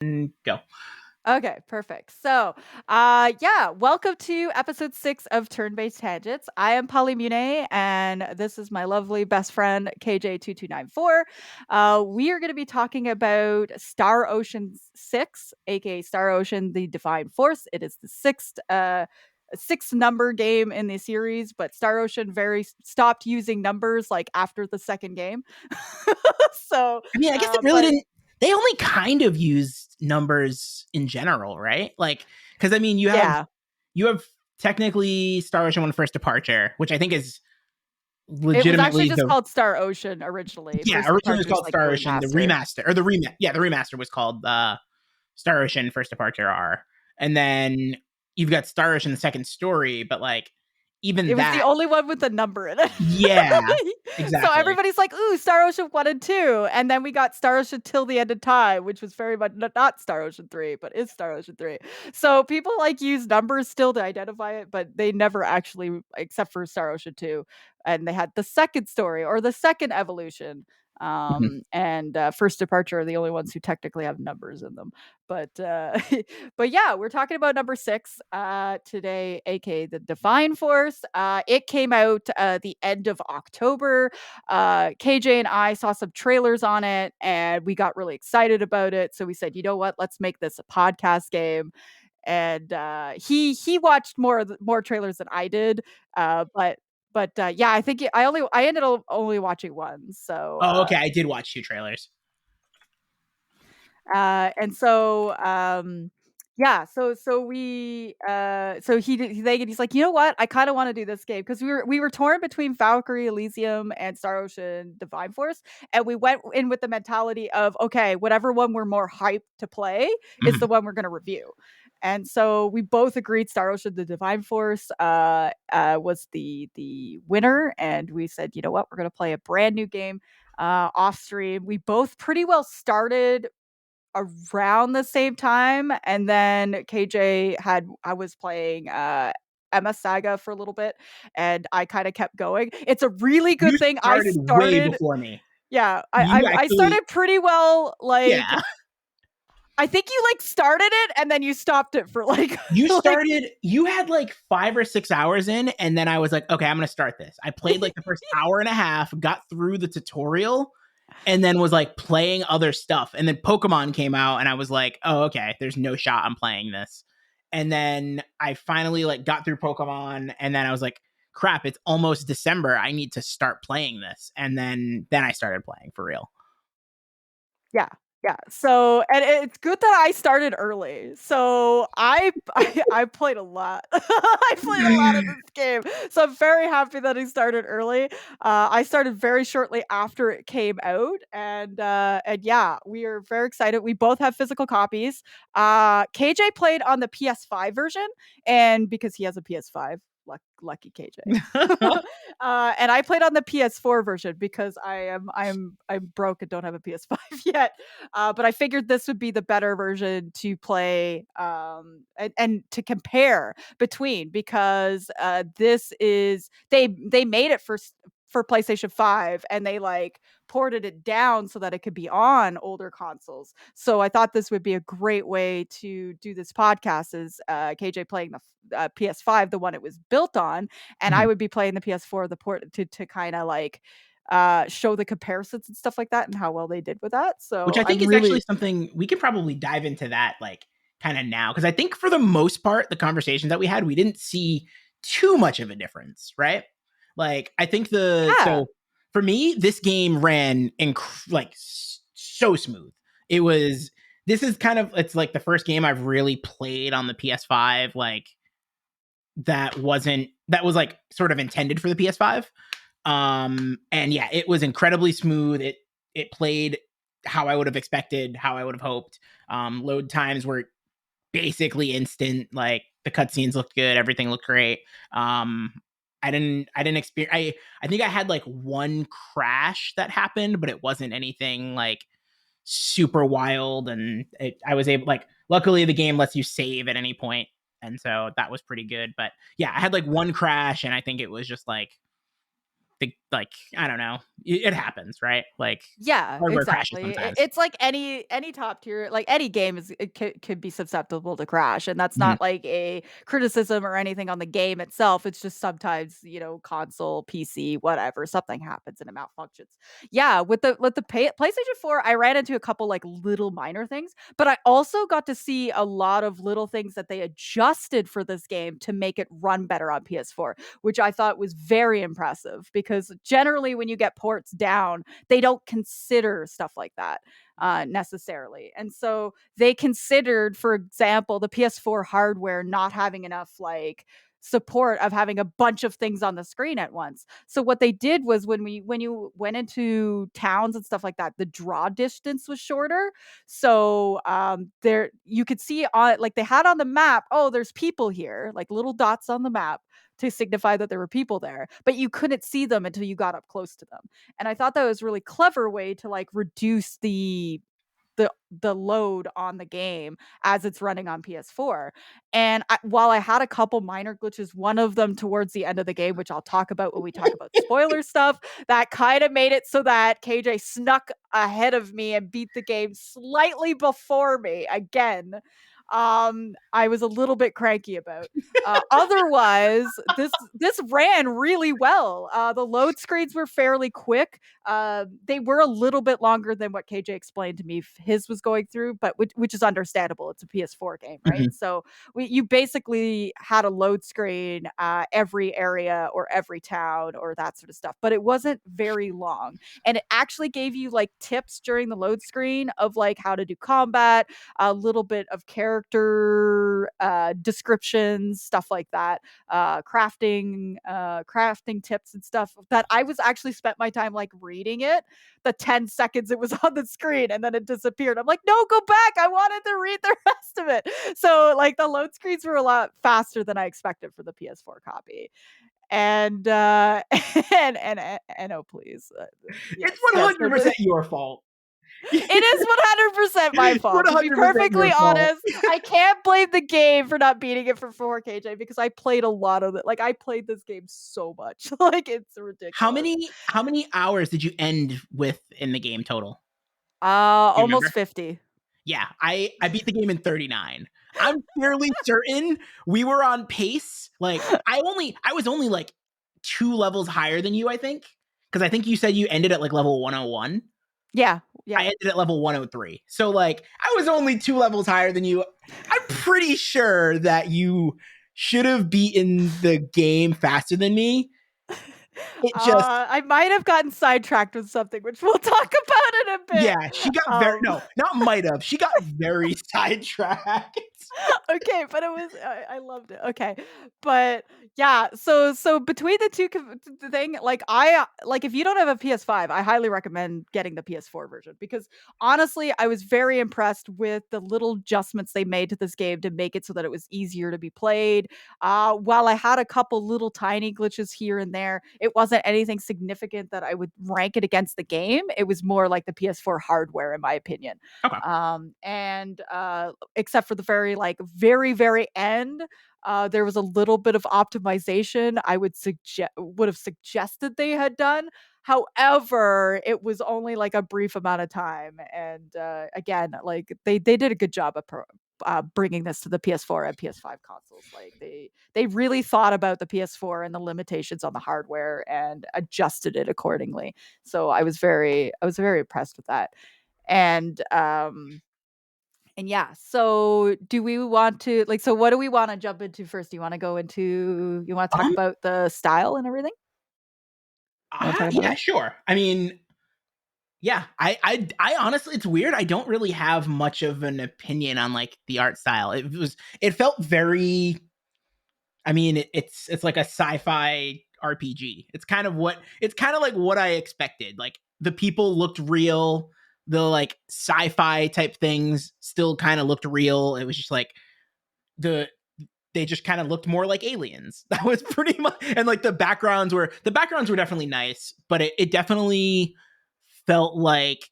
Go. Okay, perfect. So, welcome to episode 6 of Turn-Based Tangents. I am Polly Mune, and this is my lovely best friend, KJ2294. We are going to be talking about Star Ocean 6, aka Star Ocean, the Divine Force. It is the sixth number game in the series, but Star Ocean stopped using numbers like after the second game. So, I mean, I guess it really didn't. They only kind of used numbers in general, right? Like, because I mean, you have technically Star Ocean One First Departure, which I think is It was actually legitimately just called Star Ocean originally. First originally it was Departure is called like the Star Ocean, the remaster. remaster or the remaster was called Star Ocean First Departure R, and then you've got Star Ocean the Second Story, but like even It was the that, only one with a number in it. yeah, So exactly. everybody's like, ooh, Star Ocean 1 and 2. And then we got Star Ocean Till the End of Time, which was very much not Star Ocean 3, but is Star Ocean 3. So people like use numbers still to identify it, but they never actually, except for Star Ocean 2. And they had the second story or the second evolution. Mhm. And First Departure are the only ones who technically have numbers in them. But but yeah, we're talking about number 6 today, aka the Divine Force. It came out the end of October. KJ and I saw some trailers on it, and we got really excited about it. So we said, you know what? Let's make this a podcast game. And he watched more trailers than I did, but yeah, I think I ended up only watching one. So Oh, okay. I did watch 2 trailers. and so yeah, so we so he's like, you know what, I kind of want to do this game because we were torn between Valkyrie Elysium and Star Ocean Divine Force, and we went in with the mentality of, okay, whatever one we're more hyped to play is the Mhm. one we're going to review. And so we both agreed Star Ocean the Divine Force was the winner, and we said, you know what, we're going to play a brand new game off stream. We both pretty well started around the same time, and then I was playing Emma Saga for a little bit, and I kind of kept going. It's a really You good thing I started way started. before me. Yeah, You I actually, started pretty well. Like, yeah. I think you like started it and then you stopped it for like like You had like 5 or 6 hours in, and then I was like, okay, I'm going to start this. I played like the first hour and a half, got through the tutorial, and then was like playing other stuff. And then Pokemon came out, and I was like, oh, okay, there's no shot I'm playing this. And then I finally like got through Pokemon, and then I was like, crap, it's almost December. I need to start playing this. And then I started playing for real. yeah. Yeah. So, and it's good that I started early. So I played a lot. I played a lot of this game. So I'm very happy that I started early. I started very shortly after it came out, and yeah, we are very excited. We both have physical copies. KJ played on the PS5 version, and because he has a PS5, lucky KJ. And I played on the PS4 version because I'm broke and don't have a PS5 yet. But I figured this would be the better version to play, and to compare between, because this is they made it for PlayStation 5, and they like ported it down so that it could be on older consoles. So I thought this would be a great way to do this podcast, is KJ playing the PS5, the one it was built on, and I Mhm. would be playing the PS4, the port, to kind of like show the comparisons and stuff like that and how well they did with that. Which So I think I'm is actually really something we could probably dive into that like kind of now, because I think for the most part the conversations that we had, we didn't see too much of a difference, right? Like I think the yeah. so for me this game ran so smooth. It was This is kind of, it's like the first game I've really played on the PS5, like that was like sort of intended for the PS5. And yeah, it was incredibly smooth. It played how I would have expected, how I would have hoped. Load times were basically instant. Like the cutscenes looked good, everything looked great. I didn't experience. I think I had like one crash that happened, but it wasn't anything like super wild. And I was able, like, luckily the game lets you save at any point, and so that was pretty good. But yeah, I had like one crash, and I think it was just like like I don't know, it happens, right? Like Yeah, hardware crashes exactly. sometimes. It's like any top tier, like any game is it could be susceptible to crash, and that's Mhm. not like a criticism or anything on the game itself. It's just sometimes, console, PC, whatever, something happens and it malfunctions. Yeah, with the PlayStation 4, I ran into a couple like little minor things, but I also got to see a lot of little things that they adjusted for this game to make it run better on PS4, which I thought was very impressive because generally when you get ports down, they don't consider stuff like that necessarily. And so they considered, for example, the PS4 hardware not having enough like support of having a bunch of things on the screen at once. So what they did was when you went into towns and stuff like that, the draw distance was shorter. So there you could see on like they had on the map, oh, there's people here, like little dots on the map to signify that there were people there, but you couldn't see them until you got up close to them. And I thought that was a really clever way to like reduce the load on the game as it's running on PS4. And while I had a couple minor glitches, one of them towards the end of the game, which I'll talk about when we talk about spoiler stuff, that kind of made it so that KJ snuck ahead of me and beat the game slightly before me again. I was a little bit cranky about. Otherwise, this ran really well. The load screens were fairly quick. They were a little bit longer than what KJ explained to me his was going through, but which is understandable. It's a PS4 game, Mhm. right? So you basically had a load screen every area or every town or that sort of stuff, but it wasn't very long, and it actually gave you like tips during the load screen of like how to do combat, a little bit of character descriptions, stuff like that, crafting tips and stuff that I was actually spent my time like reading it the 10 seconds it was on the screen and then it disappeared. I'm like, no, go back. I wanted to read the rest of it. So like the load screens were a lot faster than I expected for the PS4 copy. And and oh please, It's yes, 100% your fault. it is 100% my It's fault. To be 100% perfectly your fault. honest, I can't blame the game for not beating it for 4KJ because I played a lot of it. Like I played this game so much. Like it's How ridiculous. many hours did you end with in the game total? Do you Almost remember? 50. Yeah, I beat the game in 39. I'm fairly certain we were on pace. Like I was only like 2 levels higher than you, I think. Because I think you said you ended at like level 101. Yeah, I yeah. ended at level 103. So like I was only 2 levels higher than you. I'm pretty sure that you should have beaten the game faster than me. It just I might have gotten sidetracked with something, which we'll talk about in a bit. yeah, she got very Um, no, not might have. She got very sidetracked. okay, but it was I loved it. Okay, but yeah, so between the two the thing, like like if you don't have a PS5, I highly recommend getting the PS4 version because honestly, I was very impressed with the little adjustments they made to this game to make it so that it was easier to be played. While I had a couple little tiny glitches here and there, it wasn't anything significant that I would rank it against the game. It was more like the PS4 hardware, in my opinion. Okay. And except for the very end, there was a little bit of optimization I would have suggested they had done. However, it was only like a brief amount of time, and again, like they did a good job of bringing this to the PS4 and PS5 consoles. Like they really thought about the PS4 and the limitations on the hardware and adjusted it accordingly. So I was very impressed with that. And and yeah, so do we want to like so what do we want to jump into first? Do you want to go into you want to talk Um, about the style and everything? You want to talk about yeah, that? sure. I mean, yeah, I honestly, it's weird. I don't really have much of an opinion on like the art style. It felt very. I mean, it's like a sci-fi RPG. It's kind of like what I expected. Like the people looked real. The like sci-fi type things still kind of looked real. It was just like the they just kind of looked more like aliens. That was pretty much, and like the backgrounds were definitely nice, but it definitely felt like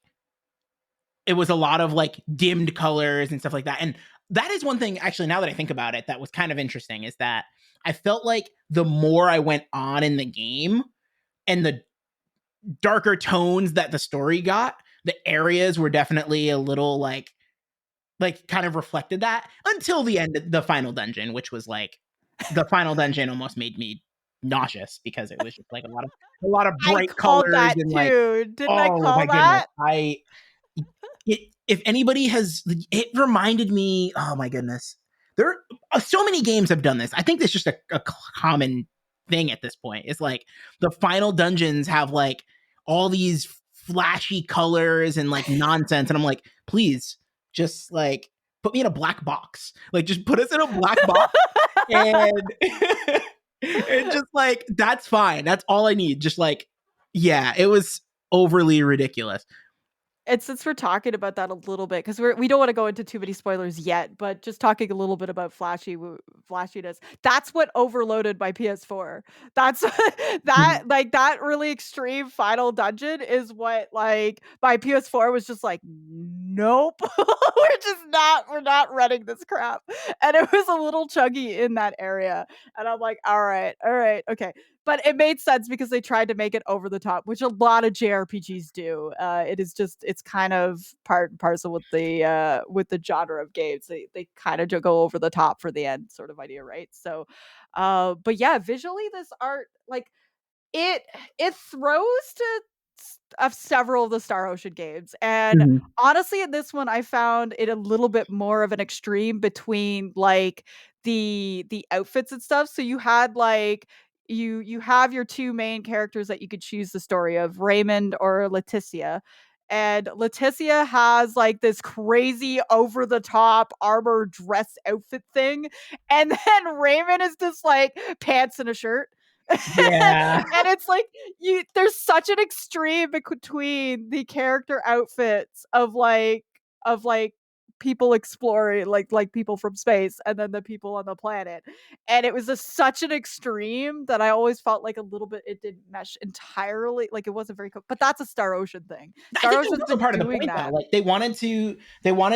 it was a lot of like dimmed colors and stuff like that. And that is one thing actually, now that I think about it, that was kind of interesting is that I felt like the more I went on in the game and the darker tones that the story got, the areas were definitely a little like kind of reflected that until the end, the final dungeon, which was like the final dungeon almost made me nauseous because it was just like a lot of I bright called colors that and like, too. Didn't I oh call my goodness. that? If anybody has, it reminded me, oh my goodness. There so many games have done this. I think it's just a common thing at this point. It's like the final dungeons have like all these flashy colors and like nonsense. And I'm like, please just like put me in a black box. Like just put us in a black box and and just like that's fine. That's all I need. Just like, yeah, it was overly ridiculous. And since we're talking about that a little bit, because we don't want to go into too many spoilers yet, but just talking a little bit about flashiness. That's what overloaded my PS4. That's that Mhm. like that really extreme final dungeon is what like my PS4 was just like, nope, we're not running this crap, and it was a little chuggy in that area, and I'm like, all right, okay. But it made sense because they tried to make it over the top, which a lot of JRPGs do. It is just it's kind of part and parcel with the genre of games. They kind of go over the top for the end sort of idea, right? So, but yeah, visually this art like it it throws to of several of the Star Ocean games. And Mhm. honestly, in this one, I found it a little bit more of an extreme between like the outfits and stuff. So you had like you have your two main characters that you could choose the story of, Raymond or Leticia. And Leticia has like this crazy over the top armor dress outfit thing. And then Raymond is just like pants and a shirt. Yeah. And it's like there's such an extreme between the character outfits of like people exploring like people from space and then the people on the planet, and it was just such an extreme that I always felt like a little bit it didn't mesh entirely, like it wasn't very but that's a Star Ocean thing. I Star think that Ocean's was a been part of the doing point though. that. Like they wanted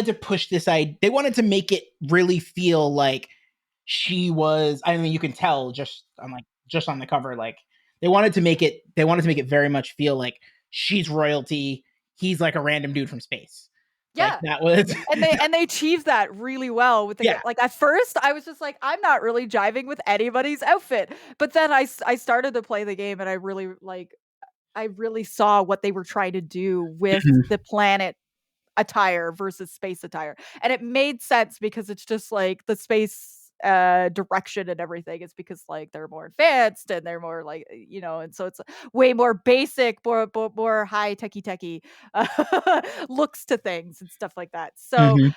to push this idea. They wanted to make it really feel like she was. I mean, you can tell just on the cover. Like they wanted to make it very much feel like she's royalty. He's like a random dude from space. Like Yeah. that was And they achieved that really well with the yeah. like at first I was just like I'm not really jiving with anybody's outfit. But then I started to play the game and I really saw what they were trying to do with Mhm. the planet attire versus space attire. And it made sense because it's just like the space direction and everything is because like they're more advanced and they're more like and so it's way more basic, more high techie looks to things and stuff like that. So Mhm.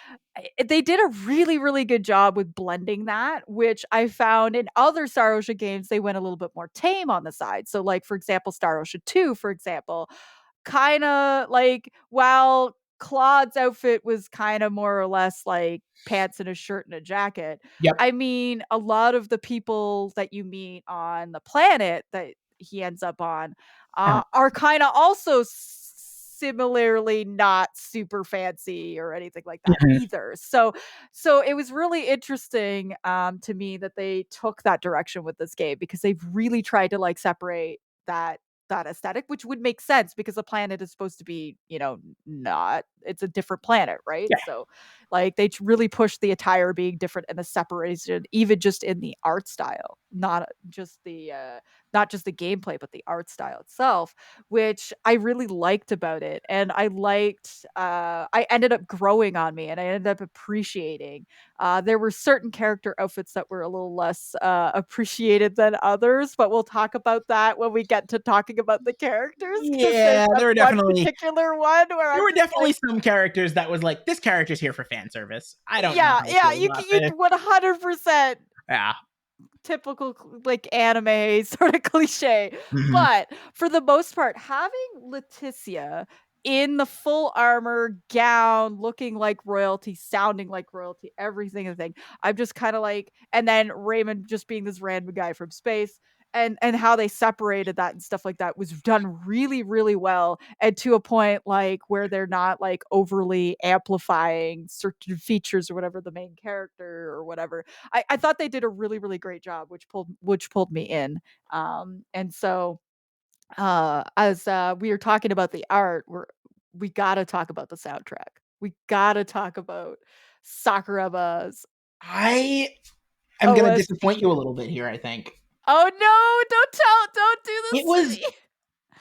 they did a really, really good job with blending that, which I found in other Star Ocean games, they went a little bit more tame on the side. So, like, for example, Star Ocean 2, for example, kind of like, while Claude's outfit was kind of more or less like pants and a shirt and a jacket. Yep. I mean, a lot of the people that you meet on the planet that he ends up on Uh-huh. are kind of also similarly not super fancy or anything like that Mhm. either. So it was really interesting to me that they took that direction with this game because they've really tried to like separate that aesthetic, which would make sense because the planet is supposed to be, not it's a different planet, right? Yeah. So like they really pushed the attire being different and the separation, even just in the art style, not just the gameplay, but the art style itself, which I really liked about it. And I ended up growing on me and I ended up appreciating. There were certain character outfits that were a little less appreciated than others, but we'll talk about that when we get to talking about the characters because there's Yeah, that one particular one where there I'm were just like, definitely some characters that was like, this character's here for fan service. I don't know yeah, how I yeah, feel you about you this. 100% Yeah. typical like anime sort of cliche. Mhm. But for the most part, having Leticia in the full armor gown, looking like royalty, sounding like royalty, everything a thing. I'm just kind of like, and then Raymond just being this random guy from space. And how they separated that and stuff like that was done really, really well. And to a point like where they're not like overly amplifying certain features or whatever the main character or whatever. I thought they did a really, really great job, which pulled me in. And so As we were talking about the art, we gotta talk about the soundtrack. We gotta talk about Sakuraga's I am gonna disappoint you a OST. little bit here, I think. Oh no, don't do It this to was me.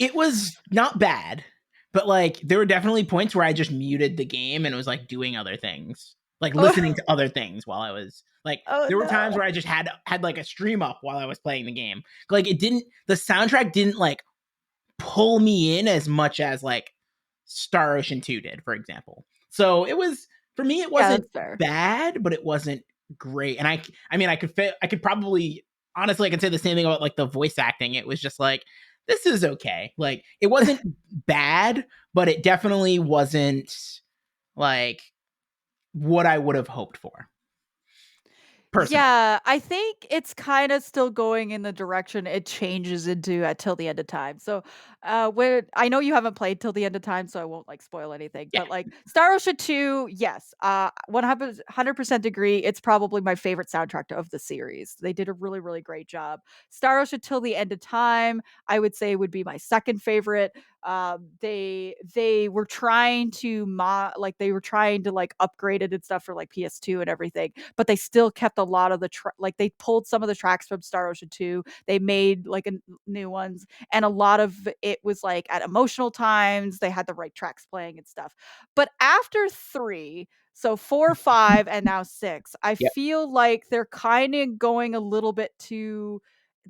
it was not bad, but like there were definitely points where I just muted the game and was like doing other things, like Oh, listening to other things while I was like oh there were times no. where I just had like a stream up while I was playing the game. Like it didn't the soundtrack didn't like pull me in as much as like Star Ocean 2 did, for example. So it was for me it Yeah, wasn't that's fair. bad, but it wasn't great. And I mean I could probably honestly I could say the same thing about like the voice acting. It was just like this is okay. Like it wasn't bad, but it definitely wasn't like what I would have hoped for personally. Yeah, I think it's kinda still going in the direction it changes into at Till the End of Time. So, where I know you haven't played Till the End of Time, so I won't, like, spoil anything, Yeah. but, like, Star Ocean 2, yes, 100% agree, it's probably my favorite soundtrack of the series. They did a really, really great job. Star Ocean Till the End of Time, I would say would be my second favorite. They were trying to like, they were trying to, like, upgrade it and stuff for, like, PS2 and everything, but they still kept a lot of like they pulled some of the tracks from Star Ocean 2. They made like new ones, and a lot of it was like at emotional times they had the right tracks playing and stuff. But after 3, so 4, 5 and now 6, I Yep. feel like they're kind of going a little bit too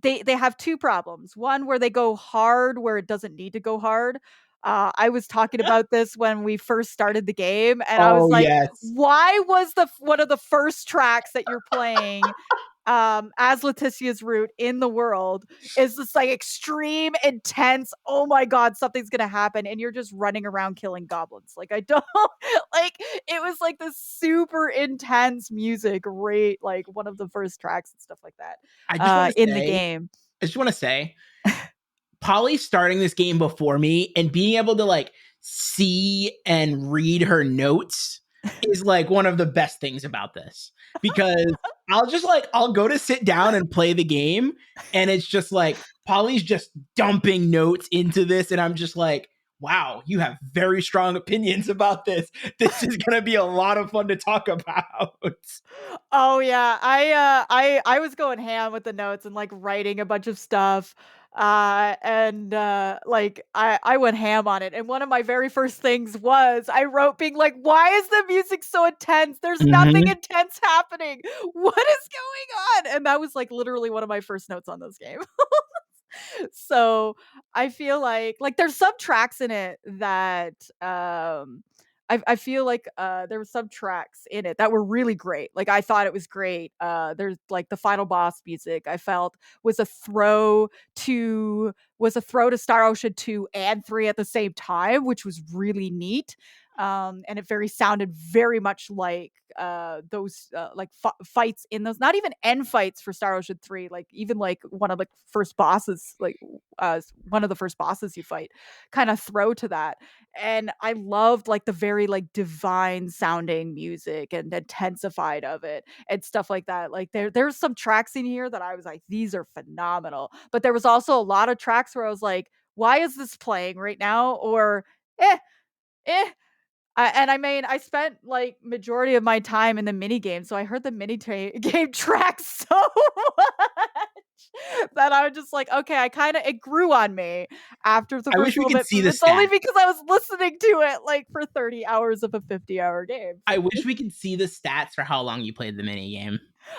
they have two problems. One where they go hard where it doesn't need to go hard. I was talking about this when we first started the game, and I was Oh like, yes. why was the one of the first tracks that you're playing as Letitia's route in the world is this like extreme intense, oh my god, something's gonna happen, and you're just running around killing goblins. Like I don't like it was like this super intense music, right? Like one of the first tracks and stuff like that I just want to in the say game. I just want to say Polly starting this game before me and being able to like see and read her notes is like one of the best things about this because I'll go to sit down and play the game and it's just like Polly's just dumping notes into this and I'm just like wow, you have very strong opinions about this. This is going to be a lot of fun to talk about. Oh yeah, I was going ham with the notes and like writing a bunch of stuff. And like I went ham on it. And one of my very first things was I wrote being like, why is the music so intense? There's nothing Mhm. intense happening. What is going on? And that was like literally one of my first notes on this game. So I feel like there's some tracks in it that I feel like there were some tracks in it that were really great. Like I thought it was great. There's like the final boss music I felt was a throw to Star Ocean 2 and 3 at the same time, which was really neat. And it very sounded very much like those like fights in those, not even end fights for Star Ocean 3, like even like one of the first bosses, like one of the first bosses you fight kind of throw to that. And I loved like the very like divine sounding music and intensified of it and stuff like that. Like there's some tracks in here that I was like, these are phenomenal. But there was also a lot of tracks where I was like, why is this playing right now? Or eh, eh. And I mean, I spent like majority of my time in the mini game, so I heard the game track so much that I was just like, okay, it grew on me after the I first wish we little could bit. see the It's only stats. because I was listening to it like for 30 hours of a 50-hour game. I wish we could see the stats for how long you played the mini game.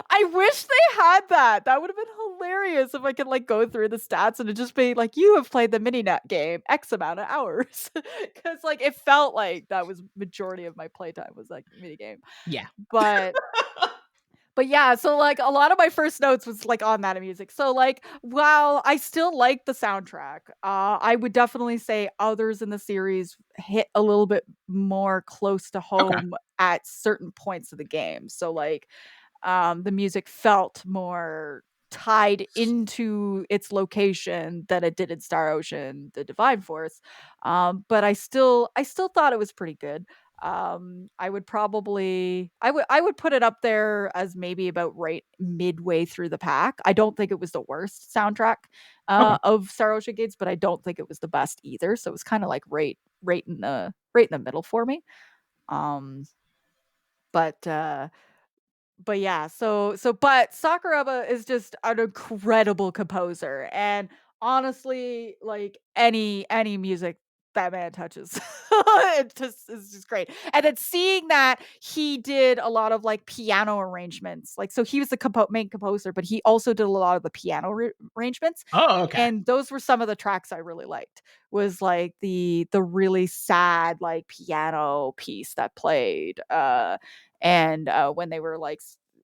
I wish they had that. That would have been hilarious if I could like go through the stats and it just be like, you have played the mini net game X amount of hours. Cause like it felt like that was majority of my playtime was like mini game. Yeah. But yeah, so like a lot of my first notes was like on that music. So like while I still like the soundtrack, I would definitely say others in the series hit a little bit more close to Okay. home at certain points of the game. So like the music felt more tied into its location than it did in Star Ocean, the Divine Force. But I still thought it was pretty good. I would probably I would put it up there as maybe about right midway through the pack. I don't think it was the worst soundtrack Okay. of Star Ocean Gates, but I don't think it was the best either. So it was kind of like right in the middle for me. Um, but yeah, but Sakuraba is just an incredible composer, and honestly, like any music that man touches, it just is just great. And then seeing that he did a lot of like piano arrangements, like so he was the main composer, but he also did a lot of the piano arrangements, Oh, okay. and those were some of the tracks I really liked. Was like the really sad like piano piece that played and when they were like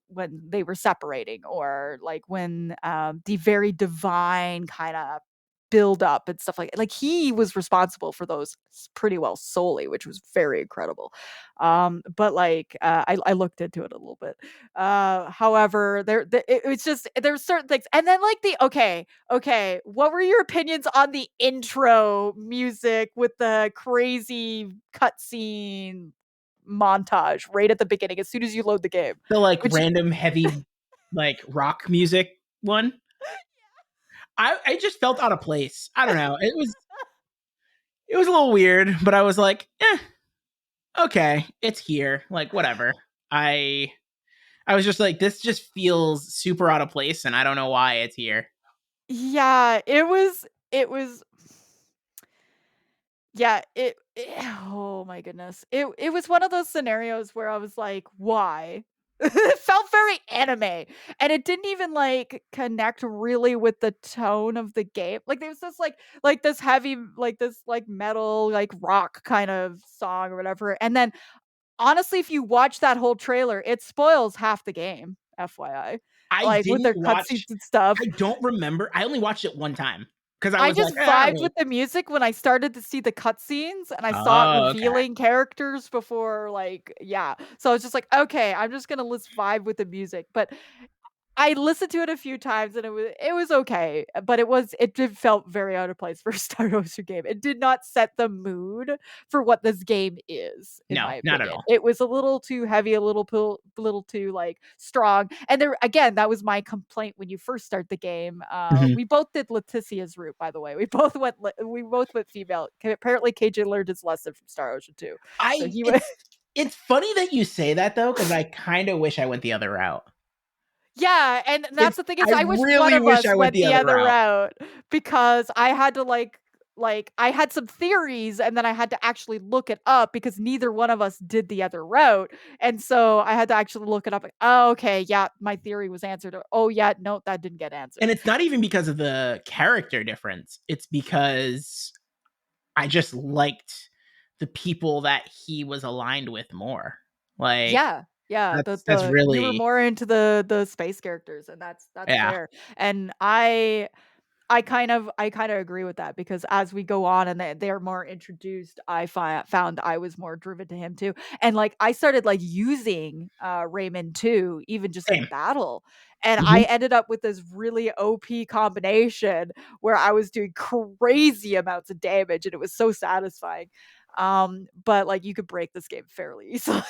when they were separating, or like when the very divine kind of build up and stuff like he was responsible for those pretty well solely, which was very incredible. But like I looked into it a little bit. However, it was just there's certain things, and then like the okay, what were your opinions on the intro music with the crazy cutscene montage right at the beginning as soon as you load the game? The like Which random heavy like rock music one. I just felt out of place. I don't know. It was a little weird, but I was like, okay, it's here. Like whatever. I I was just like, this just feels super out of place, and I don't know why it's here. yeah, it was yeah, oh my goodness. It was one of those scenarios where I was like, "Why?" It felt very anime, and it didn't even, like, connect really with the tone of the game. Like, there was this, like, this heavy like, this, like, metal, like, rock kind of song or whatever, and then, honestly, if you watch that whole trailer, it spoils half the game, FYI, I like, with didn't their cutscenes watch and stuff. I don't remember. I only watched it one time because I I was like, just I don't vibed really. with the music when I started to see the cutscenes and I saw it Oh, okay. revealing characters before, like yeah. So I was just like, "Okay, I'm just gonna let's vibe with the music." But I listened to it a few times and it was okay, but it did felt very out of place for a Star Ocean game. It did not set the mood for what this game is, in No, my not at opinion. all. It was a little too heavy, little too like strong. And there again, that was my complaint when you first start the game. Mhm. We both did Leticia's route, by the way. We both went female. Apparently, KJ learned his lesson from Star Ocean 2. So I he went it's funny that you say that though, because I kind of wish I went the other route. Yeah, and that's the thing is I I wish one really of wish us I went went the the other other route. route because I had to like I had some theories and then I had to actually look it up because neither one of us did the other route. And so I had to actually look it up. Like, oh, okay, yeah, my theory was answered. Or, oh yeah, no, that didn't get And answered. it's not even because of the character difference. It's because I just liked the people that he was aligned with more. Like Yeah. Yeah, that's the you were really more into the space characters and that's yeah. fair. And I kind of agree with that because as we go on and they're more introduced, found I was more driven to him too. And like I started like using Raymond too, even just in Same. battle. And I Mhm. ended up with this really OP combination where I was doing crazy amounts of damage and it was so satisfying. But like you could break this game fairly easily.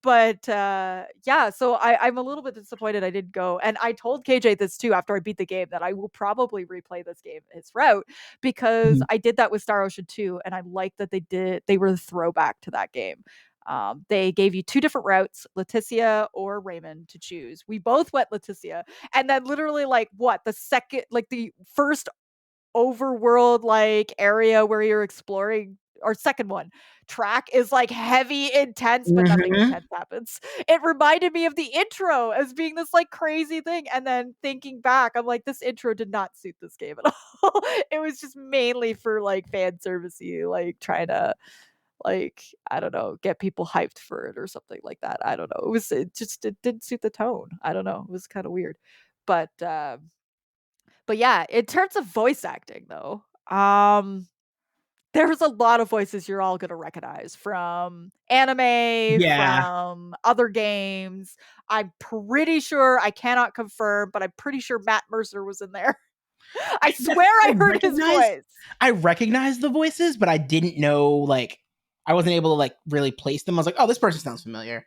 But yeah, so I'm a little bit disappointed I didn't go. And I told KJ this too after I beat the game that I will probably replay this game its route because Mhm. I did that with Star Ocean 2 and I like that they were the throwback to that game. They gave you two different routes, Leticia or Raymond to choose. We both went Leticia. And then literally like what the second like the first overworld like area where you're exploring or second one track is like heavy intense but nothing Mhm. intense happens. It reminded me of the intro as being this like crazy thing and then thinking back I'm like this intro did not suit this game at all. It was just mainly for like fan servicey like trying to like I don't know get people hyped for it or something like that. I don't know, it didn't suit the tone. I don't know, it was kind of weird. But yeah, in terms of voice acting though, there's a lot of voices you're all gonna recognize from anime, Yeah. from other games. I'm pretty sure, I cannot confirm, but I'm pretty sure Matt Mercer was in there. I I swear I heard his recognized voice. I recognized the voices, but I didn't know like I wasn't able to like really place them. I was like, oh, this person sounds familiar.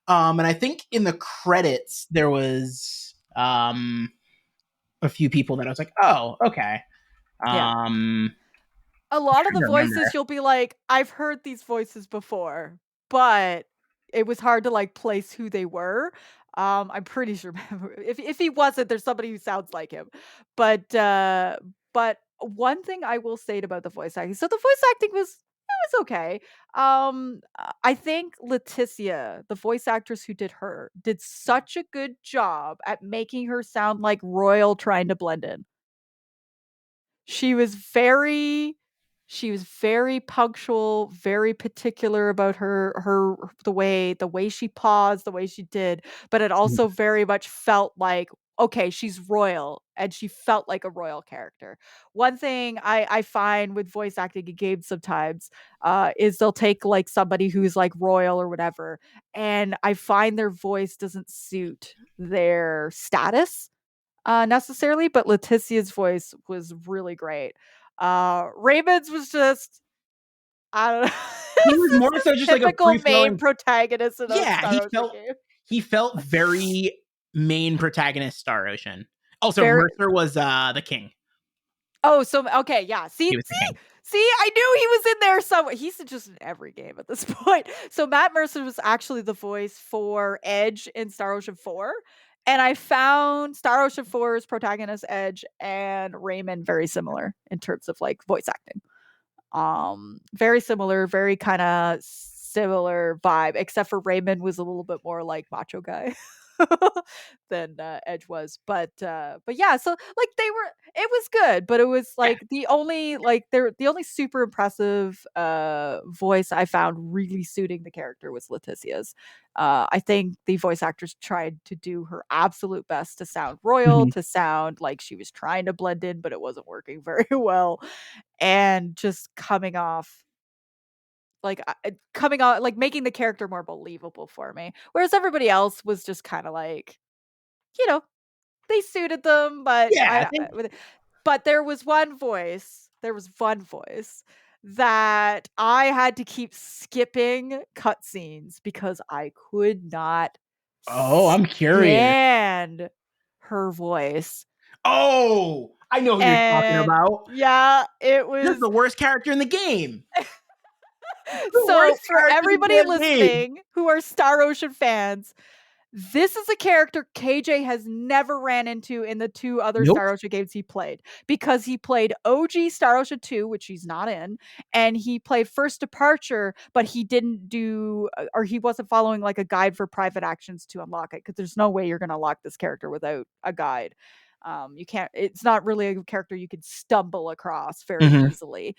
And I think in the credits there was a few people that I was like, oh, okay. Yeah. I'm A lot of trying the to voices remember. you'll be like, "I've heard these voices before," but it was hard to, like, place who they were. I'm pretty sure if he wasn't, there's somebody who sounds like him. But one thing I will say about the voice acting, so the voice acting was it was okay. I think Leticia, the voice actress who did her, did such a good job at making her sound like Royal trying to blend in. She was very she was very punctual, very particular about the way she paused, the way she did, but it also very much felt like, okay, she's royal, and she felt like a royal character. One thing I find with voice acting in games sometimes, is they'll take, like, somebody who's, like, royal or whatever, and I find their voice doesn't suit their status necessarily, but Leticia's voice was really great. Raymond's was just I don't know. He was It's more just so this just like a typical free main flowing. protagonist in a Yeah, Star Ocean game. he felt very main protagonist Star Ocean. Also, Very Mercer was the king. Oh, so okay, yeah. See, He was the king. see, see, I knew he was in there somewhere. He's just in every game at this point. So Matt Mercer was actually the voice for Edge in Star Ocean 4. And I found Star Ocean 4's protagonist Edge and Raymond very similar in terms of like voice acting. Very similar, very kind of similar vibe, except for Raymond was a little bit more like macho guy than Edge was. But yeah, so like it was good, but it was Yeah. like the only super impressive voice I found really suiting the character was Leticia's. I think the voice actors tried to do her absolute best to sound royal, Mhm. to sound like she was trying to blend in, but it wasn't working very well, and just coming off like making the character more believable for me. Whereas everybody else was just kind of like, you know, they suited them, but Yeah, I think. but there was one voice that I had to keep skipping cutscenes because I could not Oh, I'm curious. stand her voice. Oh, I know who you're talking And about. yeah, it This is was the worst character in the game. The so worst for character in the everybody damn game. listening who are Star Ocean fans, this is a character KJ has never ran into in the two other Nope. Star Ocean games he played, because he played OG Star Ocean 2, which he's not in, and he played First Departure, but he didn't do or he wasn't following like a guide for private actions to unlock it, because there's no way you're going to unlock this character without a guide. You can't. It's not really a character you could stumble across very Mhm. easily.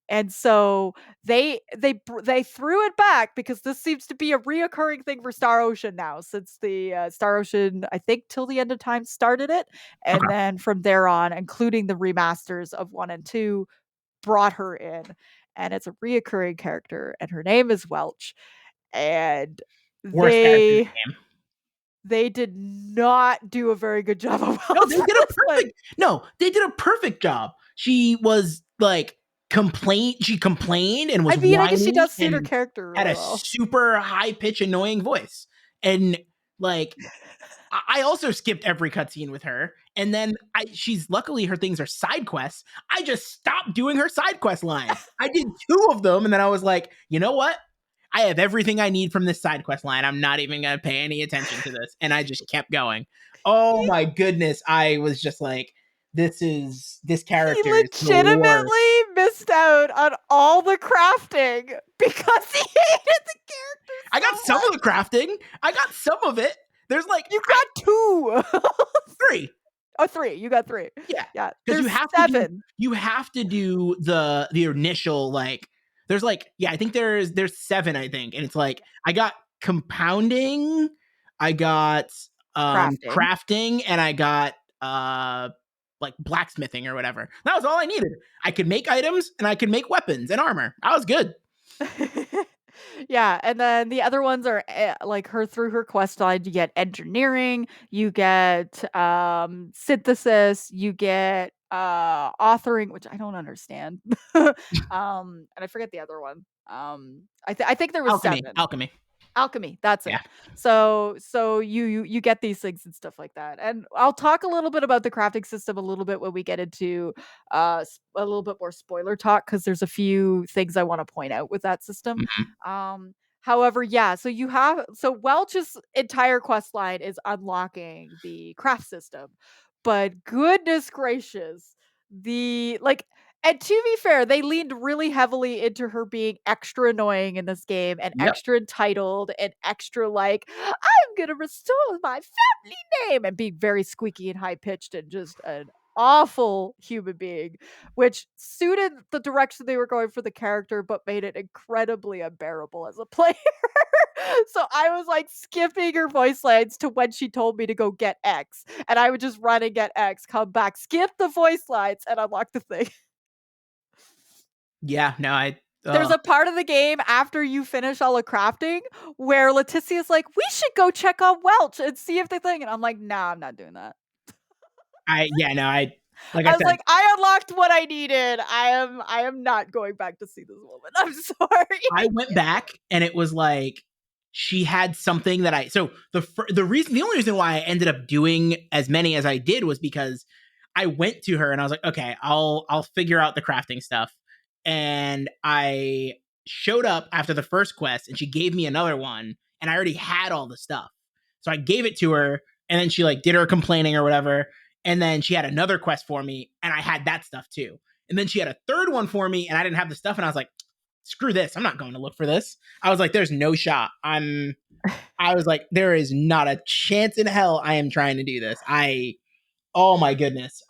And so they threw it back because this seems to be a reoccurring thing for Star Ocean now, since the Star Ocean, I think, till the end of time started it, Okay. and then from there on, including the remasters of 1 and 2, brought her in, and it's a reoccurring character, and her name is Welch, and Worst character in they the game. they did not do a very good job of No, Welch they for did a this one. perfect. No, they did a perfect job. She was like She complained and I was mean, I guess she whiny does suit her and character had really a well. super high pitch, annoying voice. And like, I also skipped every cutscene with her. And then she's luckily her things are side quests. I just stopped doing her side quest line. I did two of them, and then I was like, you know what? I have everything I need from this side quest line. I'm not even gonna pay any attention to this. And I just kept going. Oh my goodness. I was just like, this He character is the worst. legitimately missed out on all the crafting because he hated the character I so got some of much. the crafting. I got some of it. There's like You got 2. three. Oh, 3. You got 3. Yeah, Yeah, because there's 7. you have to do the initial like. There's like, yeah, I think there's seven, I think, and it's like I got compounding, I got Crafting. crafting, and I got like blacksmithing or whatever. That was all I needed. I could make items and I could make weapons and armor. I was good. Yeah, and then the other ones are like her through her quest line. You get engineering, you get synthesis, you get authoring, which I don't understand. And I forget the other one. I think there was Alchemy. 7. Alchemy. Alchemy, that's Yeah. it. So you get these things and stuff like that. And I'll talk a little bit about the crafting system a little bit when we get into a little bit more spoiler talk, because there's a few things I want to point out with that system. Mhm. However, yeah, so Welch's entire quest line is unlocking the craft system. But goodness gracious, the like and to be fair, they leaned really heavily into her being extra annoying in this game and Yep. extra entitled and extra like, I'm gonna restore my family name, and being very squeaky and high pitched and just an awful human being, which suited the direction they were going for the character, but made it incredibly unbearable as a player. So I was like skipping her voice lines to when she told me to go get X, and I would just run and get X, come back, skip the voice lines, and unlock the thing. Yeah. No, I. There's a part of the game after you finish all the crafting where Letitia's like, "We should go check on Welch and see if the thing," and I'm like, "Nah, I'm not doing that." Yeah. No, I. Like I I was said, like, "I unlocked what I needed. I am not going back to see this woman. I'm I sorry." went back and it was like she had something that I so the only reason why I ended up doing as many as I did was because I went to her and I was like, okay, I'll figure out the crafting stuff. And I showed up after the first quest and she gave me another one and I already had all the stuff. So I gave it to her and then she like did her complaining or whatever. And then she had another quest for me and I had that stuff too. And then she had a third one for me and I didn't have the stuff and I was like, screw this. I'm not going to look for this. I was like, there's no shot. I was like, there is not a chance in hell I am trying to do this. Oh my goodness.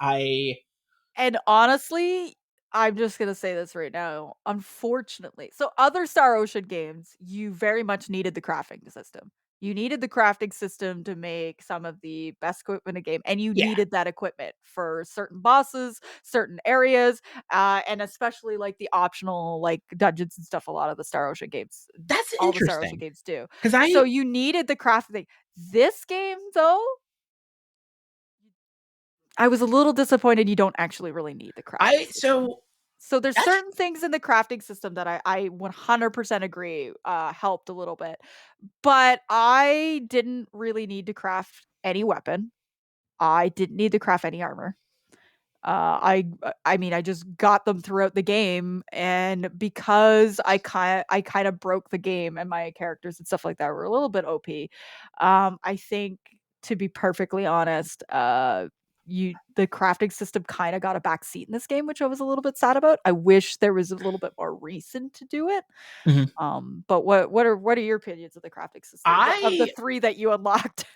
And honestly, I'm just gonna say this right now. Unfortunately, so other Star Ocean games, you very much needed the crafting system. You needed the crafting system to make some of the best equipment in a game, and you Yeah, needed that equipment for certain bosses, certain areas, and especially like the optional like dungeons and stuff. A lot of the Star Ocean games, that's all the Star Ocean interesting. games do. Because So you needed the crafting thing. This game, though, I was a little disappointed you don't actually really need the crafting system. so So there's that's certain things in the crafting system that I 100% agree, helped a little bit, but I didn't really need to craft any weapon. I didn't need to craft any armor. I mean, I just got them throughout the game, and because I kinda broke the game and my characters and stuff like that were a little bit OP, I think, to be perfectly honest, the crafting system kinda got a back seat in this game, which I was a little bit sad about. I wish there was a little bit more reason to do it. mhm. But what are your opinions of the crafting system? Of the I 3 that you unlocked?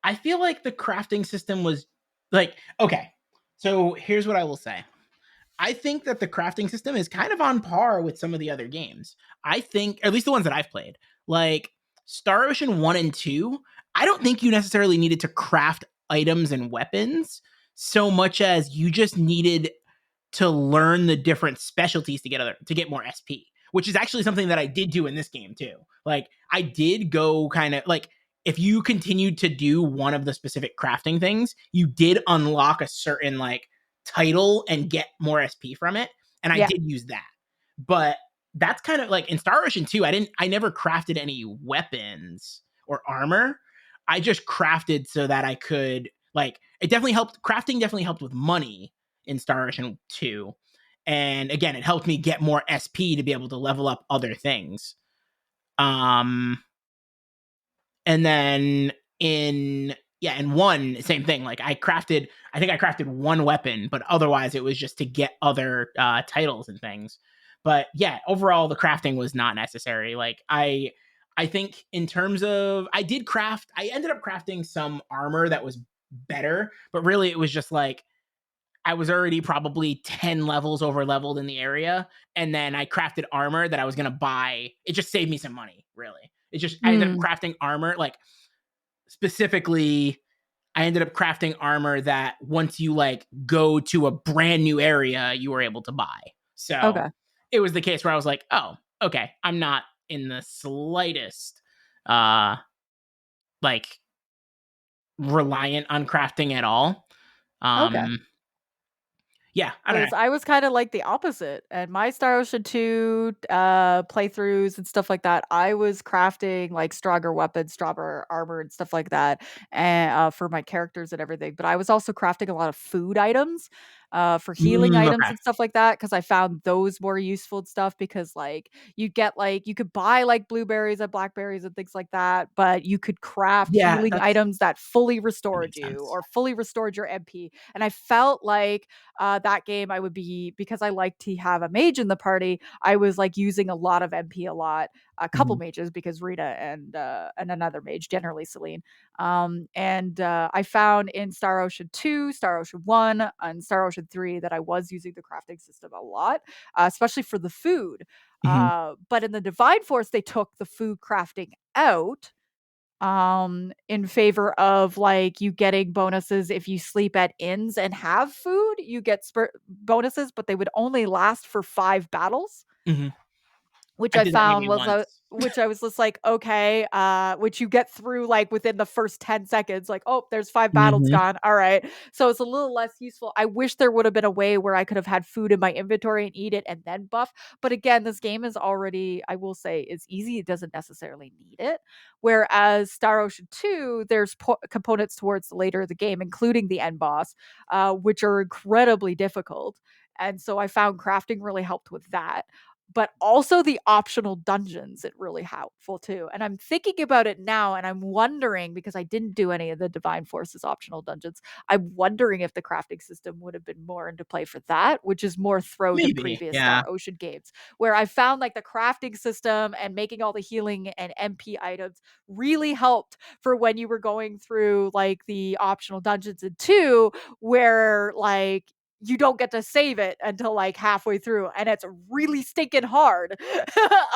I feel like the crafting system was like okay. So here's what I will say. I think that the crafting system is kind of on par with some of the other games. I think, at least the ones that I've played, like Star Ocean 1 and 2, I don't think you necessarily needed to craft items and weapons so much as you just needed to learn the different specialties to get more SP, which is actually something that I did do in this game too. Like I did go kind of like if you continued to do one of the specific crafting things, you did unlock a certain like title and get more SP from it, and I Yeah, did use that. But that's kind of like in Star Ocean 2, I never crafted any weapons or armor. I just crafted so that I could like it definitely helped crafting definitely helped with money in Star Ocean 2. And again, it helped me get more SP to be able to level up other things. Um and then in 1, same thing. Like I think I crafted one weapon, but otherwise it was just to get other titles and things. But yeah, overall the crafting was not necessary. Like I think in terms of I ended up crafting some armor that was better, but really it was just like I was already probably 10 levels over leveled in the area. And then I crafted armor that I was going to buy. It just saved me some money, really. I ended up mm, crafting armor, like specifically, I ended up crafting armor that once you like go to a brand new area, you were able to buy. So okay. it was the case where I was like, oh, okay, I'm not in the slightest, uh, like reliant on crafting at all. Okay. Um, yeah, I don't know. Because I was kind of like the opposite. And my Star Ocean 2 playthroughs and stuff like that, I was crafting like stronger weapons, stronger armor, and stuff like that, and for my characters and everything. But I was also crafting a lot of food items for healing items Okay. and stuff like that because I found those more useful and stuff because like you get like you could buy like blueberries and blackberries and things like that, but you could craft Yeah, healing items that fully that restored makes you sense. or fully restored your MP. And I felt like that game I would be because I like to have a mage in the party. I was like using a lot of MP a lot, a couple Mhm. mages because Rita and another mage, generally Celine. And I found in Star Ocean 2, Star Ocean 1, and Star Ocean 3 that I was using the crafting system a lot, especially for the food. Mhm. But in the Divine Force, they took the food crafting out in favor of like you getting bonuses if you sleep at inns and have food, you get bonuses, but they would only last for 5 battles, Mhm. which I I did that found maybe was once. a which I was just like, okay, which you get through like within the first 10 seconds, like, oh, there's 5 battles Mhm. gone. All right. So it's a little less useful. I wish there would have been a way where I could have had food in my inventory and eat it and then buff. But again, this game is already, I will say, is easy. It doesn't necessarily need it. Whereas Star Ocean 2, there's components towards the later of the game, including the end boss, which are incredibly difficult. And so I found crafting really helped with that, but also the optional dungeons it really helpful too. And I'm thinking about it now and I'm wondering because I didn't do any of the Divine Forces optional dungeons. I'm wondering if the crafting system would have been more into play for that, which is more throw than Maybe. previous Yeah. Star Ocean games, where I found like the crafting system and making all the healing and MP items really helped for when you were going through like the optional dungeons in 2 where like you don't get to save it until like halfway through and it's really stinking hard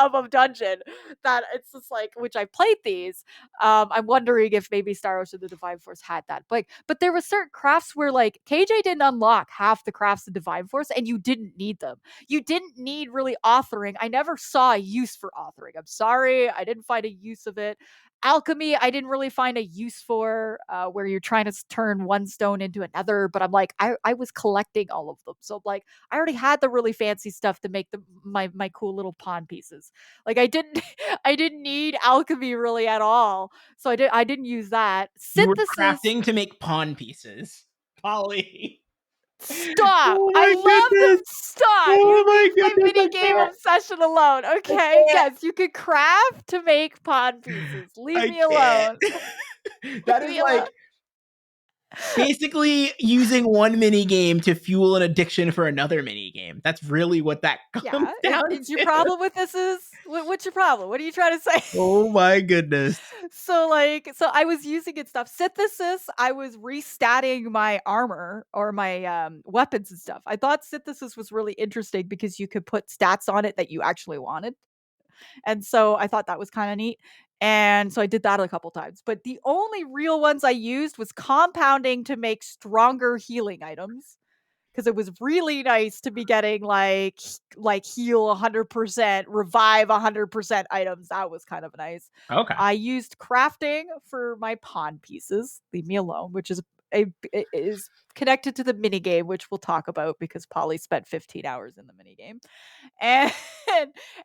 of a dungeon that it's just like which I played these. I'm wondering if maybe Star Ocean the Divine Force had that, but there were certain crafts where like KJ didn't unlock half the crafts of Divine Force and you didn't need them. You didn't need really authoring. I never saw a use for authoring. I'm sorry, I didn't find a use of it. Alchemy I didn't really find a use for, where you're trying to turn one stone into another, but I'm like I was collecting all of them, so like I already had the really fancy stuff to make my cool little pawn pieces. Like I didn't I didn't need alchemy really at all, so I didn't use that You were synthesis. crafting to make pawn pieces. Polly. Stop! Oh I my love the goodness. stop. Oh You my leave my goodness, mini game obsession alone. I Okay, can't. yes, you could craft to make pawn pieces. Leave I me can't. alone. That Leave is me alone. like basically using one mini game to fuel an addiction for another mini game. That's really what that comes Yeah, down is your to. problem with this is what's your problem? What are you trying to say? Oh my goodness. So like so I was using it stuff. Synthesis, I was restatting my armor or my weapons and stuff. I thought synthesis was really interesting because you could put stats on it that you actually wanted. And so I thought that was kind of neat. And so I did that a couple times. But the only real ones I used was compounding to make stronger healing items because it was really nice to be getting like heal 100%, revive 100% items. That was kind of nice. Okay. I used crafting for my pawn pieces. Leave me alone, which is is connected to the mini game, which we'll talk about because Polly spent 15 hours in the mini game. And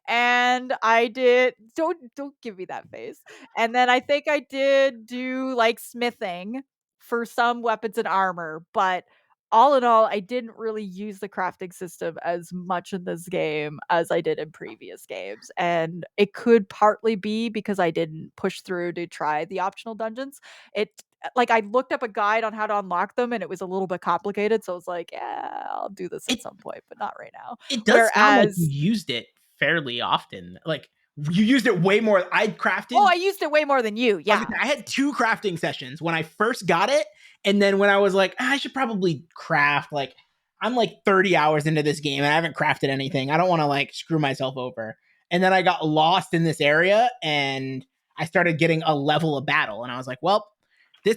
and I did don't give me that face. And then I think I did do like smithing for some weapons and armor, but all in all, I didn't really use the crafting system as much in this game as I did in previous games. And it could partly be because I didn't push through to try the optional dungeons. It like I looked up a guide on how to unlock them and it was a little bit complicated. So I was like, yeah, I'll do this at It some point, but not right now. it does sound like you Whereas used it fairly often. Like you used it way more. I oh, crafted I used it way more than you. I was Yeah. gonna say, I had 2 crafting sessions when I first got it, and then when I was like, "Ah, I should probably craft, like, I'm like 30 hours into this game and I haven't crafted anything. I don't want to like screw myself over." And then I got lost in this area and I started getting a level of battle and I was like, "Well,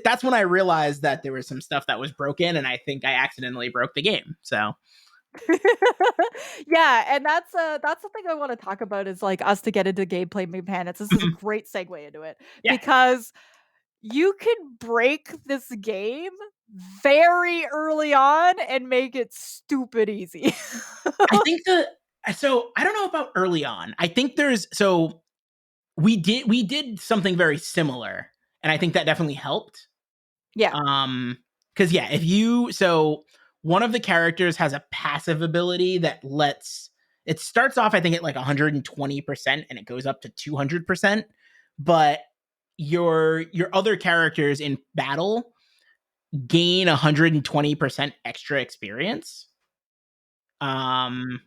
that's when I realized that there was some stuff that was broken and I think I accidentally broke the game." So, Yeah, and that's something I want to talk about is like us to get into gameplay mechanics. This is a mhm. great segue into it Yeah. because you can break this game very early on and make it stupid easy. I think so I don't know about early on. I think we did something very similar, and I think that definitely helped. Yeah. Because yeah, if you so one of the characters has a passive ability that lets it starts off, I think, at like 120% and it goes up to 200%, but your other characters in battle gain 120% extra experience. Um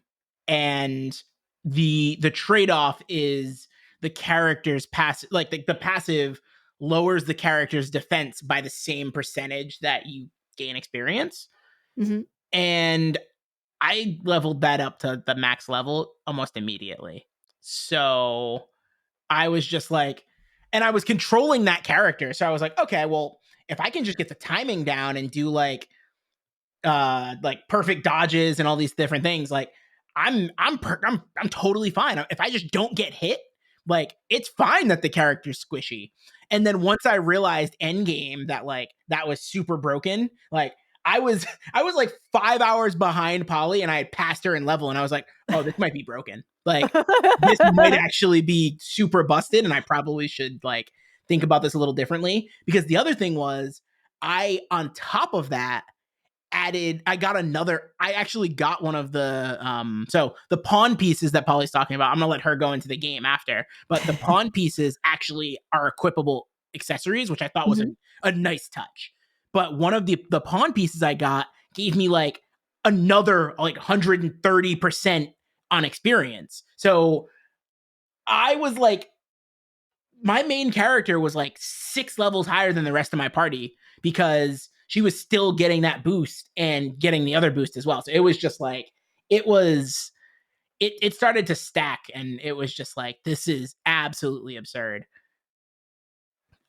and the trade-off is the character's passive, like the passive lowers the character's defense by the same percentage that you gain experience. Mhm. And I leveled that up to the max level almost immediately. So I was just like, and I was controlling that character. So I was like, okay, well, if I can just get the timing down and do like perfect dodges and all these different things, like I'm totally fine if I just don't get hit. Like, it's fine that the character's squishy. And then once I realized endgame that like that was super broken, like I was I was like 5 hours behind Polly, and I had passed her in level, and I was like, oh, this might be broken. Like, this might actually be super busted, and I probably should like think about this a little differently. Because the other thing was, I on top of that I actually got one of the so the pawn pieces that Polly's talking about. I'm gonna let her go into the game after, but the pawn pieces actually are equipable accessories, which I thought was Mhm. a nice touch. But one of the pawn pieces I got gave me like another like 130% on experience. So I was like, my main character was like 6 levels higher than the rest of my party because she was still getting that boost and getting the other boost as well. So it was just like it was it started to stack, and it was just like, this is absolutely absurd.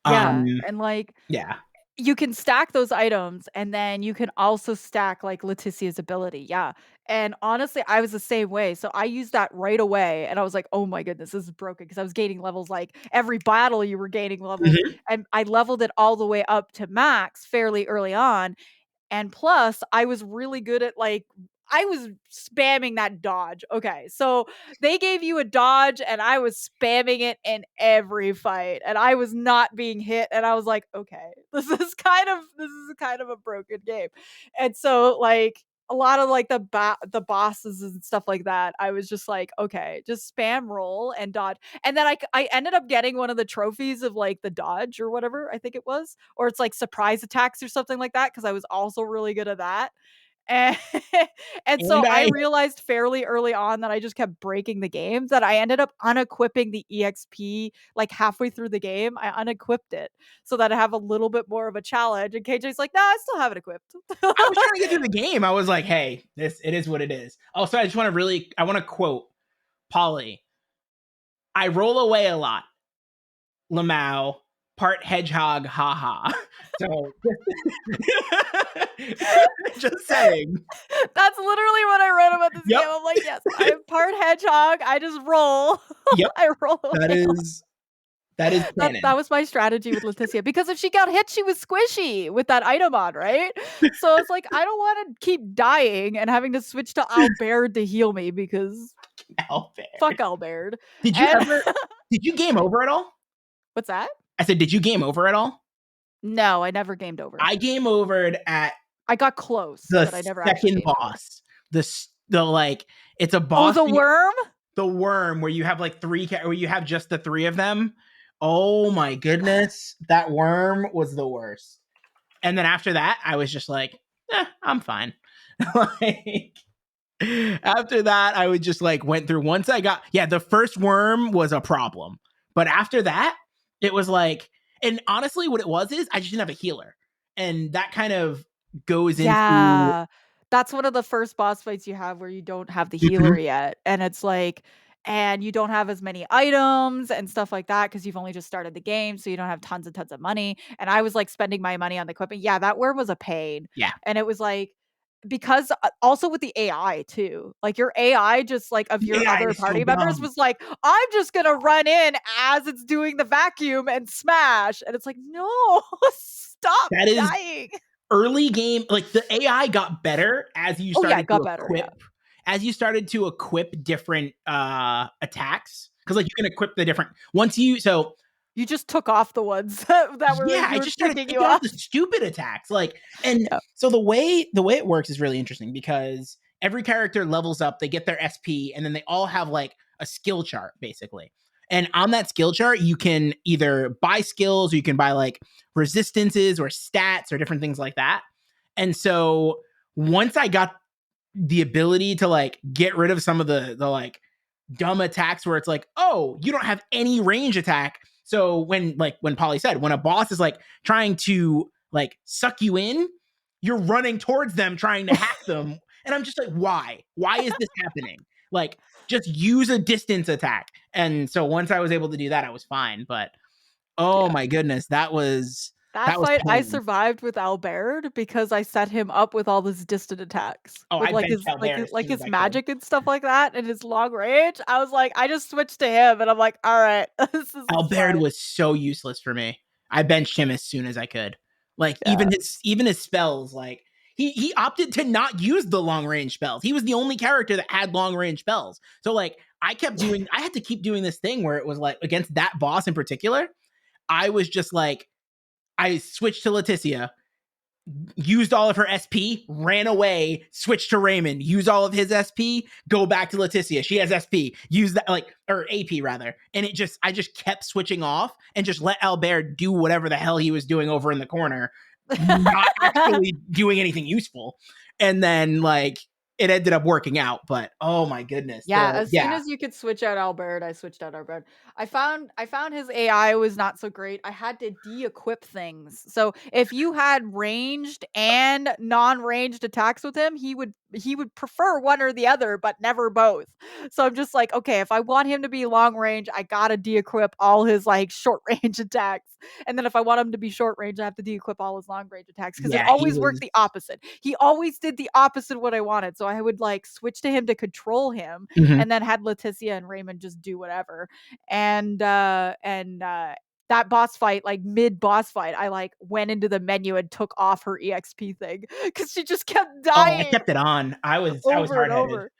Yeah, Um and, like, yeah. you can stack those items, and then you can also stack, like, Leticia's ability, yeah, and honestly, I was the same way, so I used that right away, and I was like, "Oh my goodness, this is broken," because I was gaining levels, like, every battle you were gaining levels, Mhm. and I leveled it all the way up to max fairly early on, and plus, I was really good at, like, I was spamming that dodge. Okay, so they gave you a dodge, and I was spamming it in every fight, and I was not being hit, and I was like, "Okay, this is kind of a broken game." And so, like, a lot of, like, the bosses and stuff like that, I was just like, "Okay, just spam roll and dodge." And then I ended up getting one of the trophies of, like, the dodge or whatever, I think it was, or it's, like, surprise attacks or something like that, because I was also really good at that. And and And so I I realized fairly early on that I just kept breaking the game, that I ended up unequipping the EXP, like, halfway through the game. I unequipped it so that I have a little bit more of a challenge, and KJ's like, "Nah, I still have it equipped." I was trying to get through the game. I was like, hey, this it is what it is. Also, I want to quote Polly. I roll away a lot. Lamau, part hedgehog, haha. So just saying. That's literally what I wrote about this game. Yep. I'm like, "Yes, I'm part hedgehog, I just roll." Yep. I roll That away a lot. is That canon. was my strategy with Leticia, because if she got hit, she was squishy with that item on, right? So it's like, I don't wanna keep dying and having to switch to Albert to heal me, because Albert. fuck Albert. Did you And ever did you game over at all? what's that? I said, did you game over at all? No, I never gamed over. I game overed at I got close, the but I never actually second gamed over. boss. The like it's a Oh, boss the thing, worm? the worm where you have like where you have just the three of them. Oh my goodness, that worm was the worst. And then after that, I was just like, I'm fine. Like, after that, I would just like went through once I got, yeah, the first worm was a problem. But after that, it was like, and honestly, what it was is I just didn't have a healer. And that kind of goes into, Yeah. That's one of the first boss fights you have where you don't have the healer Mhm. yet, and it's like, and you don't have as many items and stuff like that, because 'cause you've only just started the game, so you don't have tons and tons of money, and I was, like, spending my money on the equipment. Yeah, that worm was a pain, Yeah. and it was like, because, also with the AI too, like, your AI just, like, of The your AI other is so party members dumb. was like, "I'm just gonna run in as it's doing the vacuum and smash," and it's like, "No, stop That is dying." early game, like the AI got better Oh yeah, it got better. Yeah, as you started to equip different attacks. Because like you can equip the different once you so you just took off the ones that were yeah, you I were just started picking you taking off off. the stupid attacks. Like, and Yeah. so the way it works is really interesting because every character levels up, they get their SP, and then they all have like a skill chart, basically. And on that skill chart, you can either buy skills or you can buy like resistances or stats or different things like that. And so once I got the ability to like get rid of some of the like dumb attacks where it's like, oh, you don't have any range attack. So when Polly said, when a boss is like trying to like suck you in, you're running towards them trying to hack them. And I'm just like, why? Why is this happening? Like, just use a distance attack. And so once I was able to do that, I was fine. But oh Yeah. my goodness, That that was fight, I pain. survived with Albert because I set him up with all his distant attacks, Oh, with I benched out there as like soon as his I could. magic and stuff like that, and his long range. I was like, I just switched to him, and I'm like, all right, this is Albert fine. was so useless for me. I benched him as soon as I could. Like Yeah. even his spells, like he opted to not use the long range spells. He was the only character that had long range spells. So like I had to keep doing this thing where it was like against that boss in particular, I was just like I switched to Leticia, used all of her SP, ran away, switched to Raymond, use all of his SP, go back to Leticia. She has SP, use that like or AP rather. And I just kept switching off and just let Albert do whatever the hell he was doing over in the corner, not actually doing anything useful. And then like it ended up working out, but oh my goodness. Yeah, The as soon yeah. as you could switch out Albert, I switched out Albert. I found his AI was not so great. I had to de-equip things. So if you had ranged and non-ranged attacks with him, he would prefer one or the other, but never both. So I'm just like, okay, if I want him to be long range, I gotta de-equip all his like short range attacks. And then if I want him to be short range, I have to de-equip all his long range attacks because it Yeah, he always worked was the opposite. He always did the opposite of what I wanted. So I would like switch to him to control him mhm. and then had Leticia and Raymond just do whatever. And that boss fight, like mid boss fight, I like went into the menu and took off her EXP thing because she just kept Oh, I dying kept it on. I was over and hard-headed. over.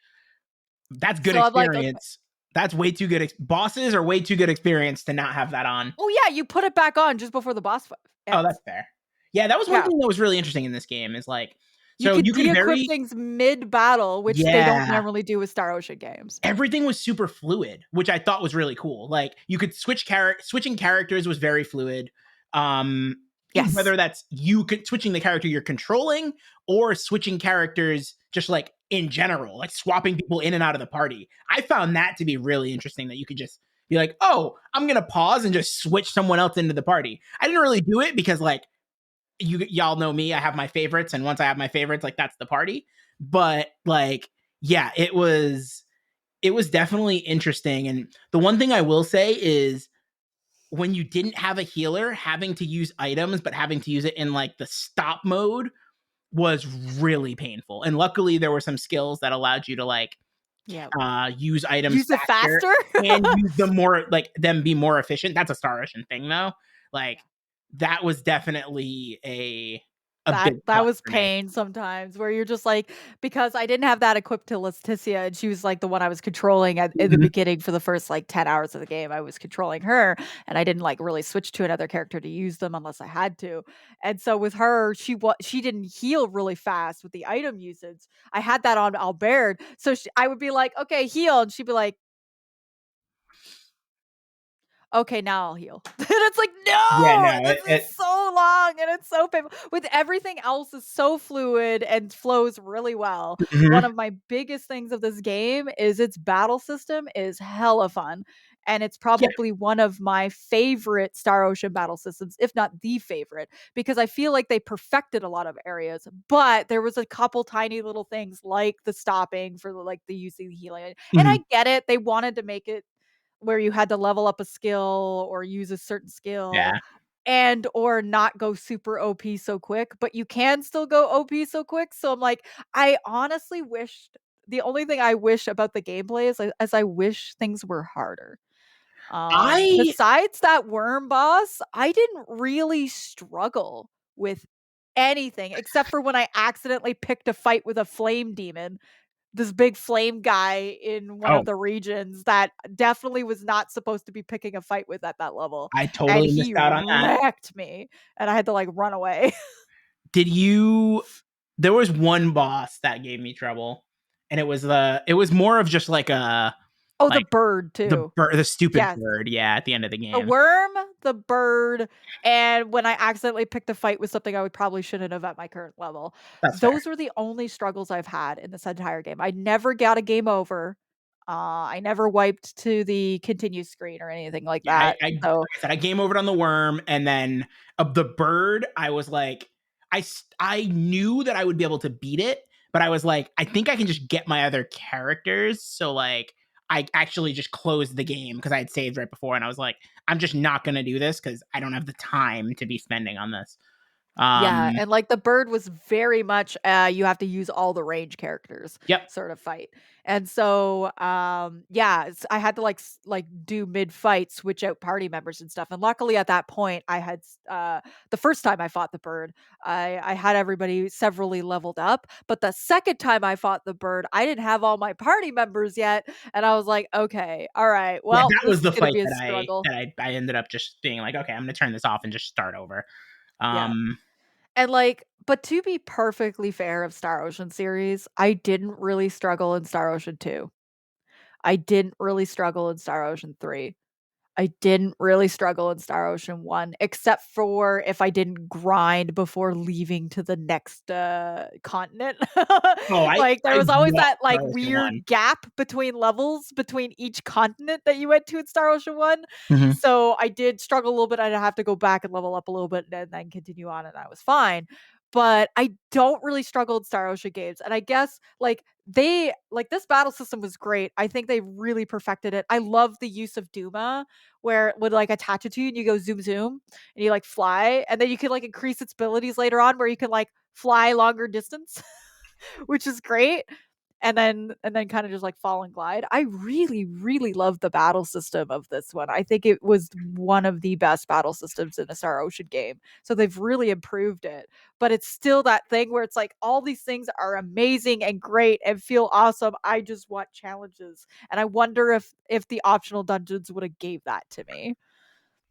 That's good So I'm like, okay. experience. That's way too good. Bosses are way too good experience to not have that on. Oh yeah, you put it back on just before the boss fight Oh, that's ends. fair. Yeah, that was one Yeah. thing that was really interesting in this game is like, You so could you could de-equip very, things mid battle, which they don't yeah, normally do with Star Ocean games. everything was super fluid, which I thought was really cool. Like you could switching characters was very fluid. Um, Yes. Whether that's switching the character you're controlling or switching characters just like in general, like swapping people in and out of the party. I found that to be really interesting that you could just be like, oh, I'm gonna pause and just switch someone else into the party. I didn't really do it because like y'all know me, I have my favorites, and once I have my favorites, like that's the party. But like, yeah, it was definitely interesting. And the one thing I will say is when you didn't have a healer, having to use items, but having to use it in like the stop mode was really painful. And luckily there were some skills that allowed you to like Yeah. use items Use it faster faster. and use them more like them be more efficient. That's a Star Ocean thing though. Like that was definitely a big That plus was for me. pain sometimes where you're just like because I didn't have that equipped to Leticia and she was like the one I was controlling in the Mhm. beginning for the first like 10 hours of the game. I was controlling her and I didn't like really switch to another character to use them unless I had to. And so with her, she didn't heal really fast with the item usage. I had that on Albert. So I would be like, "Okay, heal." And she'd be like, okay, now I'll heal. And it's like, Yeah, no, no, this is so long and it's so painful. With everything else is so fluid and flows really well. One mhm. of my biggest things of this game is its battle system is hella fun. And it's Yeah, probably one of my favorite Star Ocean battle systems, if not the favorite, because I feel like they perfected a lot of areas. But there was a couple tiny little things like the stopping for like the using the healing. And mhm. I get it. They wanted to make it where you had to level up a skill or use a certain skill Yeah. and or not go super OP so quick, but you can still go OP so quick. So I'm like, I honestly wished the only thing I wish about the gameplay is I wish things were harder. I Besides that worm boss, I didn't really struggle with anything except for when I accidentally picked a fight with a flame demon, this big flame guy in one of Oh, the regions that definitely was not supposed to be picking a fight with at that level, I and totally missed he out on that. wrecked me, and I had to, like, run away. Did you There was one boss that gave me trouble, and it was more of just like a Oh, the like bird too. the stupid Yes. bird, yeah, at the end of the The game. worm, the bird, and when I accidentally picked a fight with something I would probably shouldn't have at my current level. That's fair. Those were the only struggles I've had in this entire game. I never got a game over. I never wiped to the continue screen or anything like Yeah, that. like So, I said, I game overed on the worm, and then the bird. I was like, I knew that I would be able to beat it, but I was like, I think I can just get my other characters. So like, I actually just closed the game because I had saved right before, and I was like, I'm just not gonna do this because I don't have the time to be spending on this. yeah, Um, and, like, the bird was very much, you have to use all the range characters yep. sort of fight, and so, yeah, I had to, like, do mid-fight, switch out party members and stuff, and luckily at that point, I had the first time I fought the bird, I had everybody severally leveled up, but the second time I fought the bird, I didn't have all my party members yet, and I was like, "Okay, alright, Yeah, well, that this was is the gonna fight be a that struggle." I ended up just being like, okay, I'm gonna turn this off and just start over. Yeah. Um, And, like, but to be perfectly fair of Star Ocean series, I didn't really struggle in Star Ocean 2. I didn't really struggle in Star Ocean 3. I didn't really struggle in Star Ocean 1, except for if I didn't grind before leaving to the next, continent. oh, Like, there I was always love that, like, Star Ocean One. weird gap between levels between each continent that you went to in Star Ocean 1. Mhm. So, I did struggle a little bit, I'd have to go back and level up a little bit and then continue on, and I was fine. But I don't really struggle in Star Ocean games, and I guess, like, this battle system was great. I think they really perfected it. I love the use of Duma, where it would, like, attach it to you and you go zoom zoom and you, like, fly, and then you can, like, increase its abilities later on where you can, like, fly longer distance, which is great, and then kinda just, like, fall and glide. I really, really love the battle system of this one. I think it was one of the best battle systems in a Star Ocean game, so they've really improved it, but it's still that thing where it's like, all these things are amazing and great and feel awesome, I just want challenges, and I wonder if the optional dungeons woulda gave that to me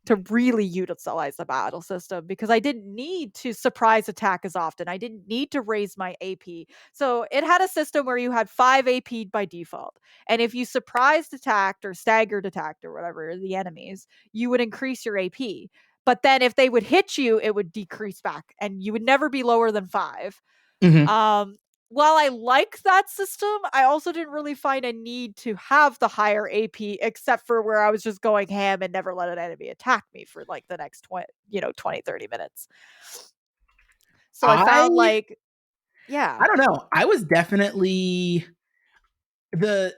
to really utilize the battle system because I didn't need to surprise attack as often. I didn't need to raise my AP. So it had a system where you had 5 AP by default. And if you surprised attacked or staggered attacked or whatever the enemies, you would increase your AP. But then if they would hit you, it would decrease back and you would never be lower than 5. Mhm. Um, while I like that system, I also didn't really find a need to have the higher AP except for where I was just going ham and never let an enemy attack me for like the next 20, 30 minutes. So I I found like, yeah. I don't know. I was definitely the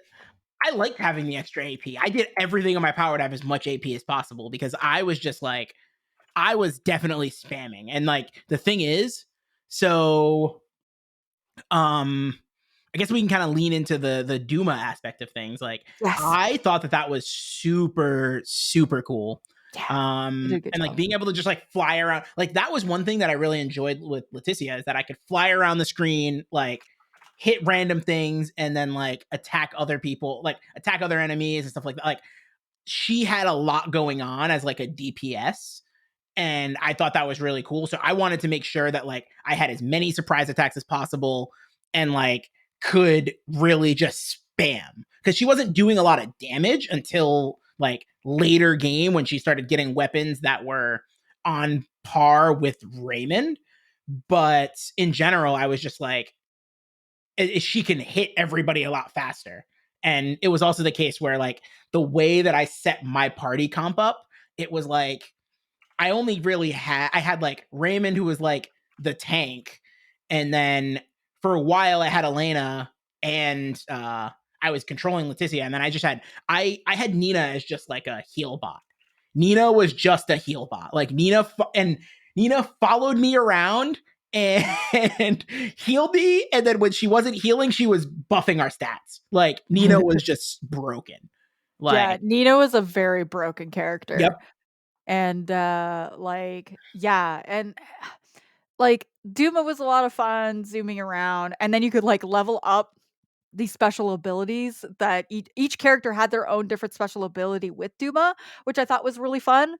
I liked having the extra AP. I did everything in my power to have as much AP as possible because I was just like I was definitely spamming. And like the thing is, so um I guess we can kind of lean into the Duma aspect of things. Like Yes. I thought that that was super cool. Yeah. You did a good And like job. being able to just like fly around, like that was one thing that I really enjoyed with Leticia is that I could fly around the screen, like hit random things, and then like attack other people, like attack other enemies and stuff like that. Like she had a lot going on as like a DPS, and I thought that was really cool. So I wanted to make sure that like I had as many surprise attacks as possible and like could really just spam because she wasn't doing a lot of damage until like later game when she started getting weapons that were on par with Raymond. But in general, I was just like, she can hit everybody a lot faster. And it was also the case where like the way that I set my party comp up, it was like I only really I had like Raymond who was like the tank, and then for a while I had Elena and I was controlling Leticia, and then I just had I had Nina as just like a heal bot. Nina was just a heal bot. Like Nina followed me around and, and healed me, and then when she wasn't healing, she was buffing our stats. Like Nina was just broken. Yeah, Like, Nino is a very broken character. yep. And like, yeah, and Like, Duma was a lot of fun zooming around, and then you could, like, level up these special abilities that each character had their own different special ability with Duma, which I thought was really fun.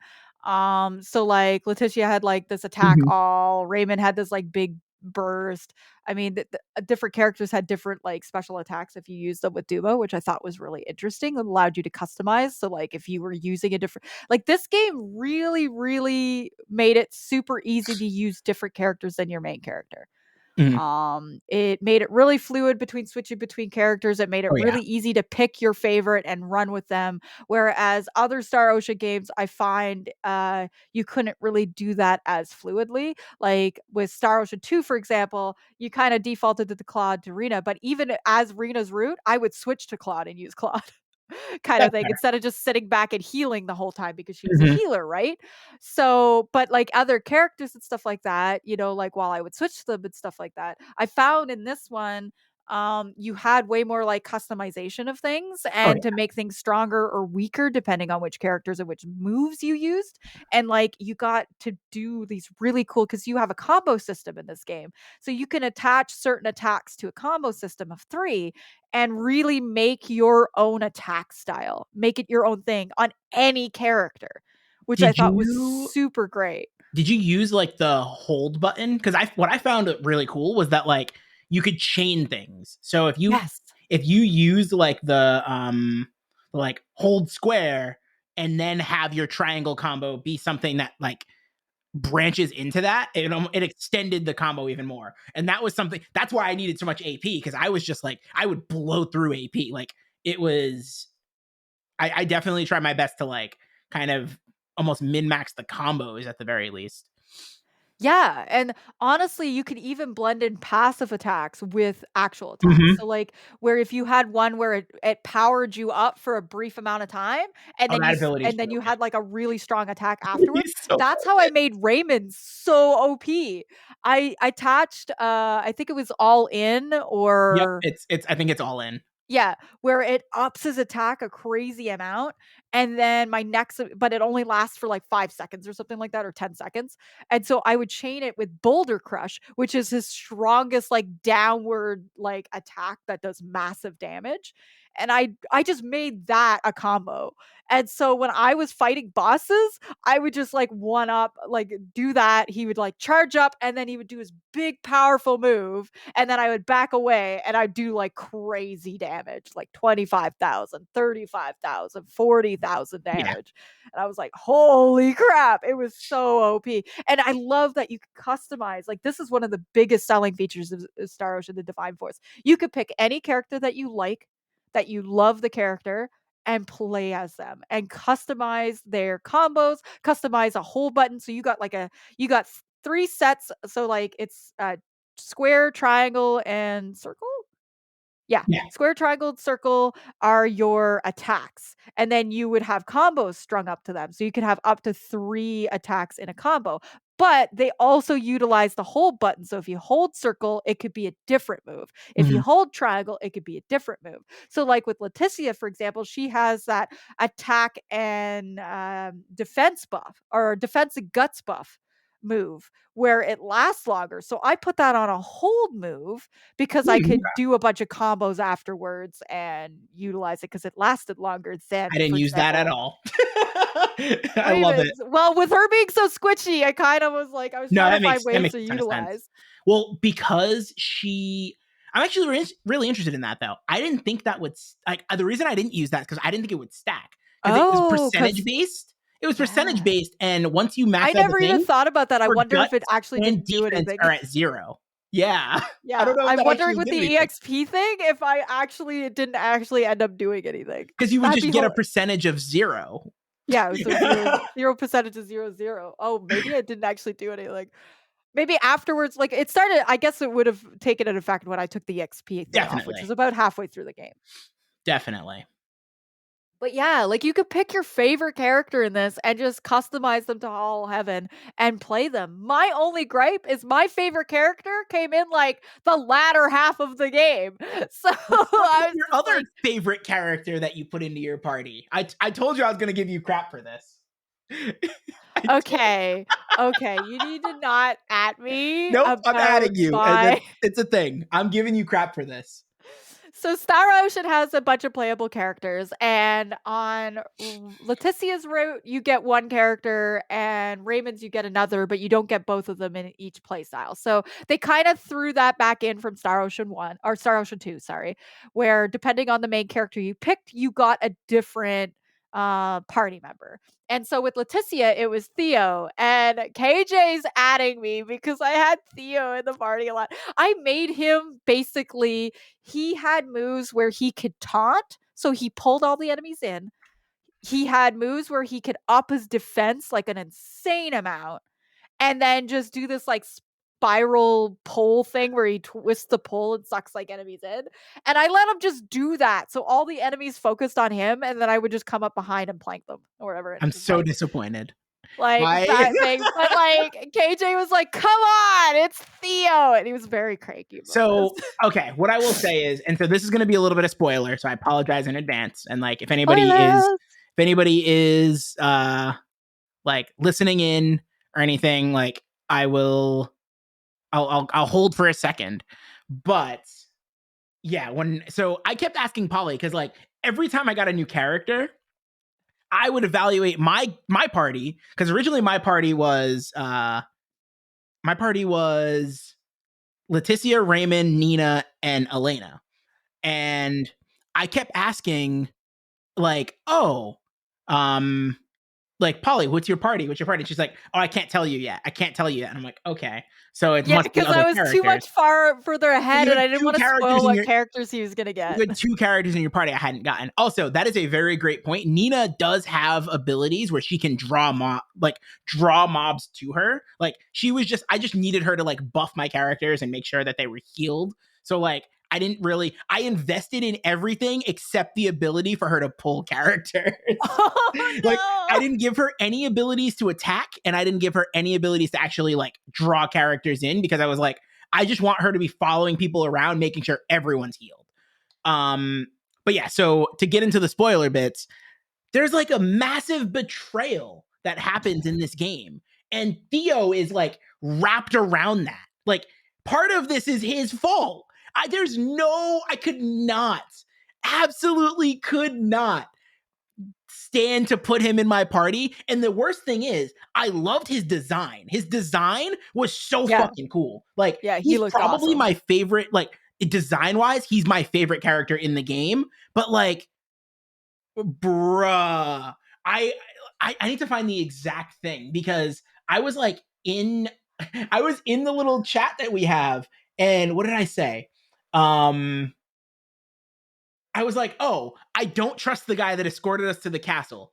So like Letitia had like this attack Mhm. all, Raymond had this like big burst. I mean, different characters had different like special attacks if you used them with Duma, which I thought was really interesting. It allowed you to customize. So like if you were using a different, like this game really, really made it super easy to use different characters than your main character. Mhm. It made it really fluid between switching between characters. It made it Oh yeah. really easy to pick your favorite and run with them. Whereas other Star Ocean games, I find you couldn't really do that as fluidly. Like with Star Ocean 2, for example, you kind of defaulted to the Claude to Rena, but even as Rena's route, I would switch to Claude and use Claude. Kind of That's thing fair. instead of just sitting back and healing the whole time because she was a Mhm. healer, right? So, but like other characters and stuff like that, like while I would switch them and stuff like that, I found in this one, you had way more like customization of things Oh and to yeah. make things stronger or weaker depending on which characters and which moves you used. And like you got to do these really cool because you have a combo system in this game. So you can attach certain attacks to a combo system of three and really make your own attack style, make it your own thing on any character, which I Did thought was you super great. did you use like the hold button? Because I what I found really cool was that like you could chain things. So Yes. if you use like hold square and then have your triangle combo be something that like branches into that, it extended the combo even more. And that was something that's why I needed so much AP because I was just like I would blow through AP. Like it was I definitely try my best to like kind of almost min max the combos at the very least. Yeah, and honestly, you could even blend in passive attacks with actual attacks. Mm-hmm. So like where if you had one where it powered you up for a brief amount of time and Oh, then that ability is and then you broken. had like a really strong attack afterwards. He's so That's how I broken. made Raymond so OP. I attached I think it was all in Yep, or it's I think it's all in. yeah, where it ups his attack a crazy amount, and then my next but it only lasts for, like, 5 seconds or something like that, or 10 seconds, and so I would chain it with Boulder Crush, which is his strongest, like, downward, like, attack that does massive damage, and I just made that a combo, and so when I was fighting bosses, I would just, like, one up like, do that, he would, like, charge up, and then he would do his big powerful move, and then I would back away and I'd do like crazy damage, like 25,000, 35,000, 40,000 Yeah. damage. And I was like, holy crap, it was so OP. And I love that you could customize. Like, this is one of the biggest selling features of Star Ocean, the Divine Force. You could pick any character that you like, that you love the character, and play as them and customize their combos, customize a whole button. So you got three sets. So like it's square, triangle, and circle? Yeah, Yeah. square, triangle, circle are your attacks, and then you would have combos strung up to them, so you could have up to 3 attacks in a combo, but they also utilize the hold button, so if you hold circle, it could be a different move. If you Mhm. hold triangle, it could be a different move. So, like with Leticia, for example, she has that attack and, defense buff or defense and guts buff move where it lasts longer, so I put that on a hold move because I Hmm, could do a bunch of combos afterwards and utilize it because it lasted longer I than, didn't for use that at example, all. I love it. Ravens. Well, with her being so squishy, I kind of was like, I was No, trying to find that ways makes to a ton of sense. utilize. Well, because I'm actually really interested in that though. I didn't think that would like the reason I didn't use that because I didn't think it would stack because it was Oh, percentage because based. It was percentage yeah. based, and once you I max out the never even thing, thought about that. I your wonder if guts it actually and didn't do defense anything. are at 0. Yeah, I Yeah, don't know if I'm that wondering actually with did the anything EXP thing if I actually it didn't actually end up doing anything. because you would That'd just be get a hol percentage of 0. yeah, so Yeah, 0% is 0, 0. Oh, maybe it didn't actually do anything. Maybe afterwards, like, it started I guess it would have taken an effect when I took the XP thing off, which definitely, was about halfway through the game. definitely. But yeah, like, you could pick your favorite character in this and just customize them to all heaven and play them. My only gripe is my favorite character came in, like, the latter half of the game. So, I was Your just other like favorite character that you put into your party. I told you I was going to give you crap for this. Okay. Okay, you need to not at me Nope, I'm about adding you, and my it's a thing. I'm giving you crap for this. So Star Ocean has a bunch of playable characters, and on Leticia's route, you get one character, and Raymond's you get another, but you don't get both of them in each playstyle. So they kind of threw that back in from Star Ocean 1 or Star Ocean 2, sorry, where depending on the main character you picked, you got a different party member. And so with Leticia, it was Theo, and KJ's adding me because I had Theo in the party a lot. I made him basically he had moves where he could taunt, so he pulled all the enemies in. He had moves where he could up his defense like an insane amount, and then just do this like spiral pole thing where he twists the pole and sucks like enemies in. And I let him just do that. So all the enemies focused on him, and then I would just come up behind and plank them or whatever. And I'm it was so disappointed. like I that thing. But like KJ was like, come on, it's Theo. And he was very cranky about this. So, okay, what I will say is, and so this is going to be a little bit of spoiler, so I apologize in advance. And like, Spoilers. if anybody is, like listening in or anything, like, I'll hold for a second. But yeah, so I kept asking Polly because like every time I got a new character, I would evaluate my party because originally my party was Leticia, Raymond, Nina, and Elena. And I kept asking, like, oh, um, like, Polly, what's your party? What's your party? She's like, oh, I can't tell you yet. I can't tell you yet. And I'm like, okay. So it Yeah, must be because other I was too characters. much further So ahead, you and had I didn't two want to characters spoil in what your characters he was gonna get. you had two characters in your party I hadn't gotten. Also, that is a very great point. Nina does have abilities where she can draw mobs to her. Like I just needed her to like buff my characters and make sure that they were healed. So like I invested in everything except the ability for her to pull characters. Oh Like I no! didn't give her any abilities to attack and I didn't give her any abilities to actually like draw characters in because I was like, I just want her to be following people around, making sure everyone's healed. Um, but yeah, so to get into the spoiler bits, there's like a massive betrayal that happens in this game. And Theo is like wrapped around that. Like part of this is his fault. I could not, absolutely could not stand to put him in my party. And the worst thing is, I loved his design. His design was so Yeah, fucking cool. Like, yeah, he he's looked probably awesome. my favorite, like, design wise, he's my favorite character in the game. But, like, bruh, I, I need to find the exact thing because I was like I was in the little chat that we have. And what did I say? I was like, oh, I don't trust the guy that escorted us to the castle.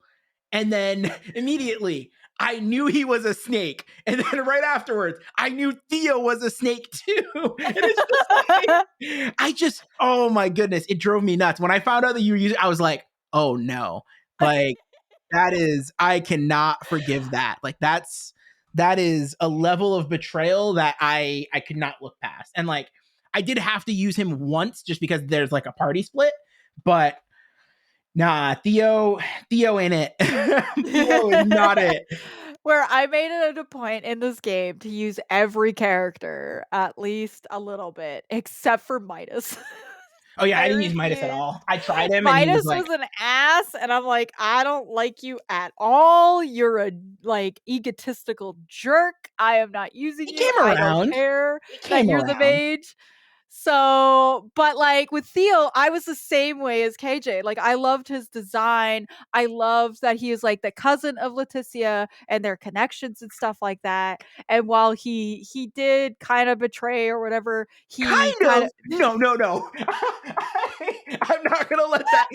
And then immediately, I knew he was a snake. And then right afterwards, I knew Theo was a snake too. And it's just like, oh my goodness, it drove me nuts. When I found out that you were using, I was like, oh no. Like, I cannot forgive that. Like, that is a level of betrayal that I could not look past. And like, I did have to use him once just because there's like a party split, but nah, Theo ain't it. Theo is not it. Where I made it a point in this game to use every character at least a little bit, except for Midas. Oh yeah, I I didn't use Midas at refuse. all. I tried him and he was Midas like, was an ass, and I'm like, I don't like you at all. You're a like egotistical jerk. I am not using he you. came I don't around. care He that came you're the around. mage. So, but like with Theo, I was the same way as KJ. Like I loved his design. I loved that he was like the cousin of Leticia and their connections and stuff like that. And while he did kind of betray or whatever, he Kind kind of. of No, no, no. I'm not gonna let that.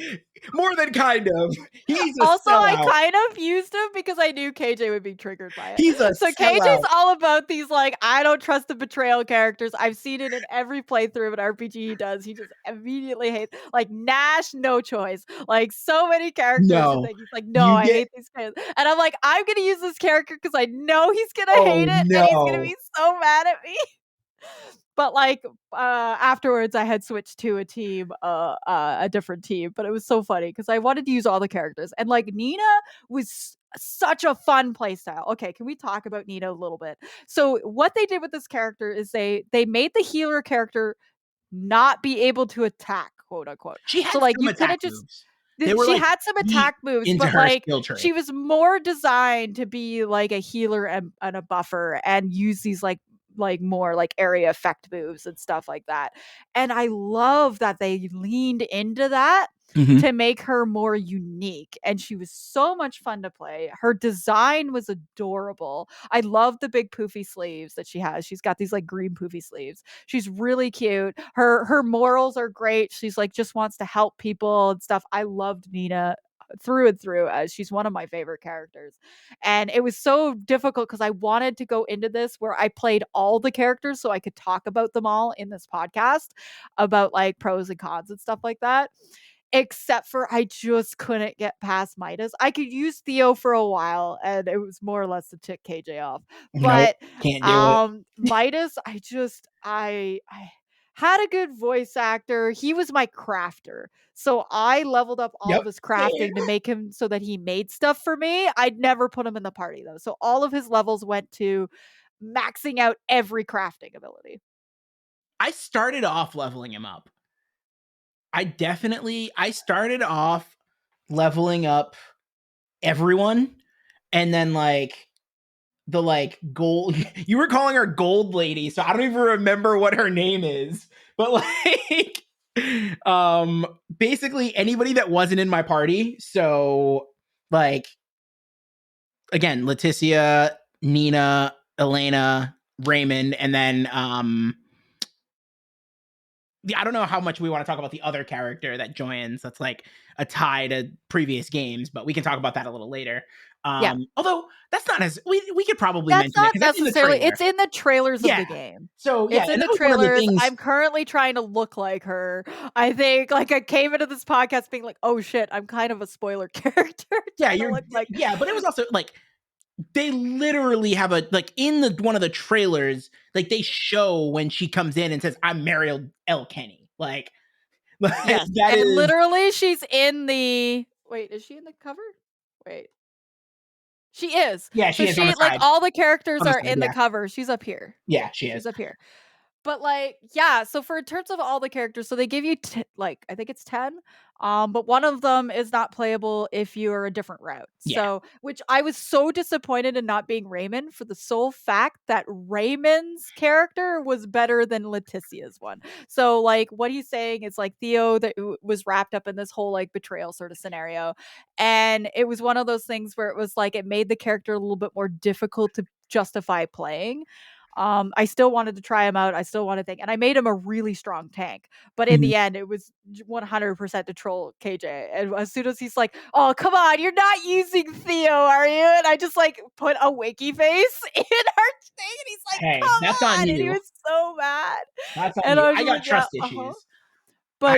More than kind of. He's a also, I sellout. kind of used him because I knew KJ would be triggered by it. He's a So KJ's sellout. all about these like I don't trust the betrayal characters. I've seen it in every playthrough of an RPG he does. He just immediately hates like Nash, no choice. Like so many characters and No. then he's like, no, You I get hate these characters. And I'm like, I'm gonna use this character because I know he's gonna hate oh it and he's gonna no. be so mad at me. But like afterwards I had switched to a different team, but it was so funny because I wanted to use all the characters and like Nina was such a fun playstyle. Okay, can we talk about Nina a little bit? So what they did with this character is they made the healer character not be able to attack, quote unquote. She So had like some you attack couldn't just moves. They were she like had some deep attack moves, into but her like skill tree. she was more designed to be like a healer and a buffer and use these like more like area effect moves and stuff like that. And I love that they leaned into that Mhm. to make her more unique. And she was so much fun to play. Her design was adorable. I love the big poofy sleeves that she has. She's got these like green poofy sleeves. She's really cute. Her morals are great. She's like just wants to help people and stuff. I loved Nina through and through, as she's one of my favorite characters. And it was so difficult because I wanted to go into this where I played all the characters so I could talk about them all in this podcast about like pros and cons and stuff like that. Except for I just couldn't get past Midas. I could use Theo for a while and it was more or less to tick KJ off. Nope, But can't do it. Midas, I had a good voice actor. He was my crafter. So I leveled up all Yep, of his same. crafting to make him so that he made stuff for me. I'd never put him in the party though. So all of his levels went to maxing out every crafting ability. I started off leveling him up. I started off leveling up everyone, and then like the like gold you were calling her gold lady, so I don't even remember what her name is. But like basically anybody that wasn't in my party. So like again, Leticia, Nina, Elena, Raymond, and then I don't know how much we want to talk about the other character that joins. That's like a tie to previous games, but we can talk about that a little later. Yeah. Although that's not as we could probably That's mention it not because that's in the necessarily trailer. it's in the trailers of Yeah. the game. So yeah, It's in and the that was one of the trailers. things. I'm currently trying to look like her. I think like I came into this podcast being like, "Oh shit, I'm kind of a spoiler character Yeah, trying to look like." yeah, but it was also like they literally have a like in the one of the trailers, like they show when she comes in and says, "I'm Mariel L. Kenny." Like Yes, that and is literally she's in the Wait, is she in the cover? Wait. She is. yeah, So she is on the she like side. all the characters On the are side, in the yeah. cover. She's up here. Yeah, she She's is. up here. But like, yeah, so for in terms of all the characters, so they give you like I think it's 10. But one of them is not playable if you're a different route. Yeah. So, which I was so disappointed in not being Raymond for the sole fact that Raymond's character was better than Leticia's one. So, like, what he's saying is like Theo that was wrapped up in this whole like betrayal sort of scenario. And it was one of those things where it was like it made the character a little bit more difficult to justify playing. I still wanted to try him out. I still want to think, and I made him a really strong tank. But in Mhm. the end, it was 100% to troll KJ. And as soon as he's like, "Oh, come on, you're not using Theo, are you?" And I just like put a winky face in our thing, and he's like, Hey, "Come that's on on!" And he you. was so mad. That's on And you. I was I just got like, "Yeah, trust uh huh." issues. I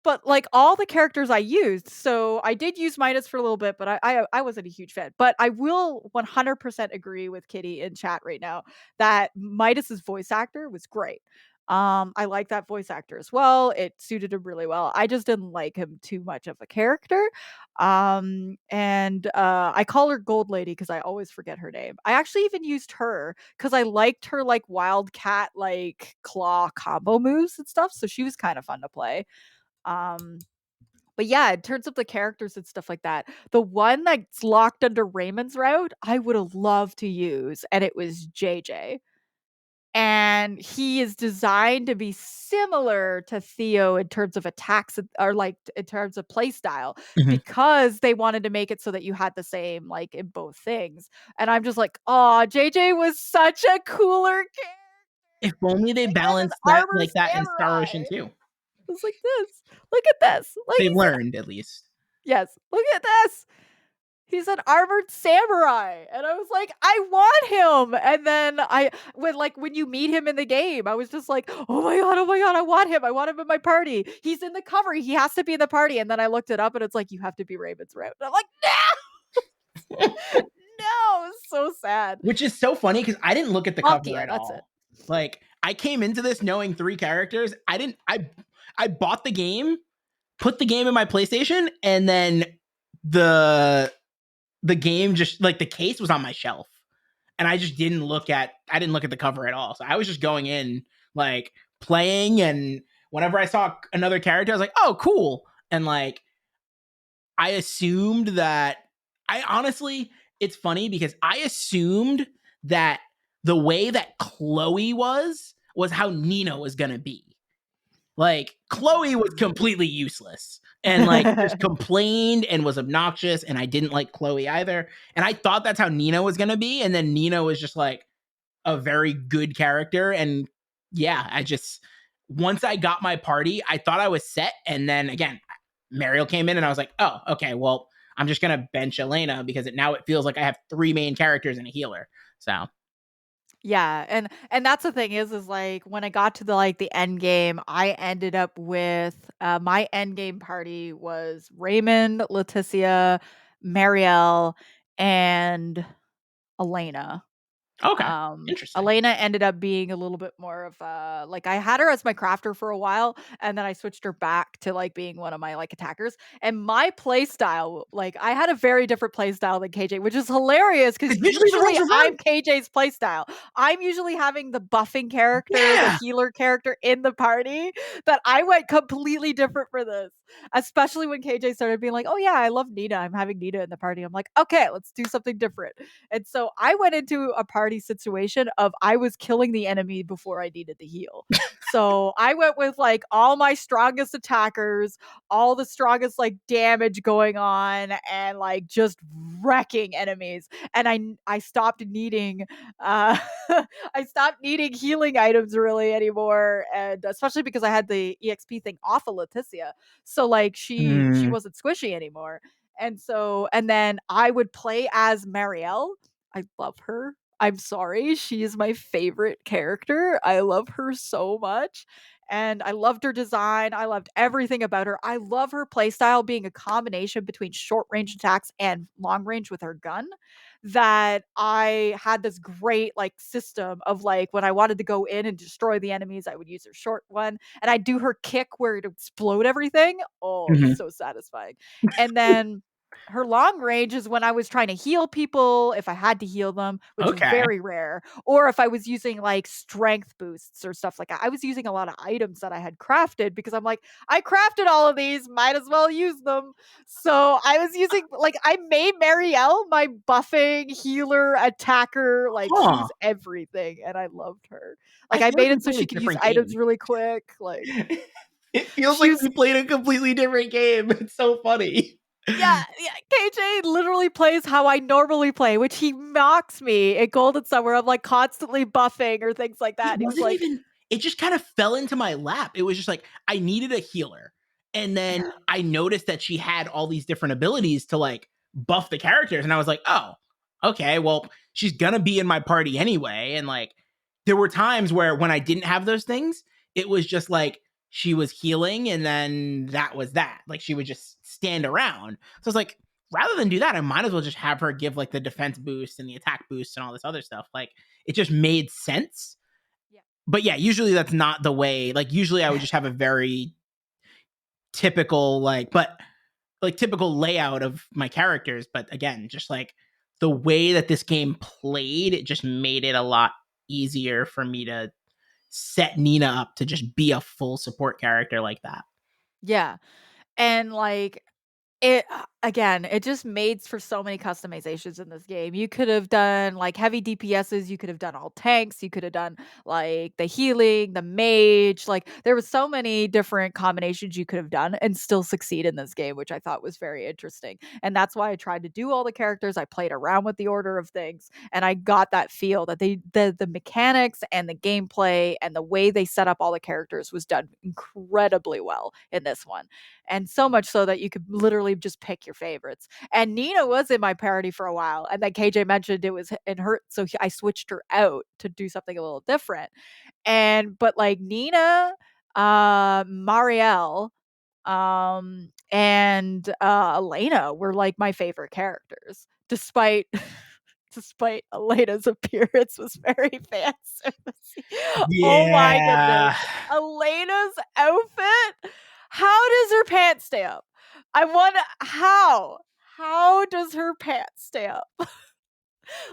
But got like all the characters I used, so I did use Midas for a little bit, but I wasn't a huge fan. But I will 100% agree with Kitty in chat right now that Midas's voice actor was great. I like that voice actor as well. It suited him really well. I just didn't like him too much of a character. And I call her Gold Lady because I always forget her name. I actually even used her because I liked her like wildcat like claw combo moves and stuff. So she was kind of fun to play. Um, but yeah, in terms of the characters and stuff like that, the one that's locked under Raymond's route, I would have loved to use, and it was JJ. And he is designed to be similar to Theo in terms of attacks or like in terms of play style Mhm. because they wanted to make it so that you had the same like in both things. And I'm just like, oh, JJ was such a cooler character. If only they Like he has an balanced that armor like that in Star Ocean samurai. too. It's like this. Look at this. Like They've he's an learned at least. yes. Look at this. He's an armored samurai. And I was like, I want him. And then when you meet him in the game, I was just like, oh my god, I want him. I want him in my party. He's in the cover. He has to be in the party. And then I looked it up and it's like, you have to be Raven's route. And I'm like, no, no, it's so sad. Which is so funny because I didn't look at the cover Makia, at that's it. all. Like I came into this knowing 3 characters. I bought the game, put the game in my PlayStation, and then the the game just like the case was on my shelf, and I didn't look at the cover at all. So I was just going in like playing, and whenever I saw another character, I was like, oh, cool. And like I assumed that I honestly, it's funny because I assumed that the way that Chloe was how Nina was gonna be. Like Chloe was completely useless and like just complained and was obnoxious, and I didn't like Chloe either. And I thought that's how Nina was gonna be, and then Nina was just like a very good character. And yeah, I just once I got my party, I thought I was set, and then again, Mariel came in, and I was like, oh, okay, well, I'm just gonna bench Elena because now it feels like I have three main characters and a healer. So Yeah, and that's the thing is like when I got to the like the end game, I ended up with my end game party was Raymond, Leticia, Marielle, and Elena. okay, interesting. Elena ended up being a little bit more of like I had her as my crafter for a while, and then I switched her back to like being one of my like attackers. And my play style, like I had a very different play style than KJ, which is hilarious because Because usually the usually roles I'm reverse. KJ's play style. I'm usually having the buffing character, the Yeah. healer character in the party, that I went completely different for this. Especially when KJ started being like, "Oh yeah, I love Nina. I'm having Nina in the party." I'm like, "Okay, let's do something different." And so I went into a party situation of I was killing the enemy before I needed the heal. So I went with like all my strongest attackers, all the strongest like damage going on, and like just wrecking enemies. And I stopped needing I stopped needing healing items really anymore. And especially because I had the EXP thing off of Leticia. So like she Mm, wasn't squishy anymore. And so, and then I would play as Marielle. I love her. I'm sorry. She is my favorite character. I love her so much. And I loved her design. I loved everything about her. I love her playstyle being a combination between short range attacks and long range with her gun. That I had this great like system of like when I wanted to go in and destroy the enemies, I would use her short one and I'd do her kick where it would explode everything. Oh, it was mhm. so satisfying. And then her long range is when I was trying to heal people, if I had to heal them, which was Okay. very rare, or if I was using like strength boosts or stuff like that. I was using a lot of items that I had crafted because I'm like, I crafted all of these, might as well use them. So I was using like I made Marielle my buffing healer attacker. Like Huh. she's everything, and I loved her. Like I I feel like made we it so played a she could use different items game. really quick. Like It feels she like was we played a completely different game. It's so funny. yeah, yeah. KJ literally plays how I normally play, which he mocks me at Golden Sun, where I'm like constantly buffing or things like that. It And he was wasn't like, even it just kind of fell into my lap. It was just like I needed a healer. And then yeah, I noticed that she had all these different abilities to like buff the characters. And I was like, oh, okay, well, she's gonna be in my party anyway. And like there were times where when I didn't have those things, it was just like she was healing and then that was that. Like she would just stand around. So it's like rather than do that, I might as well just have her give like the defense boost and the attack boost and all this other stuff. Like it just made sense. But yeah, usually that's not the way. Like usually I would just have a very typical like typical layout of my characters, but again, just like the way that this game played, it just made it a lot easier for me to set Nina up to just be a full support character like that. yeah. And like it again, it just made for so many customizations in this game. You could have done like heavy DPSs, you could have done all tanks, you could have done like the healing, the mage. Like there was so many different combinations you could have done and still succeed in this game, which I thought was very interesting. And that's why I tried to do all the characters. I played around with the order of things and I got that feel that the mechanics and the gameplay and the way they set up all the characters was done incredibly well in this one. And so much so that you could literally just pick your favorites. And Nina was in my parody for a while, and then KJ mentioned it was in her, so I switched her out to do something a little different. And but like Nina, Marielle, and Elena were like my favorite characters, despite despite Elena's appearance was very fan service. Oh my goodness. Yeah. Elena's outfit? How does her pants stay up? I wonder how? how does her pants stay up?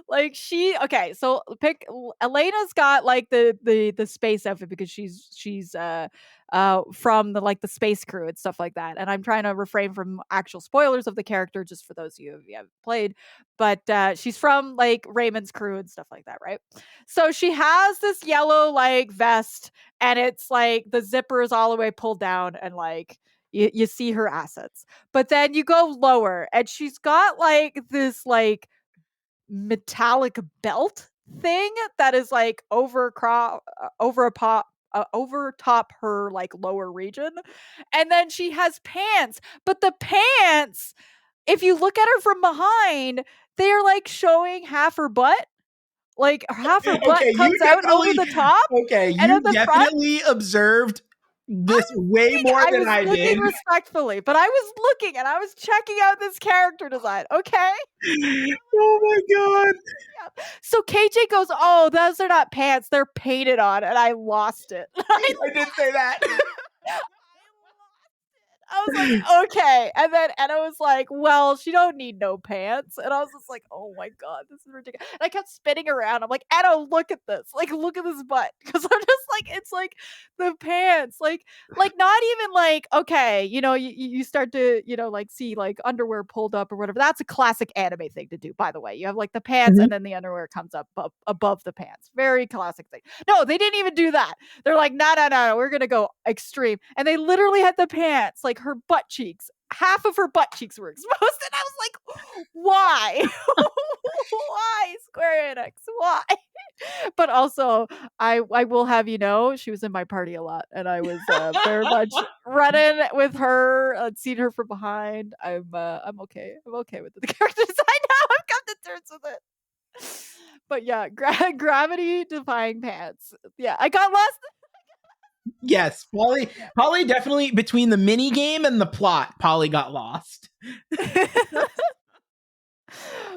Like okay, so pick Elena's got like the space outfit because she's from the like the space crew and stuff like that. And I'm trying to refrain from actual spoilers of the character just for those of you who haven't played. But she's from like Raymond's crew and stuff like that, right? So she has this yellow like vest, and it's like the zipper is all the way pulled down, and like you see her assets. But then you go lower, and she's got like this like metallic belt thing that is like over a pop over top her like lower region, and then she has pants, but the pants, if you look at her from behind, they're like showing half her butt, like half her butt Okay, comes out over the top, and you at the front, definitely observed this way more I than was I looking did. respectfully, but I was looking and I was checking out this character design, okay. Oh my god. Yeah. So KJ goes, "Oh, those are not pants; they're painted on," and I lost it. I did say that. I was like, "Okay," and then Anna was like, "Well, she don't need no pants," and I was just like, "Oh my god, this is ridiculous." And I kept spinning around. I'm like, "Anna, look at this! Like, look at this butt," because I'm just like, it's like the pants, like not even like okay, you start to like see like underwear pulled up or whatever. That's a classic anime thing to do, by the way. You have like the pants, Mhm. and then the underwear comes up above the pants. Very classic thing. No, they didn't even do that. They're like, no, no, no, we're gonna go extreme. And they literally had the pants, like her butt cheeks. Half of her butt cheeks were exposed. And I was like, why? Why, Square Enix? Why? But also, I will have you know, she was in my party a lot, and I was very much running with her, seeing her from behind. I'm okay. I'm okay with the character design now. I've come to terms with it. But yeah, gravity defying pants. Yeah, I got lost. Yes, Polly definitely between the mini game and the plot, Polly got lost.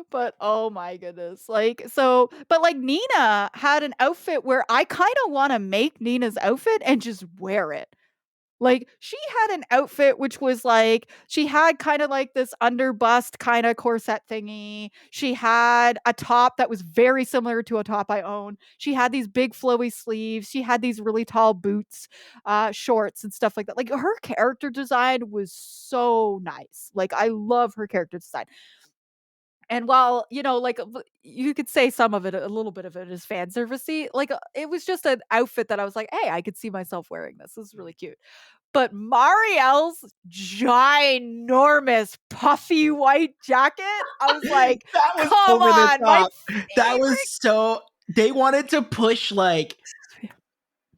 But oh my goodness. Like so but like Nina had an outfit where I kind of want to make Nina's outfit and just wear it. Like she had an outfit which was like she had kind of like this underbust kind of corset thingy. She had a top that was very similar to a top I own. She had these big flowy sleeves. She had these really tall boots, shorts and stuff like that. Like her character design was so nice. Like I love her character design. And while, like, you could say some of it, a little bit of it is fan servicey, like, it was just an outfit that I was like, "Hey, I could see myself wearing this. This is really cute." But Marielle's ginormous puffy white jacket, I was like, That was "Come over the on, my top. That was favorite." so they wanted to push like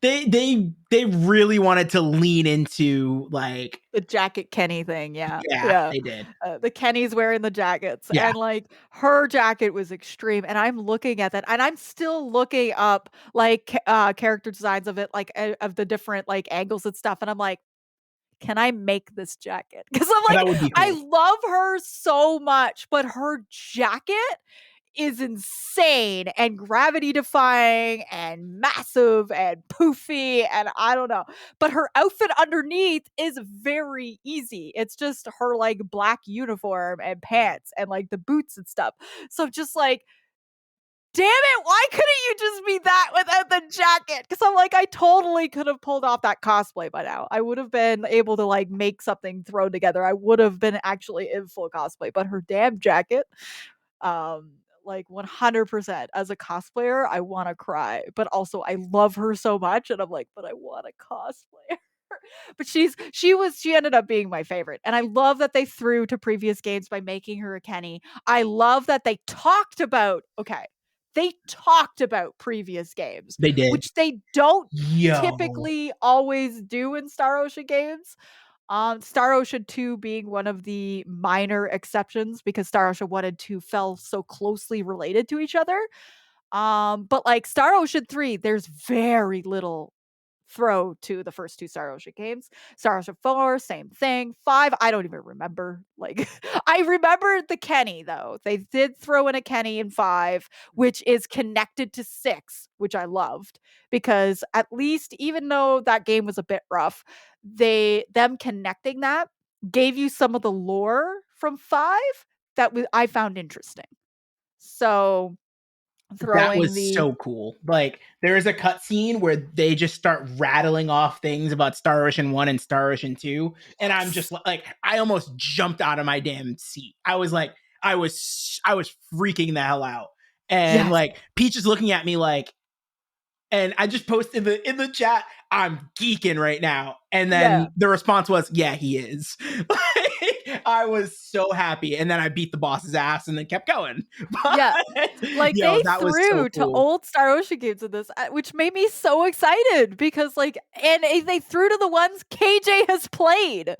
they really wanted to lean into like The jacket Kenny thing, yeah, yeah, yeah. they did. The Kenny's wearing the jackets, Yeah. and, like, her jacket was extreme, and I'm looking at that, and I'm still looking up, like, character designs of it, like, of the different, like, angles and stuff, and I'm like, "Can I make this jacket?" Because 'Cause I'm That like, would be I cool. love her so much, but her jacket is insane and gravity defying and massive and poofy and I don't know. But her outfit underneath is very easy. It's just her like black uniform and pants and like the boots and stuff. So just like damn it, why couldn't you just be that without the jacket? Because I'm like, I totally could have pulled off that cosplay by now. I would have been able to like make something thrown together. I would have been actually in full cosplay, but her damn jacket, like 100% as a cosplayer, I want to cry, but also I love her so much, and I'm like, but I want to cosplay her. But she ended up being my favorite, and I love that they threw to previous games by making her a Kenny. I love that they talked about previous games, They did. which they don't Yo. typically always do in Star Ocean games. Star Ocean 2 being one of the minor exceptions because Star Ocean 1 and 2 fell so closely related to each other. But like Star Ocean 3, there's very little throw to the first two Star Ocean games. Star Ocean 4, same thing. 5, I don't even remember. Like, I remember the Kenny, though. They did throw in a Kenny in 5, which is connected to 6, which I loved because at least, even though that game was a bit rough, them connecting that gave you some of the lore from 5 that I found interesting. So That throwing was the so cool. Like, there is a cutscene where they just start rattling off things about Star Ocean 1 and Star Ocean 2, and I'm just yes, like, I almost jumped out of my damn seat. I was like, I was freaking the hell out. And yes, like Peach is looking at me like, and I just posted in the chat, I'm geeking right now. And yeah. then the response was, yeah, he is. Like, I was so happy. And then I beat the boss's ass and then kept going. Yeah, But like, yo, they that was so threw to cool. old Star Ocean games in this, which made me so excited because, like, and they threw to the ones KJ has played,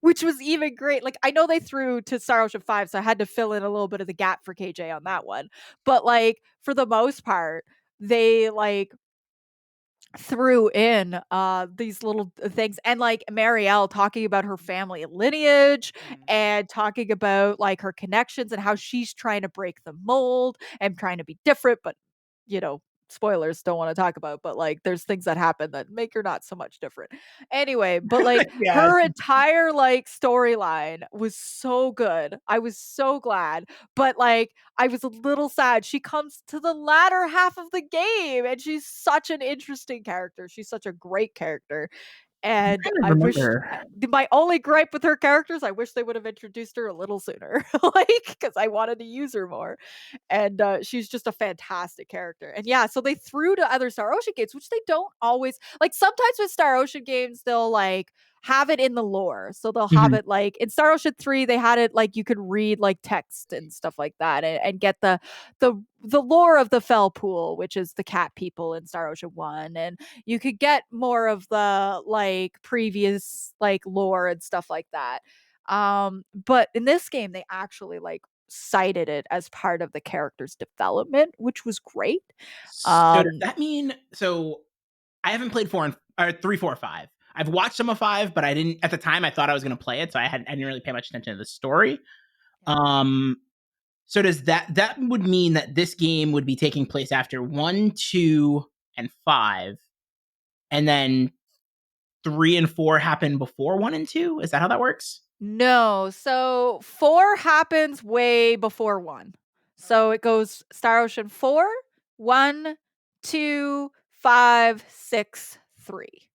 which was even great. Like, I know they threw to Star Ocean 5, so I had to fill in a little bit of the gap for KJ on that one. But, like, for the most part, they, like, threw in these little things, and like Marielle talking about her family lineage Mhm. and talking about like her connections and how she's trying to break the mold and trying to be different, but you know, spoilers, don't want to talk about, but like there's things that happen that make her not so much different. Anyway, but like Yeah. her entire like storyline was so good. I was so glad. But like I was a little sad. She comes to the latter half of the game and she's such an interesting character. She's such a great character. I'm And trying to I wish remember. my only gripe with her characters, I wish they would have introduced her a little sooner, like because I wanted to use her more. And she's just a fantastic character. And yeah, so they threw to other Star Ocean games, which they don't always like. Sometimes with Star Ocean games, they'll like have it in the lore. So they'll have Mhm. it like in Star Ocean 3, they had it like you could read like text and stuff like that and get the lore of the Fell Pool, which is the cat people in Star Ocean 1. And you could get more of the like previous like lore and stuff like that. But in this game, they actually like cited it as part of the character's development, which was great. So does Um, that mean so I haven't played 4 and or 3, 4, 5. I've watched some of 5, but I didn't at the time I thought I was gonna play it, so I didn't really pay much attention to the story. Um so does that would mean that this game would be taking place after 1, 2, and 5, and then 3 and 4 happen before 1 and 2? Is that how that works? no, so 4 happens way before 1. So it goes Star Ocean 4, 1, 2, 5, 6, 3.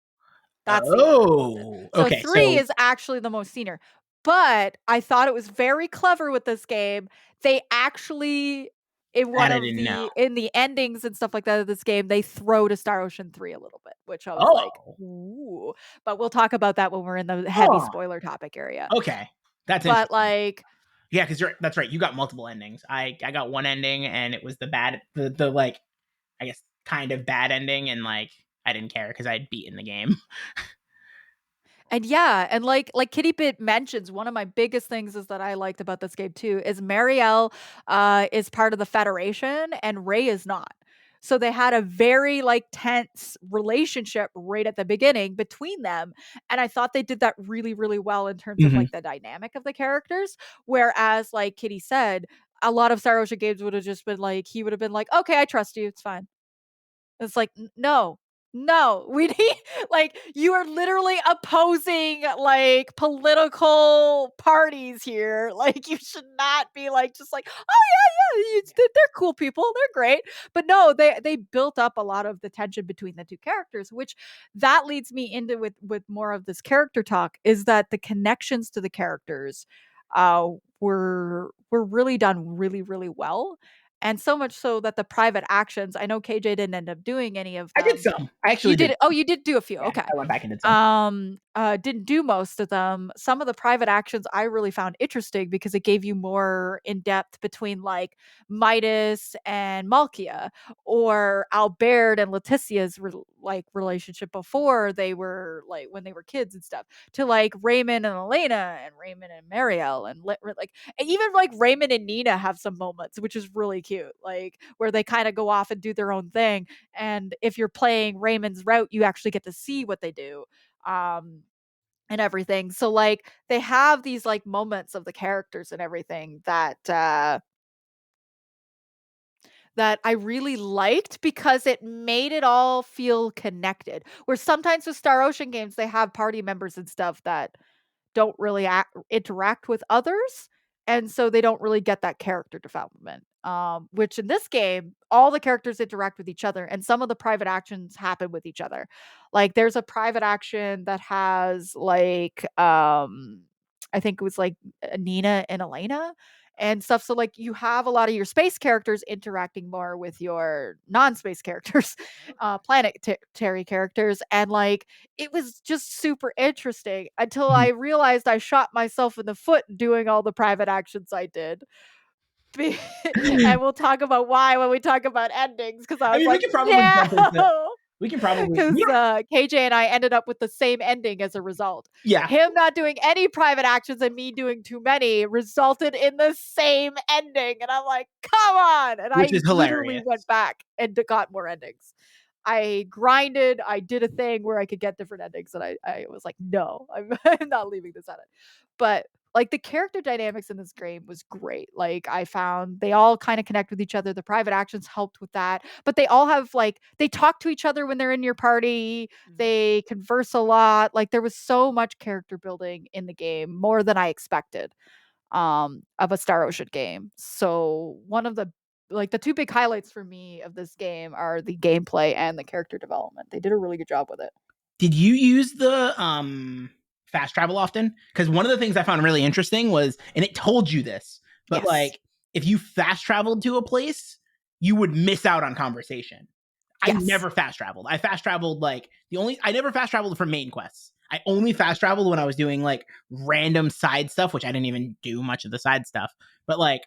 That's the order it goes in. Oh, So okay, 3 so is actually the most senior. But I thought it was very clever with this game. They actually in one that I of didn't know. the in the endings and stuff like that of this game, they throw to Star Ocean 3 a little bit, which I was like, Oh. "Ooh." But we'll talk about that when we're in the heavy Huh. spoiler topic area. Okay. That's But interesting. like Yeah, because that's right. You got multiple endings. I got one ending, and it was the like I guess kind of bad ending, and like I didn't care because I'd beaten the game. And yeah, and like Kitty Bit mentions, one of my biggest things is that I liked about this game too is Marielle is part of the Federation and Ray is not. So they had a very like tense relationship right at the beginning between them. And I thought they did that really, really well in terms of Mhm. like the dynamic of the characters. Whereas, like Kitty said, a lot of Star Ocean games would have just been like, he would have been like, okay, I trust you. It's fine. It's like, no, no, we need like you are literally opposing like political parties here. Like you should not be like just like, oh yeah, yeah, they're cool people, they're great. But no, they built up a lot of the tension between the two characters, which that leads me into with more of this character talk is that the connections to the characters were really done really, really well, and so much so that the private actions, I know KJ didn't end up doing any of I did them. some. I You actually did did. it. Oh, you did do a few. Yeah, Okay. I went back and did some. Didn't do most of them. Some of the private actions I really found interesting because it gave you more in depth between like Midas and Malkia or Albert and Leticia's like relationship before they were like when they were kids and stuff to like Raymond and Elena and Raymond and Marielle and like and even like Raymond and Nina have some moments, which is really cute, like where they kind of go off and do their own thing. And if you're playing Raymond's route, you actually get to see what they do. Um, and everything. So like they have these like moments of the characters and everything that I really liked because it made it all feel connected. Where sometimes with Star Ocean games, they have party members and stuff that don't really interact with others. and so they don't really get that character development. Which in this game, all the characters interact with each other, and some of the private actions happen with each other. Like there's a private action that has like I think it was like Nina and Elena and stuff. So like you have a lot of your space characters interacting more with your non-space characters, planetary characters, and like it was just super interesting until I Mhm. realized I shot myself in the foot doing all the private actions I did. Be and we'll talk about why when we talk about endings, because I I was mean, we like, can probably jump into. "No!" We can probably. We 'Cause, don't, KJ and I ended up with the same ending as a result. yeah, Him not doing any private actions and me doing too many resulted in the same ending, and I'm like, "Come on!" And which I is literally hilarious. went back and got more endings. I grinded, I did a thing where I could get different endings, and I was like, "No, I'm I'm not leaving this at it." But, like, the character dynamics in this game was great. Like, I found they all kinda connect with each other, the private actions helped with that, but they all have, like they talk to each other when they're in your party, Mhm. they converse a lot, like, there was so much character building in the game, more than I expected, of a Star Ocean game. So, one of the like, the 2 big highlights for me of this game are the gameplay and the character development. They did a really good job with it. Did you use the fast travel often? Because one of the things I found really interesting was, and it told you this, but Yes. like if you fast traveled to a place, you would miss out on conversation. I Yes. never fast traveled. I fast traveled like I never fast traveled for main quests. I only fast traveled when I was doing like random side stuff, which I didn't even do much of the side stuff. But like,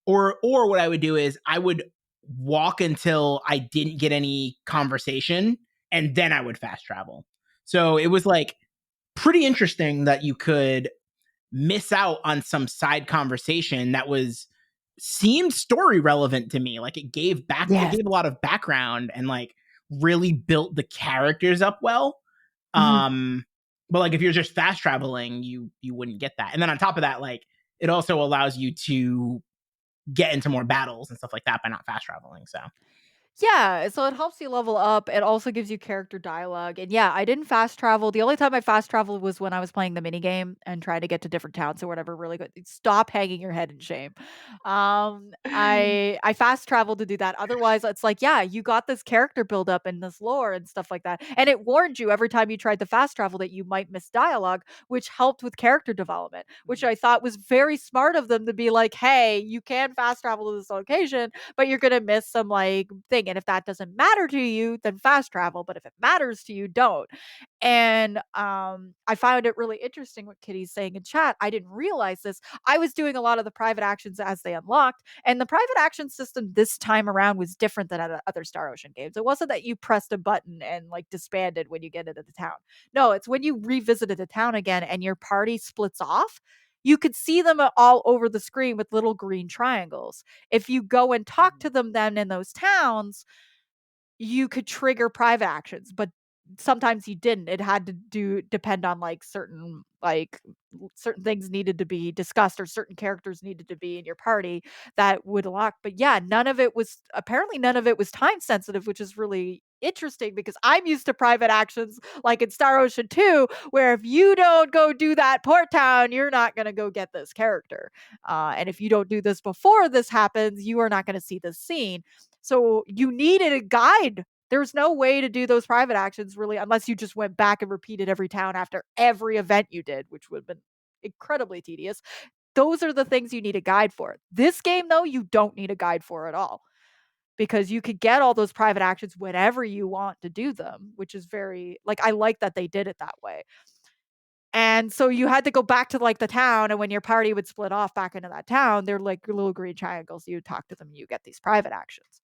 or what I would do is I would walk until I didn't get any conversation, and then I would fast travel. So it was like pretty interesting that you could miss out on some side conversation that was seemed story relevant to me. Like it Yes. gave a lot of background and like really built the characters up well. Mhm. Um but like if you're just fast traveling, you wouldn't get that. And then on top of that, like it also allows you to get into more battles and stuff like that by not fast traveling. So Yeah, so it helps you level up. It also gives you character dialogue. And yeah, I didn't fast travel. The only time I fast traveled was when I was playing the mini game and trying to get to different towns or whatever. Really good. Stop hanging your head in shame. I fast traveled to do that. Otherwise, it's like, yeah, you got this character build up and this lore and stuff like that. And it warned you every time you tried to fast travel that you might miss dialogue, which helped with character development, which I thought was very smart of them to be like, hey, you can fast travel to this location, but you're gonna miss some like thing. And if that doesn't matter to you, then fast travel. But if it matters to you, don't. And I found it really interesting what Kitty's saying in chat. I didn't realize this. I was doing a lot of the private actions as they unlocked, and the private action system this time around was different than other Star Ocean games. It wasn't that you pressed a button and like disbanded when you get into the town. No, it's when you revisited the town again and your party splits off. You could see them all over the screen with little green triangles. If you go and talk to them then in those towns, you could trigger private actions, but sometimes you didn't. It had to depend on like certain things needed to be discussed or certain characters needed to be in your party that would lock. But yeah, none of it was time sensitive, which is really interesting because I'm used to private actions like in Star Ocean 2, where if you don't go do that port town, you're not going to go get this character. And if you don't do this before this happens, you are not going to see this scene. So you needed a guide. There's no way to do those private actions really unless you just went back and repeated every town after every event you did, which would have been incredibly tedious. Those are the things you need a guide for. This game, though, you don't need a guide for at all because you could get all those private actions whenever you want to do them, which is very like I like that they did it that way. And so you had to go back to like the town, and when your party would split off back into that town, they're like little green triangles. You talk to them, and you get these private actions,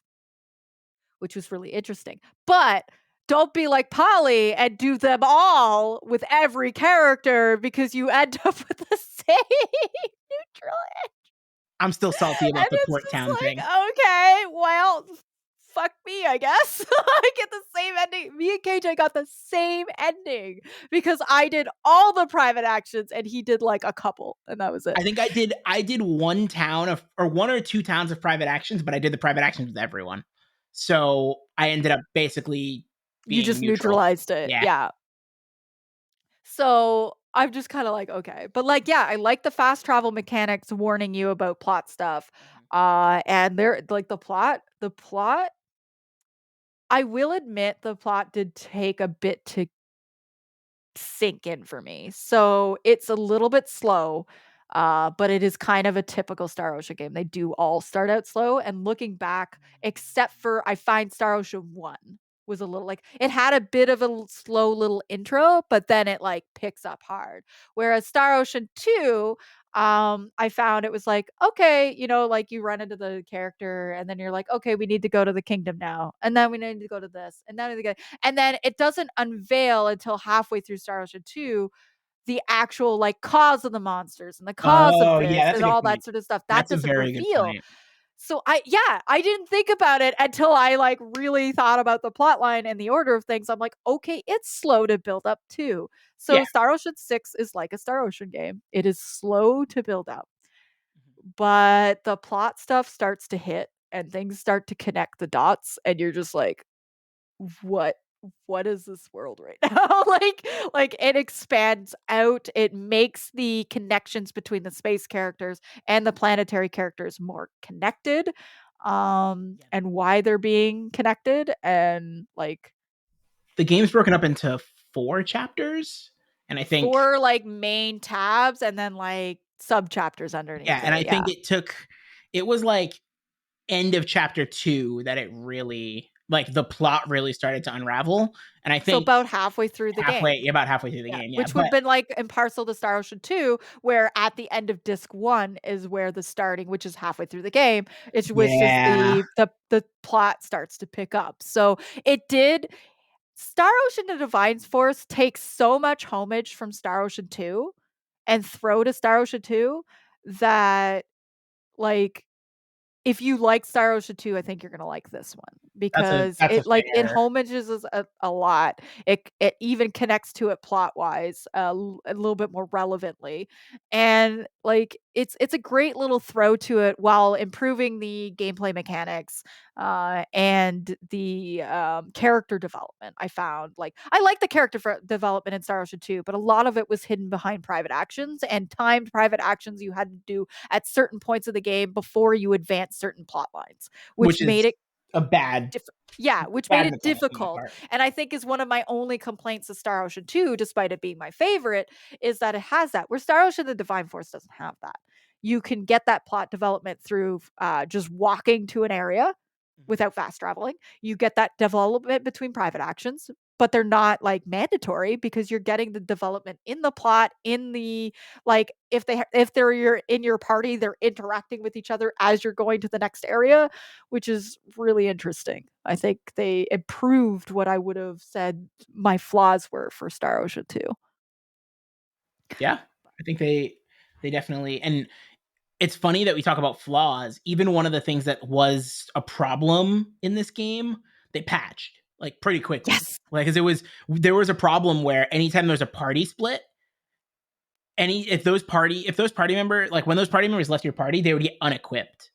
which was really interesting. But don't be like Polly and do them all with every character because you end up with the same neutral. I'm still salty And about the it's port just town like, thing. okay, well, fuck me, I guess. I get the same ending. Me and KJ got the same ending because I did all the private actions and he did like a couple, and that was it. I did one town of or one or two towns of private actions, but I did the private actions with everyone. So I ended up basically You being just neutral. neutralized it. Yeah. Yeah. So I'm just kinda like, "Okay." But, like, yeah, I like the fast travel mechanics warning you about plot stuff. Mhm. And they're like, the plot I will admit the plot did take a bit to sink in for me. So it's a little bit slow, but it is kind of a typical Star Ocean game. They do all start out slow. And looking back, except for I find Star Ocean 1 was a little like it had a bit of a slow little intro, but then it like picks up hard. Whereas Star Ocean 2, I found it was like, okay, like you run into the character and then you're like, okay, we need to go to the kingdom now. And then we need to go to this. And then we go and then it doesn't unveil until halfway through Star Ocean 2 the actual like cause of the monsters and the cause of Oh, this yeah, that's a and good all that point. sort of stuff. That That's a doesn't very good reveal. point. So I didn't think about it until I like really thought about the plot line and the order of things. I'm like, okay, it's slow to build up too. Yeah. So Star Ocean 6 is like a Star Ocean game. It is slow to build up, but the plot stuff starts to hit and things start to connect the dots and you're just like, what what is this world right now? Like it expands out. It makes the connections between the space characters and the planetary characters more connected. Yeah. And why they're being connected and like The game's broken up into 4 chapters, and I think 4 like main tabs and then like sub chapters yeah, underneath and I it. Yeah. think it was, like, end of chapter 2 that it really like, the plot really started to unravel, and I So think about halfway through the game. about halfway through the Yeah, game, yeah, which would but have been like in parcel to Star Ocean 2, where at the end of disc 1 is where the starting, which is halfway through the game, it which is yeah, the plot starts to pick up. So it did Star Ocean: The Divine Force takes so much homage from Star Ocean 2 and throw to Star Ocean 2 that like if you like Star Ocean 2, I think you're gonna like this one because that's a it like it fair homages us a lot. It even connects to it plot wise a little bit more relevantly, and like it's a great little throw to it while improving the gameplay mechanics and the character development. I found like I like the character development in Star Ocean 2, but a lot of it was hidden behind private actions and timed private actions you had to do at certain points of the game before you advance certain plot lines, which which made is it a bad which made bad it mechanic on my difficult. part. And I think is one of my only complaints of Star Ocean 2, despite it being my favorite, is that it has that. Where Star Ocean the Divine Force doesn't have that. You can get that plot development through just walking to an area Mhm. without fast traveling. You get that development between private actions, but they're not like mandatory because you're getting the development in the plot in the like if they're your in your party, they're interacting with each other as you're going to the next area, which is really interesting. I think they improved what I would have said my flaws were for Star Ocean 2. Yeah, I think they definitely and it's funny that we talk about flaws. Even one of the things that was a problem in this game, they patched like pretty quickly. Yes. Like, cause there was a problem where anytime there's a party split, if those party member like when those party members left your party, they would get unequipped,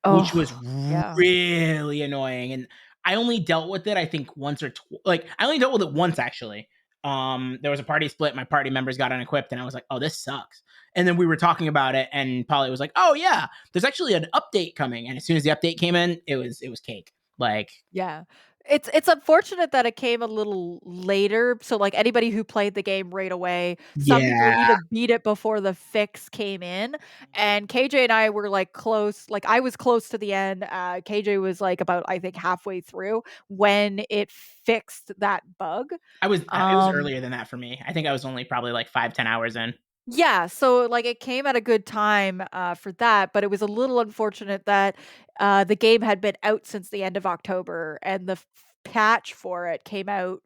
which was Oh, yeah. really annoying. And I only dealt with it, I think, once or like I only dealt with it once actually. There was a party split, my party members got unequipped, and I was like, "Oh, this sucks." And then we were talking about it, and Polly was like, "Oh yeah, there's actually an update coming." And as soon as the update came in, it was cake. Like, Yeah. It's unfortunate that it came a little later, so, like, anybody who played the game right away some people yeah, even beat it before the fix came in, and KJ and I were, like, close like, I was close to the end, KJ was, like, about, I think, halfway through when it fixed that bug. it was Um earlier than that for me. I think I was only probably like 5-10 hours in. Yeah, so, like, it came at a good time, for that, but it was a little unfortunate that, the game had been out since the end of October, and the patch for it came out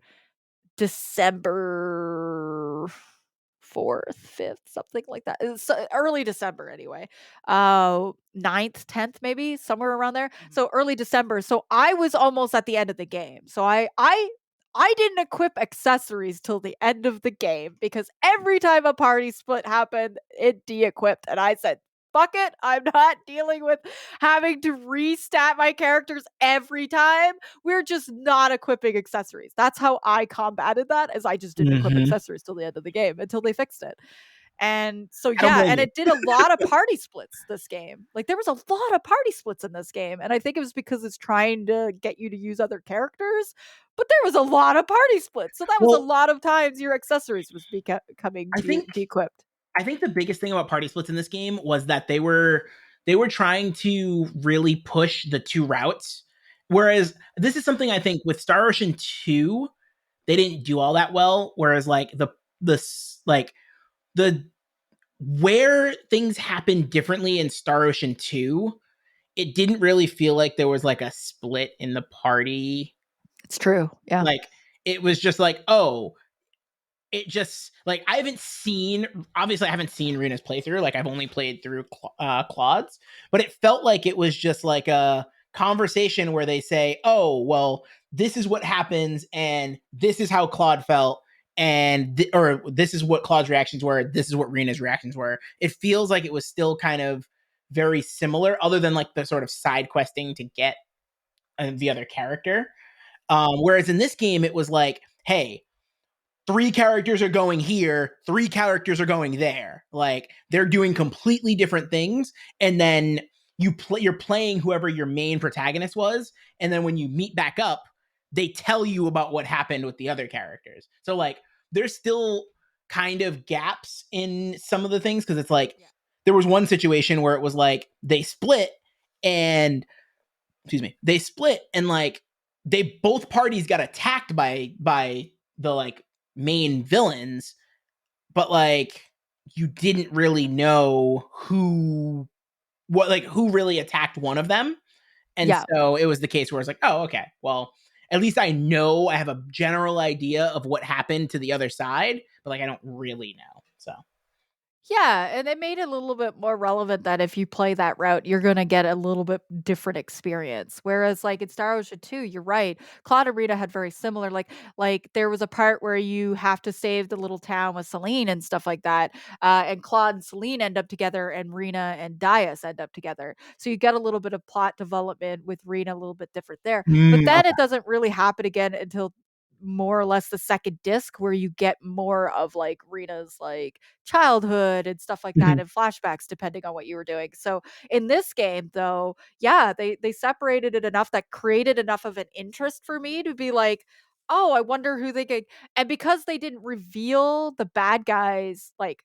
December 4th, 5th, something like that. It's early December anyway. 9th, 10th maybe, somewhere around there. Mhm. So early December. So I was almost at the end of the game. So I didn't equip accessories till the end of the game because every time a party split happened, it de-equipped and I said, fuck it. I'm not dealing with having to restat my characters every time. We're just not equipping accessories. That's how I combated that, as I just didn't equip Mm-hmm. accessories till the end of the game until they fixed it. And so I don't yeah, blame and you. it did a lot of party splits this game. Like there was a lot of party splits in this game, and I think it was because it's trying to get you to use other characters. But there was a lot of party splits, so that was a Well, lot of times your accessories was becoming I think de-equipped. I think the biggest thing about party splits in this game was that they were trying to really push the two routes. Whereas this is something I think with Star Ocean 2, they didn't do all that well. Whereas like the where things happen differently in Star Ocean 2, it didn't really feel like there was like a split in the party. It's true. Yeah. Like it was just like, oh, it just like I haven't seen obviously I haven't seen Rena's playthrough. Like I've only played through Claude's, but it felt like it was just like a conversation where they say, "Oh, well, this is what happens, and this is how Claude felt, and or this is what Claude's reactions were. This is what Rena's reactions were." It feels like it was still kind of very similar, other than like the sort of side questing to get the other character. Whereas in this game, it was like, "Hey, three characters are going here, three characters are going there. Like they're doing completely different things, and then you're playing whoever your main protagonist was, and then when you meet back up, they tell you about what happened with the other characters. So like there's still kind of gaps in some of the things because it's like Yeah. there was one situation where it was like they split and they split and like they both parties got attacked by the like main villains, but like you didn't really know who really attacked one of them. And Yeah. so it was the case where it's like, oh, okay, well, at least I know I have a general idea of what happened to the other side, but like I don't really know. So Yeah, and it made it a little bit more relevant that if you play that route, you're gonna get a little bit different experience. Whereas, like in Star Ocean 2, you're right. Claude and Rita had very similar. Like there was a part where you have to save the little town with Celine and stuff like that. And Claude and Celine end up together, and Rena and Dias end up together. So you get a little bit of plot development with Rena, a little bit different there. But then okay. it doesn't really happen again until more or less the second disc, where you get more of like Rena's like childhood and stuff like that, Mhm. and flashbacks depending on what you were doing. So in this game though, yeah, they separated it enough that created enough of an interest for me to be like, oh, I wonder who they could. And because they didn't reveal the bad guys like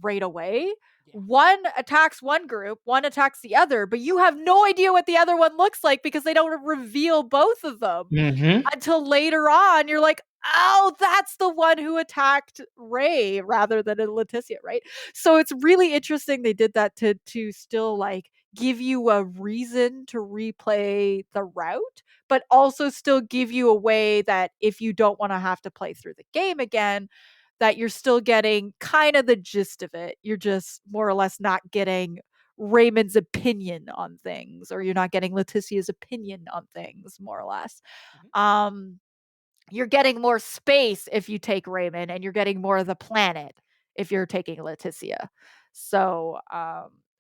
right away, Yeah. one attacks one group, one attacks the other, but you have no idea what the other one looks like because they don't reveal both of them Mm-hmm. until later on. You're like, oh, that's the one who attacked Ray rather than Leticia, right? So it's really interesting they did that to still like give you a reason to replay the route, but also still give you a way that if you don't want to have to play through the game again, that you're still getting kind of the gist of it. You're just more or less not getting Raymond's opinion on things, or you're not getting Leticia's opinion on things, more or less. Mhm. Um, you're getting more space if you take Raymond, and you're getting more of the planet if you're taking Leticia. So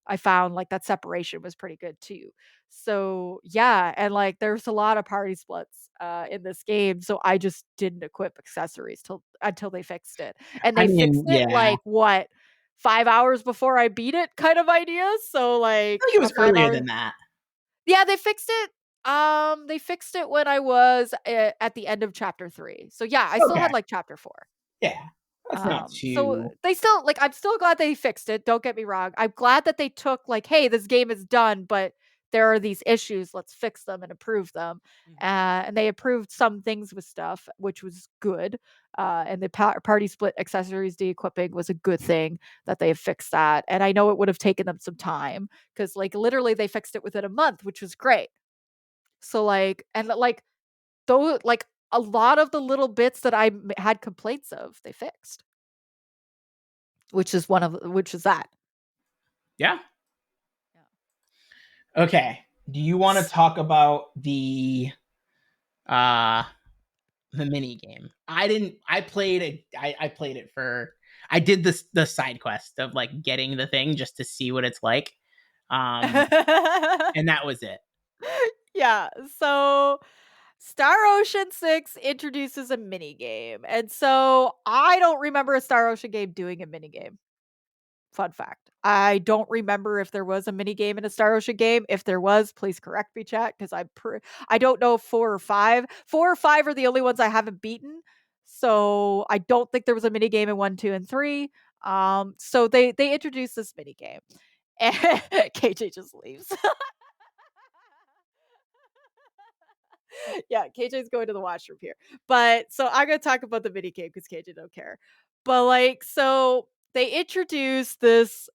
I found like that separation was pretty good too. So yeah, and like there's a lot of party splits in this game, so I just didn't equip accessories till until they fixed it, and I they fixed mean, it yeah, I like what 5 hours before I beat it, kind of idea. So like think it a was 5 hour. earlier than that. Yeah, they fixed it. They fixed it when I was at the end of chapter 3. So yeah, I still Okay, had like chapter 4. yeah, that's not So too. they still like I'm still glad they fixed it. Don't get me wrong. I'm glad that they took like, hey, this game is done, but there are these issues. Let's fix them and improve them. Mhm. And they approved some things with stuff, which was good. And the party split accessories de-equipping was a good thing that they have fixed that. And I know it would have taken them some time because like literally they fixed it within a month, which was great. So like and like though like a lot of the little bits that had complaints of, they fixed, which is that. Yeah. Yeah. Okay. Do you want to S- talk about uh the mini game? I didn't. I played it. I played it for. I did the side quest of like getting the thing just to see what it's like. Um, and that was it. Yeah. So Star Ocean 6 introduces a mini game. And so I don't remember a Star Ocean game doing a mini game. Fun fact. I don't remember if there was a mini game in a Star Ocean game. If there was, please correct me, chat, because I don't know if 4 or 5. 4 or 5 are the only ones I haven't beaten. So I don't think there was a mini game in 1, 2, and 3. So they introduced this mini game. And KJ just leaves. Yeah, KJ's going to the washroom here. But so I'm gonna talk about the mini game because KJ don't care. But like, so they introduced this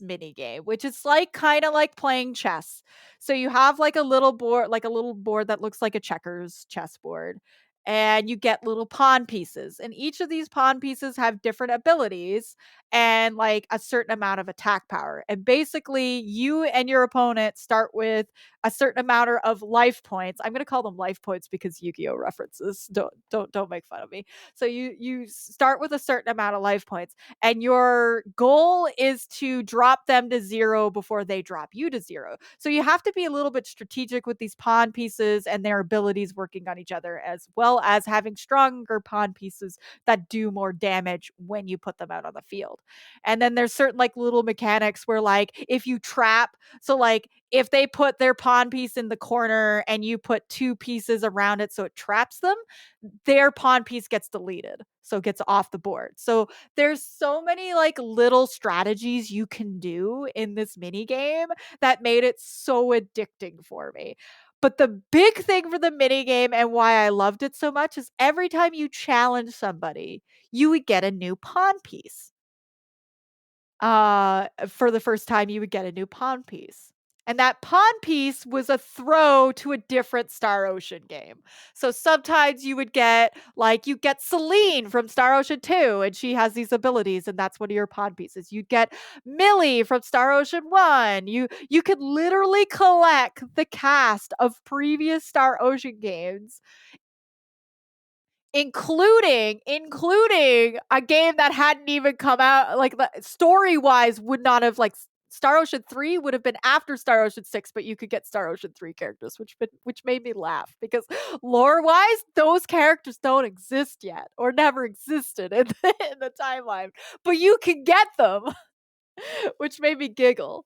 mini game, which is like kind of like playing chess. So you have like a little board that looks like a checkers chessboard. And you get little pawn pieces. And each of these pawn pieces have different abilities and like a certain amount of attack power. And basically, you and your opponent start with a certain amount of life points. I'm going to call them life points because Yu-Gi-Oh references. Don't make fun of me. So you start with a certain amount of life points and your goal is to drop them to 0 before they drop you to 0. So you have to be a little bit strategic with these pawn pieces and their abilities working on each other, as well as having stronger pawn pieces that do more damage when you put them out on the field. And then there's certain like little mechanics where like if you trap, so like if they put their pawn piece in the corner and you put 2 pieces around it so it traps them, their pawn piece gets deleted. So it gets off the board. So there's so many like little strategies you can do in this mini game that made it so addicting for me. But the big thing for the mini game and why I loved it so much is every time you challenge somebody, you would get a new pawn piece. For the first time, you would get a new pawn piece. And that pawn piece was a throw to a different Star Ocean game. So sometimes you would get, like, you get Celine from Star Ocean 2, and she has these abilities, and that's one of your pawn pieces. You'd get Millie from Star Ocean 1. You could literally collect the cast of previous Star Ocean games, including a game that hadn't even come out, like the story wise would not have like Star Ocean 3 would have been after Star Ocean 6, but you could get Star Ocean 3 characters, which made me laugh because lore wise those characters don't exist yet or never existed in the timeline, but you can get them. Which made me giggle.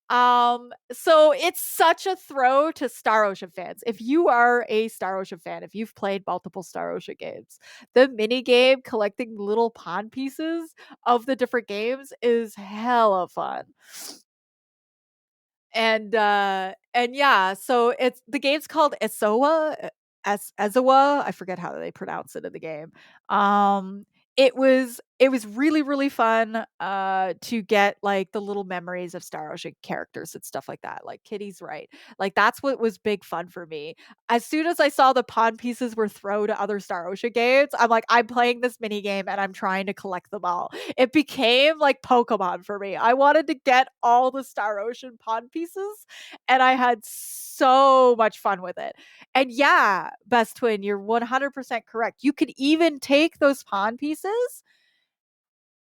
So it's such a throw to Star Ocean fans. If you are a Star Ocean fan, if you've played multiple Star Ocean games, the mini game collecting little pawn pieces of the different games is hella fun. And yeah, so it's the game's called Esoa, Ezoa. I forget how they pronounce it in the game. Um, it was really really fun to get like the little memories of Star Ocean characters and stuff like that. Like Kitty's right. Like that's what was big fun for me. As soon as I saw the pawn pieces were thrown to other Star Ocean games, I'm like, I'm playing this mini game and I'm trying to collect them all. It became like Pokemon for me. I wanted to get all the Star Ocean pawn pieces, and I had so much fun with it. And yeah, Best Twin, you're 100% correct. You could even take those pawn pieces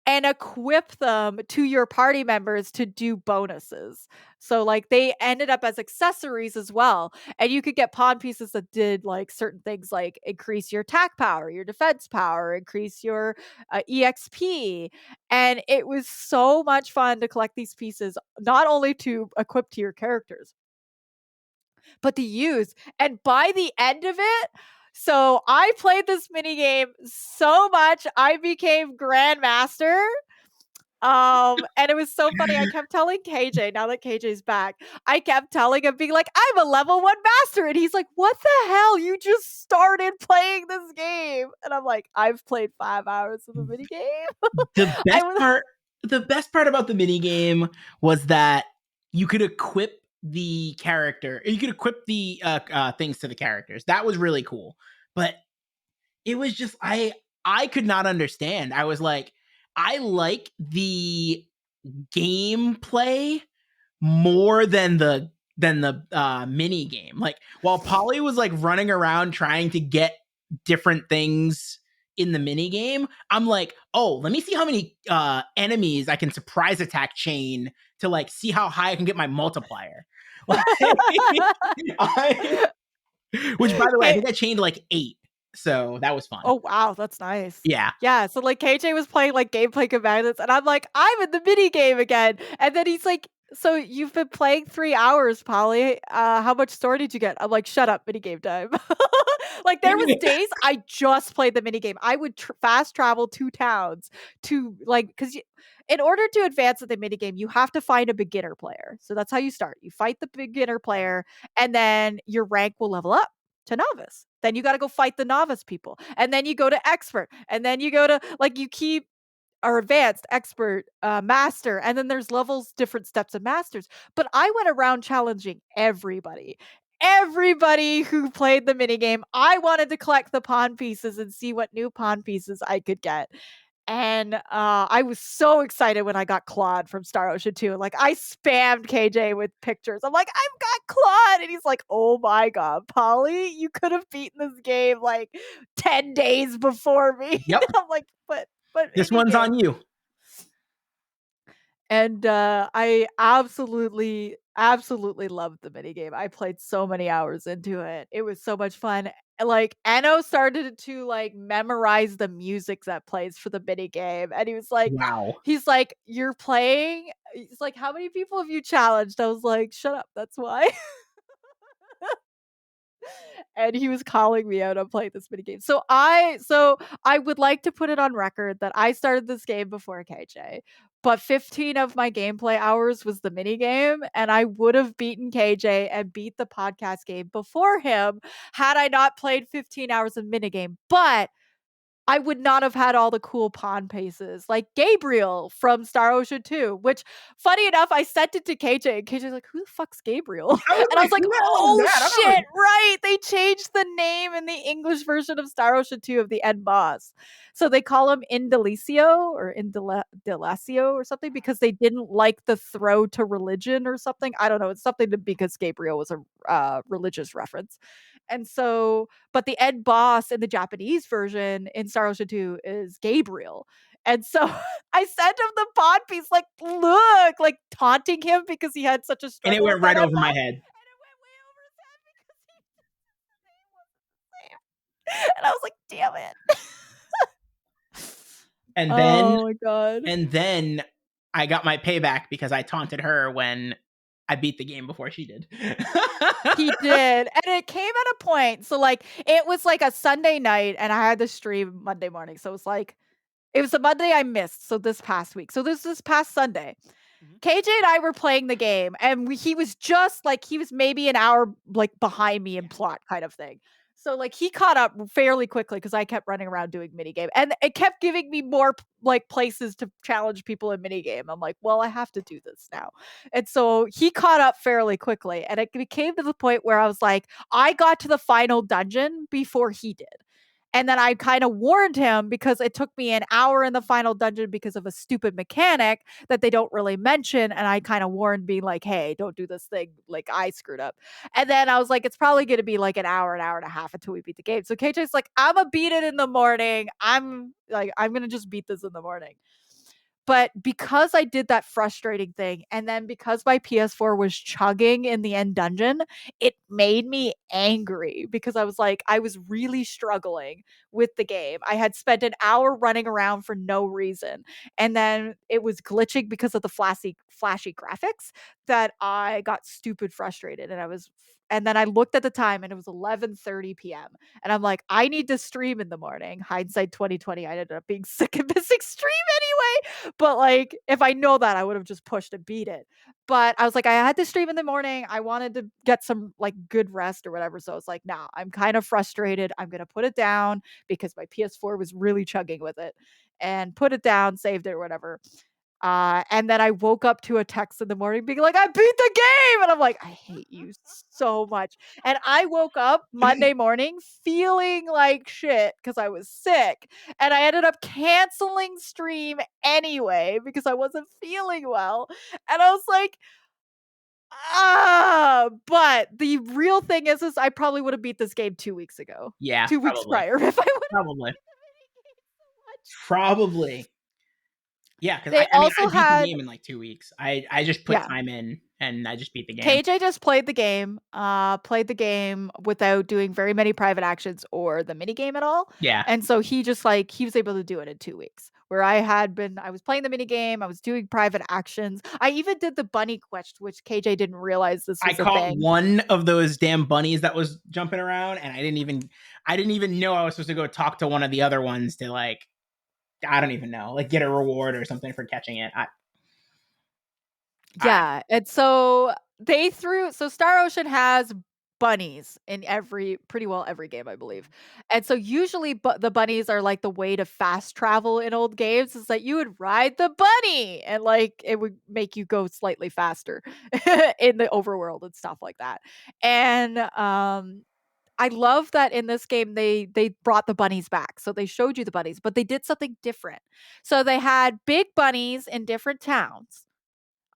and equip them to your party members to do bonuses. So like they ended up as accessories as well. And you could get pawn pieces that did like certain things like increase your attack power, your defense power, increase your EXP. And it was so much fun to collect these pieces, not only to equip to your characters, but to use. And by the end of it, so I played this mini game so much, I became Grandmaster. And it was so funny. I kept telling KJ, now that KJ's back, I kept telling him, being like, I'm a level 1 master. And he's like, what the hell? You just started playing this game. And I'm like, I've played 5 hours of the mini game. The I best was part the best part about the mini game was that you could equip the character. You could equip the things to the characters. That was really cool. But it was just I could not understand. I was like, I like the gameplay more than the mini game. Like while Polly was like running around trying to get different things in the mini game, I'm like, oh, let me see how many enemies I can surprise attack chain to like see how high I can get my multiplier. Like, I, which by the way, I think I chained like 8, so that was fun. Oh, wow, that's nice. Yeah. Yeah, so, like, KJ was playing, like, Gameplay Commandments, and I'm like, "I'm in the mini game again," and then he's like, "So you've been playing 3 hours, Polly, how much story did you get?" I'm like, "Shut up, mini game time." Like, there was days I just played the mini game. I would fast travel 2 towns to, like, because in order to advance at the mini game, you have to find a beginner player. So that's how you start. You fight the beginner player, and then your rank will level up to novice. Then you got to go fight the novice people. And then you go to expert. And then you go to like you keep or advanced, expert, master, and then there's levels, different steps of masters. But I went around challenging everybody. Everybody who played the minigame, I wanted to collect the pawn pieces and see what new pawn pieces I could get. And, I was so excited when I got Claude from Star Ocean 2. Like, I spammed KJ with pictures. I'm like, "I've got Claude!" And he's like, "Oh my god, Polly, you could have beaten this game, like, 10 days before me." Yep. I'm like, "But This one's minigame." on you. And, I absolutely loved the minigame. I played so many hours into it. It was so much fun. Like, Enno started to, like, memorize the music that plays for the minigame, and Wow. "You're playing?" He's like, "How many people have you challenged?" I was like, "Shut up, that's why." And he was calling me out on playing this minigame. So I would like to put it on record that I started this game before KJ, but 15 of my gameplay hours was the minigame, and I would have beaten KJ and beat the podcast game before him had I not played 15 hours of minigame. But I would not have had all the cool pawn paces, like Gabriel from Star Ocean 2, which, funny enough, I sent it to KJ, and KJ's like, "Who the fuck's Gabriel?" I was And I like, was like, who the hell is "Oh, that? I don't know. shit, right, they changed the name in the English version of Star Ocean 2 of the end boss. So they call him Indelicio or Indelacio or something because they didn't like the throw to religion or something. I don't know, it's something to because Gabriel was a, religious reference. And so but the end boss in the Japanese version in Star Ocean 2 is Gabriel. And so I sent him the pod piece, like, look, like taunting him because he had such a And it struggle with went that right end over my boss. head. And it went way over his head because his name wasn't the same. And I was like, damn it. And then Oh my god. and then I got my payback because I taunted her when I beat the game before she did. He did. And it came at a point. So like it was like a Sunday night and I had to stream Monday morning. So it was the Monday I missed, so this past week. So this past Sunday. Mhm. KJ and I were playing the game, and he was just like he was maybe an hour like behind me in Yeah. plot kind of thing. So like he caught up fairly quickly because I kept running around doing minigame, and it kept giving me more like places to challenge people in minigame. I'm like, well, I have to do this now. And so he caught up fairly quickly, and it became to the point where I was like, I got to the final dungeon before he did. And then I kind of warned him because it took me an hour in the final dungeon because of a stupid mechanic that they don't really mention. And I kind of warned, being like, hey, don't do this thing. Like, I screwed up. And then I was like, it's probably going to be like an hour and a half until we beat the game. So KJ's like, I'm going to beat it in the morning. I'm going to just beat this in the morning. But because I did that frustrating thing, and then because my PS4 was chugging in the end dungeon, it made me angry because I was like, I was really struggling with the game. I had spent an hour running around for no reason. And then it was glitching because of the flashy graphics that I got stupid frustrated. And then I looked at the time and it was 11:30 p.m. And I'm like, I need to stream in the morning. Hindsight 2020, I ended up being sick and missing stream anyway. But like, if I know that, I would have just pushed and beat it. But I was like, I had to stream in the morning. I wanted to get some like good rest or whatever. So I was like, nah, I'm kind of frustrated. I'm gonna put it down because my PS4 was really chugging with it. And put it down, saved it or whatever. And then I woke up to a text in the morning being like, I beat the game. And I'm like, I hate you so much. And I woke up Monday morning feeling like shit because I was sick. And I ended up canceling stream anyway because I wasn't feeling well. And I was like, but the real thing is I probably would have beat this game 2 weeks ago, Yeah, 2 weeks probably. prior if I would have Probably. beat the Probably. Yeah, because They I mean, I also beat the had game in like 2 weeks. I just put yeah. time in and I just beat the game. KJ just played the game without doing very many private actions or the mini game at all. Yeah. And so he just like he was able to do it in 2 weeks. Where I was playing the mini game, I was doing private actions. I even did the bunny quest, which KJ didn't realize this I was a caught thing. one of those damn bunnies that was jumping around, and I didn't even know I was supposed to go talk to one of the other ones to like, I don't even know, like get a reward or something for catching it. I Yeah, and so Star Ocean has bunnies in every pretty well every game, I believe. And so usually the bunnies are like the way to fast travel in old games is that you would ride the bunny and like it would make you go slightly faster in the overworld and stuff like that. And I love that in this game they brought the bunnies back. So they showed you the bunnies, but they did something different. So they had big bunnies in different towns,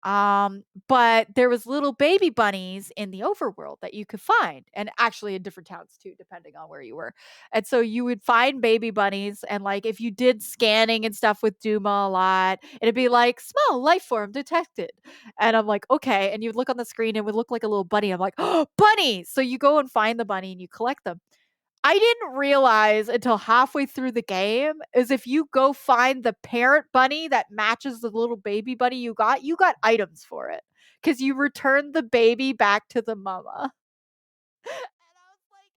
but there was little baby bunnies in the overworld that you could find, and actually in different towns too, depending on where you were. And so you would find baby bunnies, and like if you did scanning and stuff with Duma a lot, it'd be like small life form detected. And I'm like, okay. And you'd look on the screen, and it would look like a little bunny. I'm like, oh, bunny. So you go and find the bunny and you collect them. I didn't realize until halfway through the game is if you go find the parent bunny that matches the little baby bunny you got items for it because you returned the baby back to the mama. And I was like,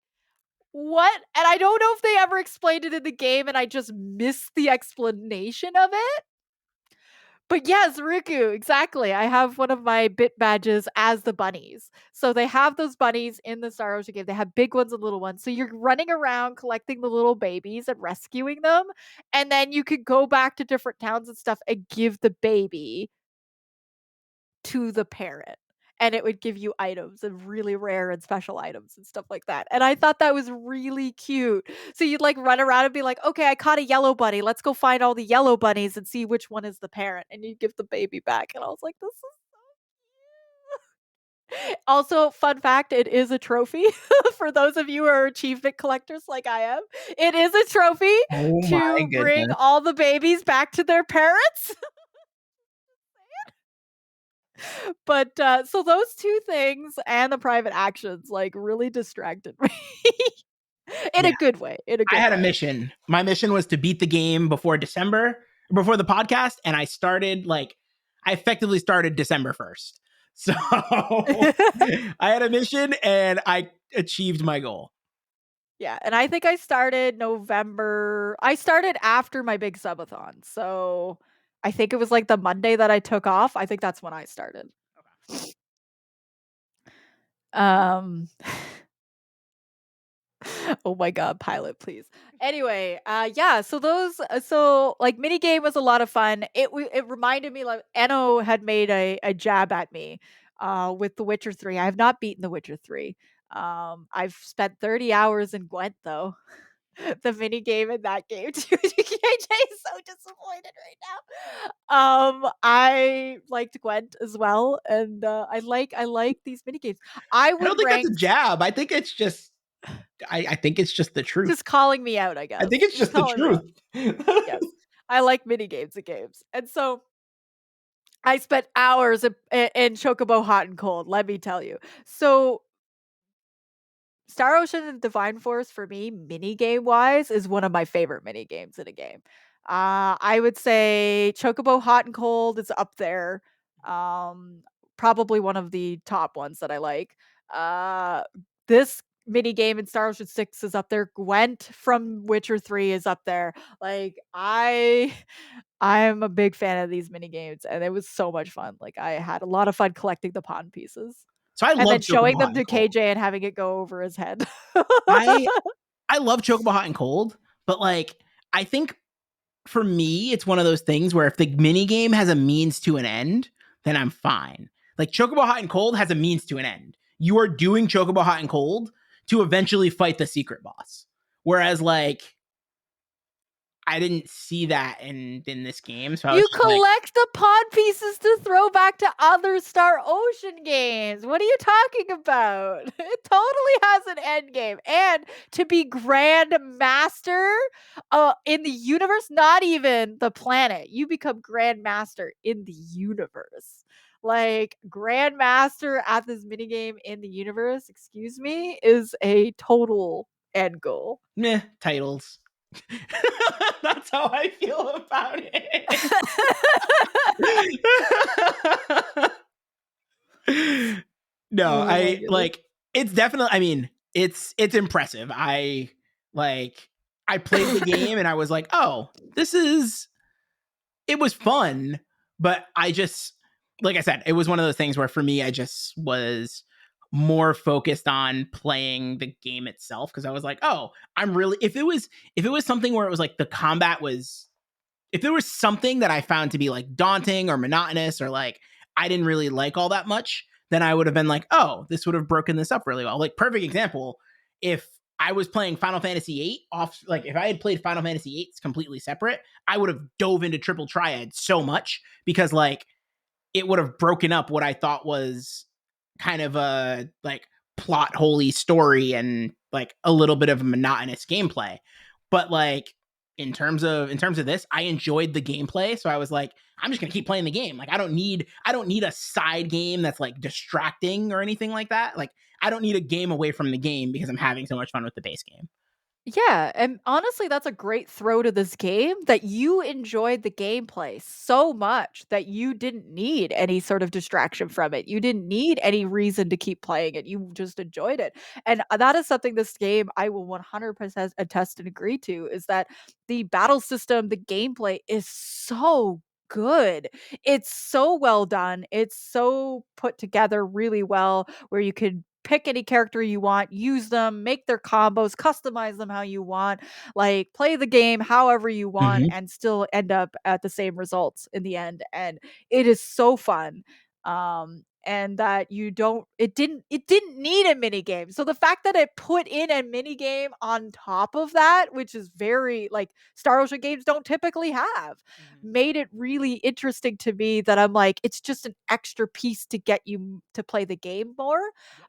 what? And I don't know if they ever explained it in the game and I just missed the explanation of it. But yes, Riku, exactly. I have one of my bit badges as the bunnies. So they have those bunnies in the Star Ocean game. They have big ones and little ones. So you're running around collecting the little babies and rescuing them. And then you could go back to different towns and stuff and give the baby to the parent. And it would give you items and really rare and special items and stuff like that. And I thought that was really cute. So you'd like run around and be like, okay, I caught a yellow bunny. Let's go find all the yellow bunnies and see which one is the parent. And you give the baby back. And I was like, this is also, fun fact, it is a trophy for those of you who are achievement collectors like I am. It is a trophy Oh my to bring goodness. all the babies back to their parents. But so those two things and the private actions like really distracted me in Yeah. a good way. In a I good had a way. mission. My mission was to beat the game before December, before the podcast, and I effectively started December 1st. So I had a mission and I achieved my goal. Yeah, and I think I started November. I started after my big subathon. So I think it was like the Monday that I took off. I think that's when I started. Um oh my god, pilot, please. Anyway, yeah, so like mini game was a lot of fun. It reminded me like Eno had made a jab at me with The Witcher 3. I have not beaten The Witcher 3. I've spent 30 hours in Gwent though. The mini game in that game too. KJ is so disappointed right now. I liked Gwent as well, and I like these mini games. I I don't would think that's rank a jab. I think it's just I think it's just the truth. just calling me out, I I guess. think it's Just just the calling me truth. out. Yes. I like mini games and games. And so I spent hours in Chocobo Hot and Cold, let me tell you. So Star Ocean and Divine Force for me, mini game wise, is one of my favorite mini games in a game. I would say Chocobo Hot and Cold is up there. Um, Probably one of the top ones that I like. Uh, this mini game in Star Ocean 6 is up there. Gwent from Witcher 3 is up there. Like I'm a big fan of these mini games and it was so much fun. Like I had a lot of fun collecting the pawn pieces. So I And love then showing Chocobo Hot them and to Cold. KJ and having it go over his head. I I love Chocobo Hot and Cold, but like I think for me, it's one of those things where if the mini game has a means to an end, then I'm fine. Like Chocobo Hot and Cold has a means to an end. You are doing Chocobo Hot and Cold to eventually fight the secret boss. Whereas like I didn't see that in this game, so I was You just like, collect the pod pieces to throw back to other Star Ocean games. What are you talking about? It totally has an end game. And to be Grand Master in the universe, not even the planet. You become Grand Master in the universe. Like Grand Master at this minigame in the universe, excuse me, is a total end goal. meh, titles. That's how I feel about it. No, Oh my I goodness. like it's definitely, I mean, it's impressive. Like I played the game and I was like, "Oh, this is it was fun," but I just like I said, it was one of those things where for me I just was more focused on playing the game itself because I was like, "Oh, I'm really if it was something where it was like the combat was if there was something that I found to be like daunting or monotonous or like I didn't really like all that much, then I would have been like, oh, this would have broken this up really well. Like, perfect example, if I was playing Final Fantasy VIII off, like if I had played Final Fantasy VIII completely separate, I would have dove into Triple Triad so much because like it would have broken up what I thought was kind of a like plot holy story and like a little bit of monotonous gameplay. But like in terms of this, I enjoyed the gameplay, so I was like, I'm just gonna keep playing the game. Like I don't need a side game that's like distracting or anything like that. Like I don't need a game away from the game because I'm having so much fun with the base game. Yeah, and honestly, that's a great throw to this game that you enjoyed the gameplay so much that you didn't need any sort of distraction from it. You didn't need any reason to keep playing it. You just enjoyed it. And that is something this game I will 100% attest and agree to is that the battle system, the gameplay is so good. It's so well done. It's so put together really well where you could pick any character you want, use them, make their combos, customize them how you want, like play the game however you want Mm-hmm. and still end up at the same results in the end. And it is so fun. And that you don't it didn't need a mini game. So the fact that it put in a mini game on top of that, which is very like Star Ocean games don't typically have, Mm-hmm. made it really interesting to me that I'm like, it's just an extra piece to get you to play the game more.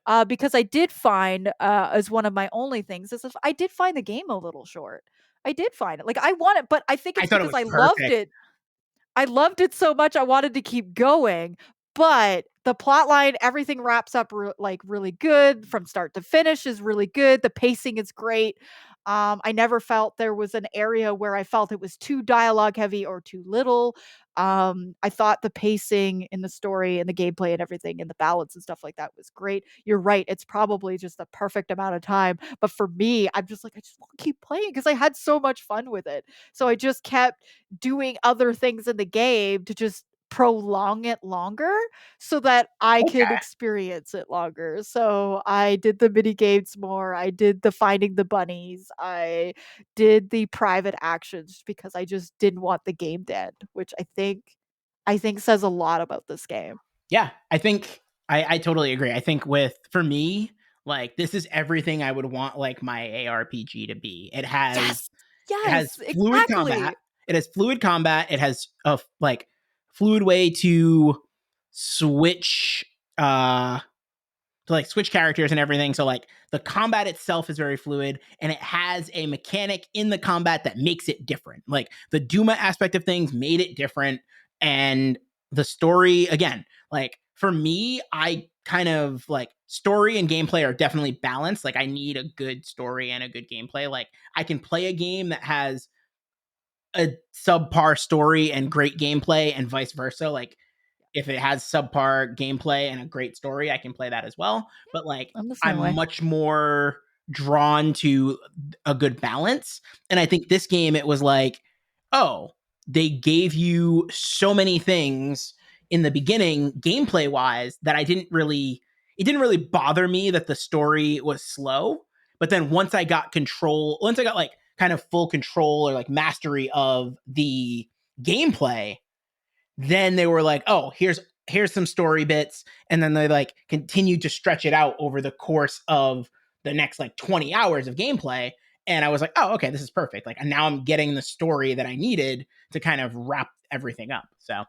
Yep. Because I did find, as one of my only things, is if I did find the game a little short. I did find it. Like I want it, but I think I it's thought it because was perfect. I loved it so much I wanted to keep going, but the plot line, everything wraps up like really good from start to finish is really good. The pacing is great. I never felt there was an area where I felt it was too dialogue heavy or too little. I thought the pacing in the story and the gameplay and everything and the balance and stuff like that was great. You're right. It's probably just the perfect amount of time. But for me, I'm just like, I just want to keep playing because I had so much fun with it. So I just kept doing other things in the game to just prolong it longer so that I could Okay. experience it longer. So I did the mini games more. I did the finding the bunnies. I did the private actions because I just didn't want the game to end, which I think says a lot about this game. Yeah, I think I totally agree. I think with for me, like this is everything I would want like my ARPG to be. Yes. It has Yes, fluid combat. exactly. It has fluid combat. It has a like fluid way to switch to like switch characters and everything. So like the combat itself is very fluid and it has a mechanic in the combat that makes it different. Like the Duma aspect of things made it different and the story again, like for me, I kind of like story and gameplay are definitely balanced. Like I need a good story and a good gameplay. Like I can play a game that has a subpar story and great gameplay and vice versa. Like if it has subpar gameplay and a great story, I can play that as well. But like, I'm the same I'm way. much more drawn to a good balance. And I think this game, it was like, oh, they gave you so many things in the beginning, gameplay wise, that it didn't really bother me that the story was slow. But then once I got like kind of full control or like mastery of the gameplay, then they were like, oh, here's some story bits, and then they like continued to stretch it out over the course of the next like 20 hours of gameplay, and I was like, oh, okay, this is perfect. Like, and now I'm getting the story that I needed to kind of wrap everything up. So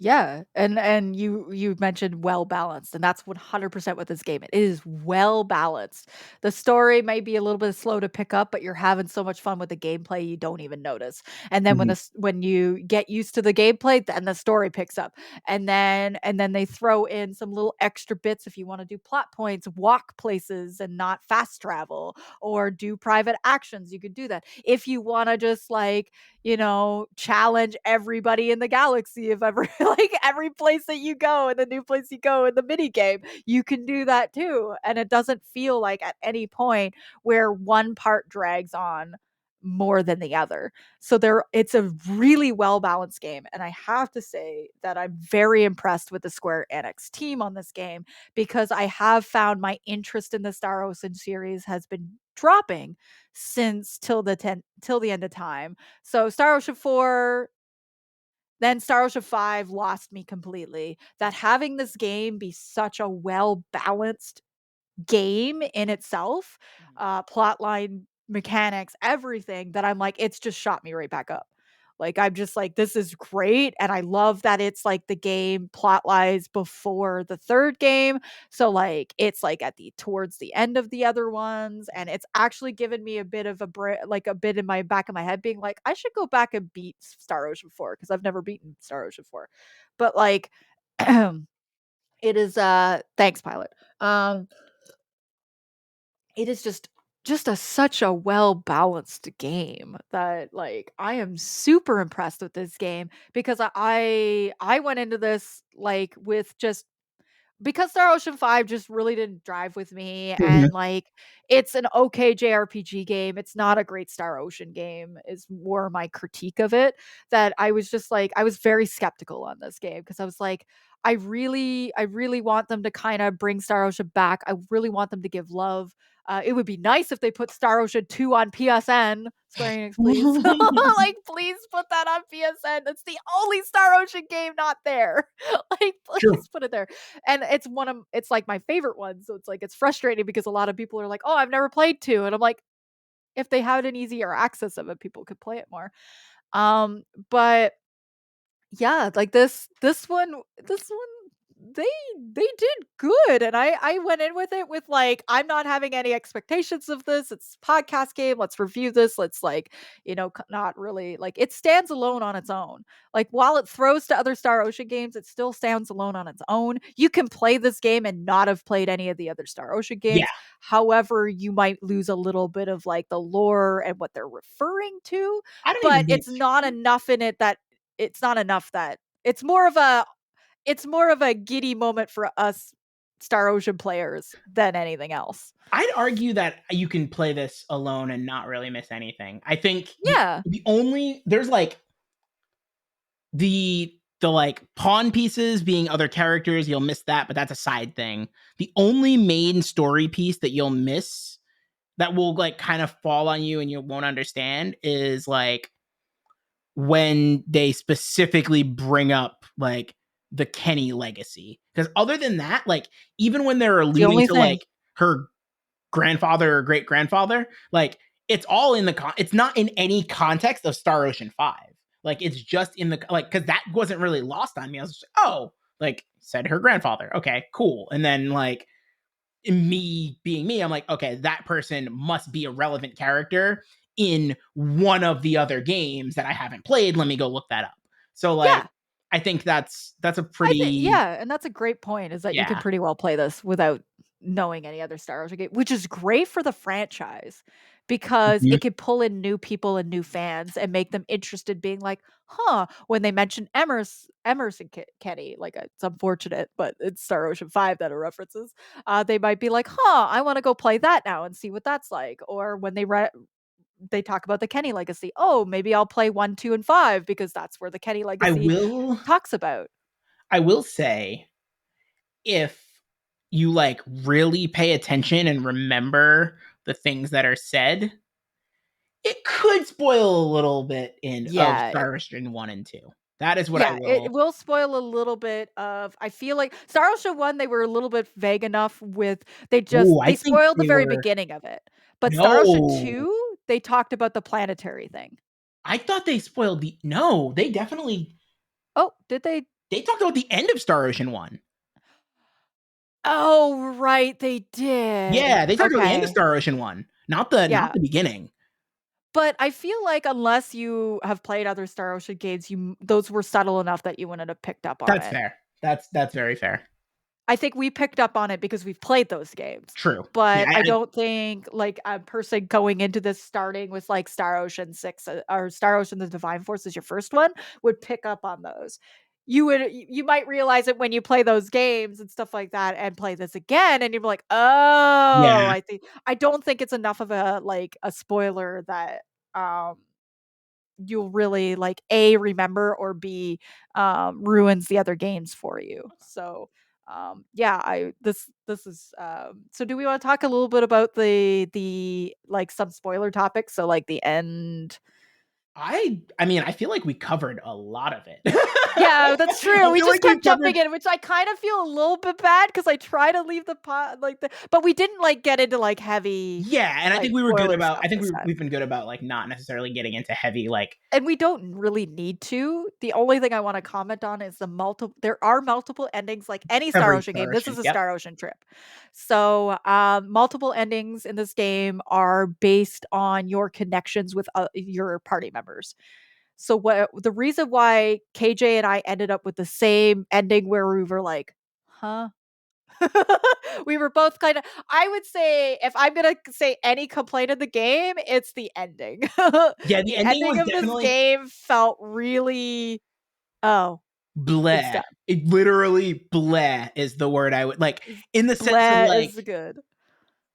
Yeah, and you mentioned well balanced, and that's 100% what this game it is well balanced. The story may be a little bit slow to pick up, but you're having so much fun with the gameplay you don't even notice. And then mhm. when you get used to the gameplay, then the story picks up. And then they throw in some little extra bits if you want to do plot points, walk places and not fast travel, or do private actions, you could do that. If you want to just like challenge everybody in the galaxy of every like every place that you go and the new place you go in the mini game, you can do that too. And it doesn't feel like at any point where one part drags on more than the other. So it's a really well balanced game. And I have to say that I'm very impressed with the Square Enix team on this game because I have found my interest in the Star Ocean series has been dropping since till the end of time. So Star Ocean 4, then Star Ocean 5 lost me completely. That having this game be such a well balanced game in itself, plotline, mechanics, everything that I'm like, it's just shot me right back up. Like I'm just like, this is great, and I love that it's like the game plot lies before the third game, so like it's like at the towards the end of the other ones, and it's actually given me a bit of like a bit in my back of my head, being like, I should go back and beat Star Ocean 4 because I've never beaten Star Ocean 4, but like, it is thanks, Pilot. It is just a such a well balanced game that like I am super impressed with this game because I went into this like with just because Star Ocean 5 just really didn't drive with me, Mhm. and like it's an okay JRPG game. It's not a great Star Ocean game is more my critique of it, that I was just like I was very skeptical on this game because I was like I really want them to kind of bring Star Ocean back. I really want them to give love. It would be nice if they put Star Ocean 2 on PSN. Square Enix, please. Like, please put that on PSN. That's the only Star Ocean game not there. Like, True. please put it there. And it's like my favorite one. So it's like it's frustrating because a lot of people are like, "Oh, I've never played 2." And I'm like, if they had an easier access of it, people could play it more. But yeah, like this one they they did good, and I went in with it with like I'm not having any expectations of this. It's a podcast game. Let's review this. Let's like, not really like it stands alone on its own. Like while it throws to other Star Ocean games, it still stands alone on its own. You can play this game and not have played any of the other Star Ocean Yeah, games. However, you might lose a little bit of like the lore and what they're referring to, I don't but even think it's not enough in it that it's not enough that it's more of a giddy moment for us Star Ocean players than anything else. I'd argue that you can play this alone and not really miss anything. I think Yeah. the only there's like the like pawn pieces being other characters, you'll miss that, but that's a side thing. The only main story piece that you'll miss that will like kind of fall on you and you won't understand is like when they specifically bring up like the Kenny legacy. Because other than that, like even when they're It's the alluding only to thing. like her grandfather or great grandfather, like it's all in it's not in any context of Star Ocean 5. Like it's just in the like because that wasn't really lost on me. I was just like, oh, like said her grandfather. Okay, cool. And then like me being me, I'm like, okay, that person must be a relevant character in one of the other games that I haven't played. Let me go look that up. So like Yeah. I think that's a I think pretty yeah, and that's a great point is that you can yeah. pretty well play this without knowing any other Star Wars game, which is great for the franchise because it Mhm. could pull in new people and new fans and make them interested being like, "Huh," when they mention Emerson Kenny, like it's unfortunate, but it's Star Ocean 5 that it references. They might be like, "Huh, I want to go play that now and see what that's like." Or when they talk about the Kenny legacy, "Oh, maybe I'll play 1, 2, and 5 because that's where the Kenny I legacy will talks about." I will say if you like really pay attention and remember the things that are said, it could spoil a little bit in of Yeah, Star Ocean 1 and 2. That is what I yeah, it will. will spoil a little bit of I feel like Star Ocean 1, they were a little bit vague enough with Oh, I they think spoiled the they very were beginning of it. But Star Ocean no. 2 they talked about the planetary thing. I thought they spoiled the. No, they definitely. Oh, did they? They talked about the end of Star Ocean 1. Oh, right, they did. Yeah, they talked about the end of Okay. Star Ocean 1, not Yeah. the beginning. But I feel like unless you have played other Star Ocean games, those were subtle enough that you wouldn't have picked up on That's it. fair. That's very fair. I think we picked up on it because we've played those games. True. Yeah, But I don't think like a person going into this starting with like Star Ocean 6 or Star Ocean the Divine Force is your first one would pick up on those. You might realize it when you play those games and stuff like that and play this again and you're like, "Oh, yeah, I don't think it's enough of a spoiler that um you'll really like A remember or B ruins the other games for you." So yeah, I this is so do we want to talk a little bit about the like some spoiler topics, so like the end? I mean, I feel like we covered a lot of it. Yeah, that's true. I We feel just like we've kept covered. jumping in, which I kind of feel a little bit bad because I try to leave the pot like the, but we didn't like get into like heavy Yeah, and I like think we were good spoiler about. stuff I think this time. we've been good about like not necessarily getting into heavy like. And we don't really need to. The only thing I wanna comment on is the multiple there are multiple endings like any Star Every Ocean game. Star This Ocean. is a Yep. Star Ocean trip. So, multiple endings in this game are based on your connections with, your party members. So what the reason why KJ and I ended up with the same ending where we were like, "Huh?" We were both kinda I would say if I'm gonna say any complaint of the game, it's the ending. Yeah, the The ending ending was of this definitely game felt really, "Oh, it's bleh. done." It literally bleh is the word I would like Is in the sense of bleh like, is good.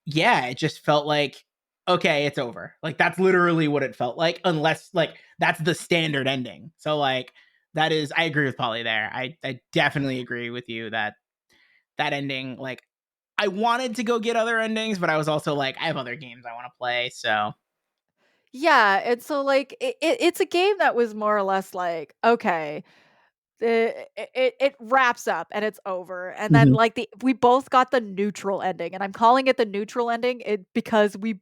yeah, it just felt like okay, it's over. Like that's literally what it felt like, unless like that's the standard ending. So like that is I agree with Polly there. I definitely agree with you that that ending, like I wanted to go get other endings, but I was also like, I have other games I want to play. So Yeah, and so, like, it's a game that was more or less like, okay, it wraps up and it's over, and then, mhm. like, we both got the neutral ending, and I'm calling it the neutral ending because we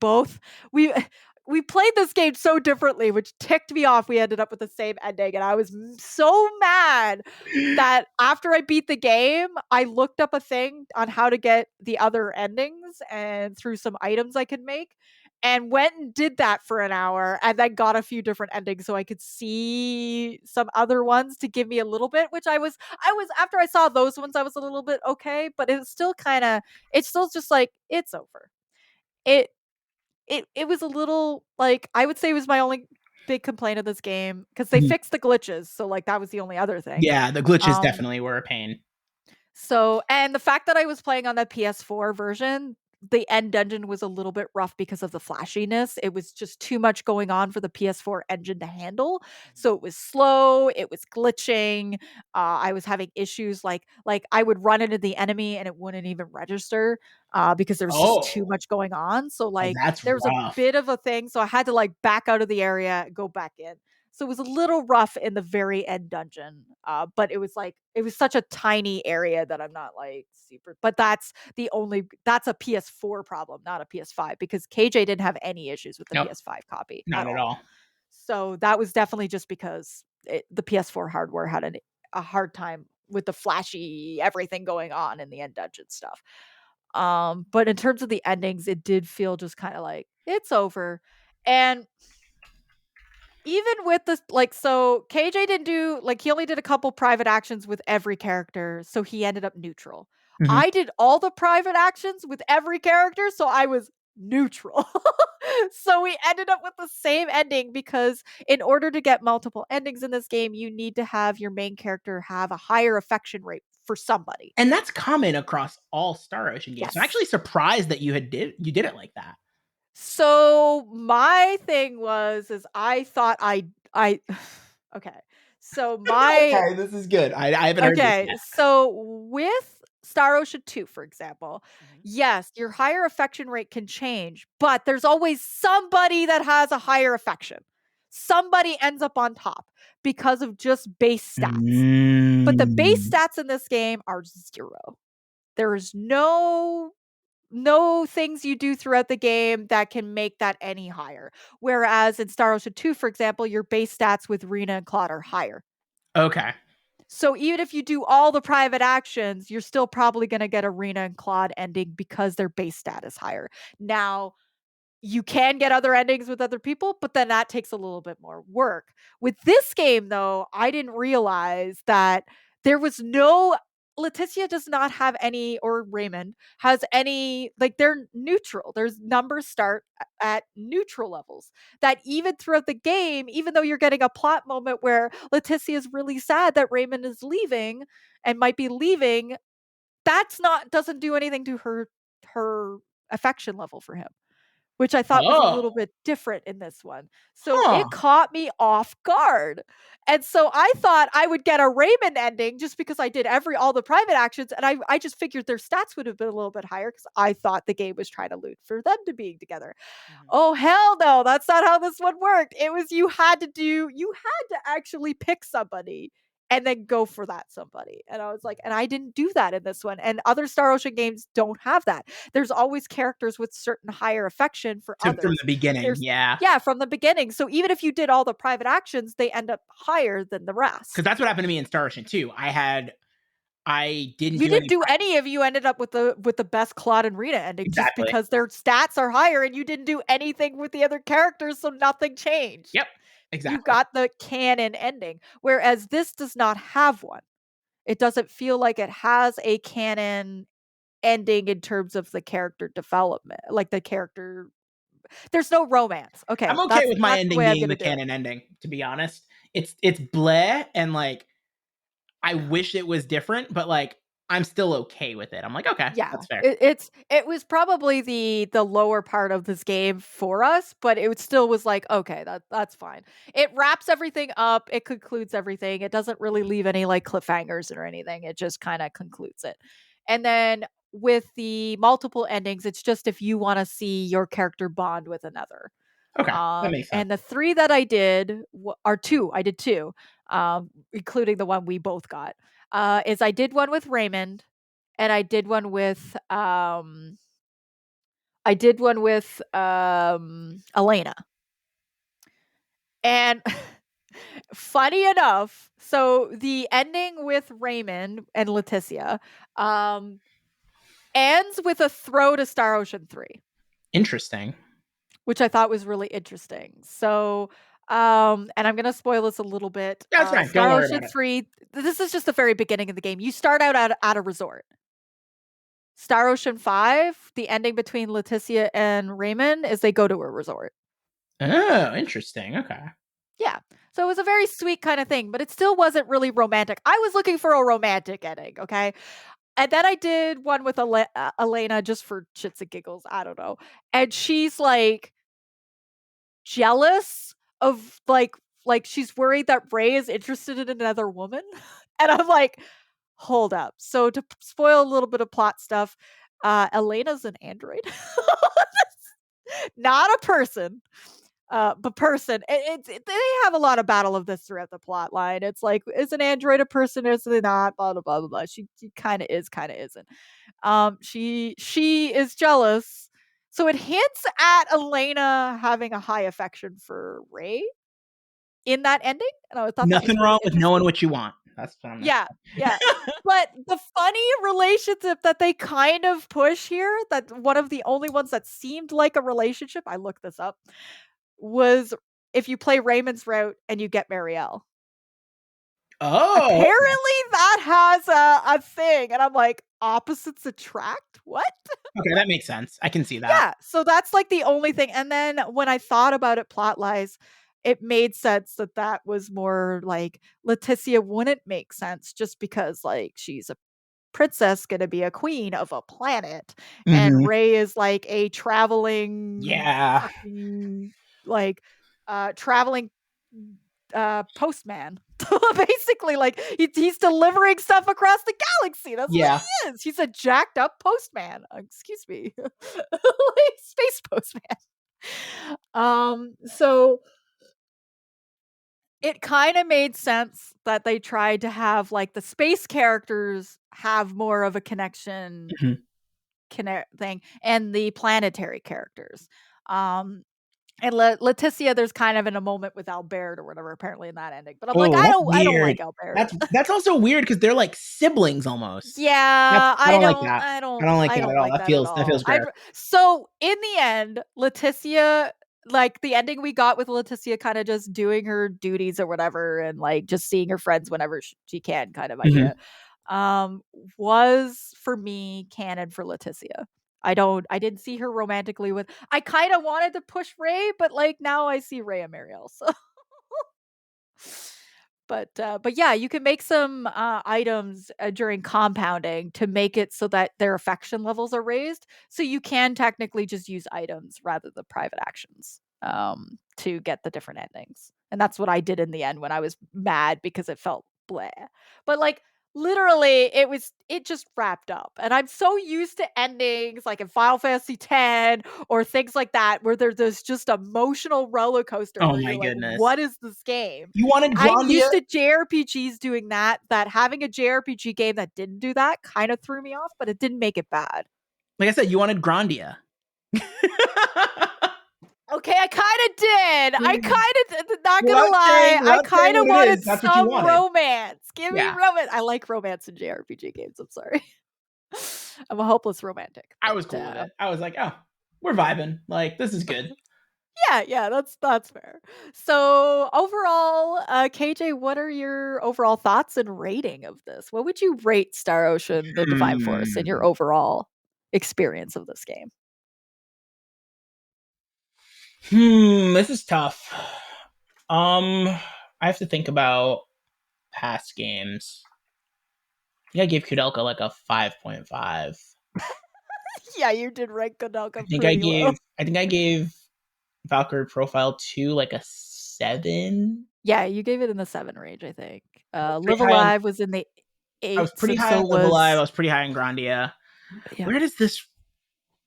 we played this game so differently, which ticked me off. We ended up with the same ending, and I was so mad that after I beat the game, I looked up a thing on how to get the other endings and through some items I could make and went and did that for an hour and then got a few different endings so I could see some other ones to give me a little bit, which I was after I saw those ones I was a little bit okay, but it was still kind of it's still just like it's over. It it was a little like I would say it was my only big complaint of this game because they Mhm. fixed the glitches, so like that was the only other thing. Yeah, the glitches Um definitely were a pain. so and the fact that I was playing on the PS4 version, the end dungeon was a little bit rough because of the flashiness. It was just too much going on for the PS4 engine to handle. So it was slow, it was glitching. I was having issues like I would run into the enemy and it wouldn't even register because there was just too Oh, much going on. So oh, like that's there was a rough. bit of a thing. So I had to like back out of the area, go back in. So it was a little rough in the very end dungeon, but it was like it was such a tiny area that I'm not like super. But that's a PS4 problem, not a PS5, because KJ didn't have any issues with the Nope, PS5 copy at not at all. all. So that was definitely just because the PS4 hardware had a hard time with the flashy everything going on in the end dungeon stuff. But in terms of the endings, it did feel just kind of like it's over. And even with this like so KJ didn't do like he only did a couple private actions with every character, so he ended up neutral. Mhm. I did all the private actions with every character, so I was neutral. So we ended up with the same ending because in order to get multiple endings in this game, you need to have your main character have a higher affection rate for somebody. And that's common across all Star Ocean games. So I'm Yes. actually surprised that you did it like that. So my thing was is I thought I okay. So my Okay, this is good. I haven't heard this Okay, yet. so with Star Ocean 2, for example, Mhm. yes, your higher affection rate can change, but there's always somebody that has a higher affection. Somebody ends up on top because of just base stats. But the base Mm. stats in this game are 0. There is no no things you do throughout the game that can make that any higher. Whereas in Star Ocean 2, for example, your base stats with Rena and Claude are higher. Okay. So even if you do all the private actions, you're still probably going to get a Rena and Claude ending because their base stat is higher. Now, you can get other endings with other people, but then that takes a little bit more work. With this game, though, I didn't realize that there was no. Leticia does not have any, or Raymond has any, like they're neutral. There's numbers start at neutral levels. That even throughout the game, even though you're getting a plot moment where Leticia is really sad that Raymond is leaving and might be leaving, that's not, doesn't do anything to her affection level for him, which I thought was a Oh. little bit different in this one. So Huh. it caught me off guard. And so I thought I would get a Raymond ending just because I did all the private actions, and I just figured their stats would have been a little bit higher because I thought the game was trying to loot for them to being together. Mhm. Oh hell no, that's not how this one worked. It was you had to actually pick somebody and then go for that somebody. And I was like, and I didn't do that in this one. And other Star Ocean games don't have that. There's always characters with certain higher affection for From others. the beginning, There's yeah. Yeah, from the beginning. So even if you did all the private actions, they end up higher than the Because rest. that's what happened to me in Star Ocean 2. I didn't You do didn't any do any of you ended up with the best Claude and Rita ending just exactly. because their stats are higher and you didn't do anything with the other characters, so nothing changed. Yep. You Exactly. got the canon ending, whereas this does not have one. It doesn't feel like it has a canon ending in terms of the character development, like the character. There's no romance. I'm Okay, okay with my that's the ending way I'm being the gonna do it. canon ending, to be honest. It's bleh, and like I wish it was different, but like I'm still okay with it. I'm like, okay, Yeah, that's fair. it was probably the lower part of this game for us, but still was like, okay, that's fine. It wraps everything up. It concludes everything. It doesn't really leave any like cliffhangers or anything. It just kind of concludes it. And then with the multiple endings, it's just if you want to see your character bond with another. Okay, that makes sense. And the three that I did are two. I did two, including the one we both got. Is I did one with Raymond, and I did one with Elena. And funny enough, so the ending with Raymond and Leticia um, ends with a throw to Star Ocean 3, Interesting. which I thought was really interesting. So, and I'm going to spoil this a little bit. That's fine. Don't Star worry Ocean about it. 3, this is just the very beginning of the game. You start out at a resort. Star Ocean 5, the ending between Leticia and Raymond is they go to a resort. Oh, interesting. Okay. Yeah. So it was a very sweet kind of thing, but it still wasn't really romantic. I was looking for a romantic ending, okay? And then I did one with Elena just for shits and giggles. I don't know. And she's like jealous of like she's worried that Ray is interested in another woman. And I'm like, hold up. So to spoil a little bit of plot stuff, Elena's an android. Not a person. But person, they have a lot of battle of this throughout the plot line. It's like, is an android a person? Is it not? Blah blah blah blah blah. She kind of is, kind of isn't. She is jealous, so it hints at Elena having a high affection for Ray in that ending, and I thought that was Nothing really wrong with interesting. knowing what you want. That's what I'm gonna Yeah, yeah. But the funny relationship that they kind of push here, that one of the only ones that seemed like a relationship, I looked this up, was if you play Raymond's route and you get Marielle. Oh, Apparently that has a thing. And I'm like, opposites attract? What? okay, that makes sense. I can see that. Yeah. So that's like the only thing. And then when I thought about it plot wise, it made sense that that was more like Leticia wouldn't make sense just because like she's a princess gonna be a queen of a planet, and Mhm. Ray is like a traveling Yeah. fucking like traveling postman. Basically, like he's delivering stuff across the galaxy. That's what Yeah. he is. He's a jacked up postman. Excuse me. Like space postman. So it kind of made sense that they tried to have like the space characters have more of a connection Mhm. thing, and the planetary characters. And Leticia, there's kind of in a moment with Albert or whatever, apparently in that ending. But I'm like, Oh, that's I don't weird. like Albert. That's also weird because they're like siblings almost. That's Yeah, I don't like that. I don't like I that at don't all. like that at That all. feels gross. So in the end, Leticia, like the ending we got with Leticia kind of just doing her duties or whatever, and like just seeing her friends whenever she can, kind of Mhm. idea, um, was for me canon for Leticia. I didn't see her romantically with. I kind of wanted to push Ray, but like now I see Ray and Marielle. So but yeah, you can make some items during compounding to make it so that their affection levels are raised. So you can technically just use items rather than private actions to get the different endings. And that's what I did in the end when I was mad because it felt bleh. But like literally it just wrapped up. And I'm so used to endings like in Final Fantasy X or things like that where there's this just emotional roller coaster Oh where my you're like, goodness. what is this game? You wanted I'm Grandia? used to JRPGs doing that having a JRPG game that didn't do that kind of threw me off, but it didn't make it bad. Like I said, you wanted Grandia. Okay, I kind of did. I kind of, not gonna lie, I Without saying kind of what it is, wanted that's what you some wanted. romance. Give me Yeah. romance. I like romance in JRPG games. I'm sorry. I'm a hopeless romantic. I was cool with it. I was like, oh, we're vibing. Like, this is good. Yeah, that's fair. So overall, KJ, what are your overall thoughts and rating of this? What would you rate Star Ocean: The Divine Force in your overall experience of this game? This is tough. I have to think about past games. I think I gave Kudelka like a 5.5. Yeah, you did rank Godalka I think I pretty low. gave I think I gave Valkyrie Profile 2 like a 7. Yeah, you gave it in the 7 range, I think. Pretty Live high on Alive was in the I was 8s, pretty and high so on Live Alive. I was was pretty high on Grandia. yeah. Where does this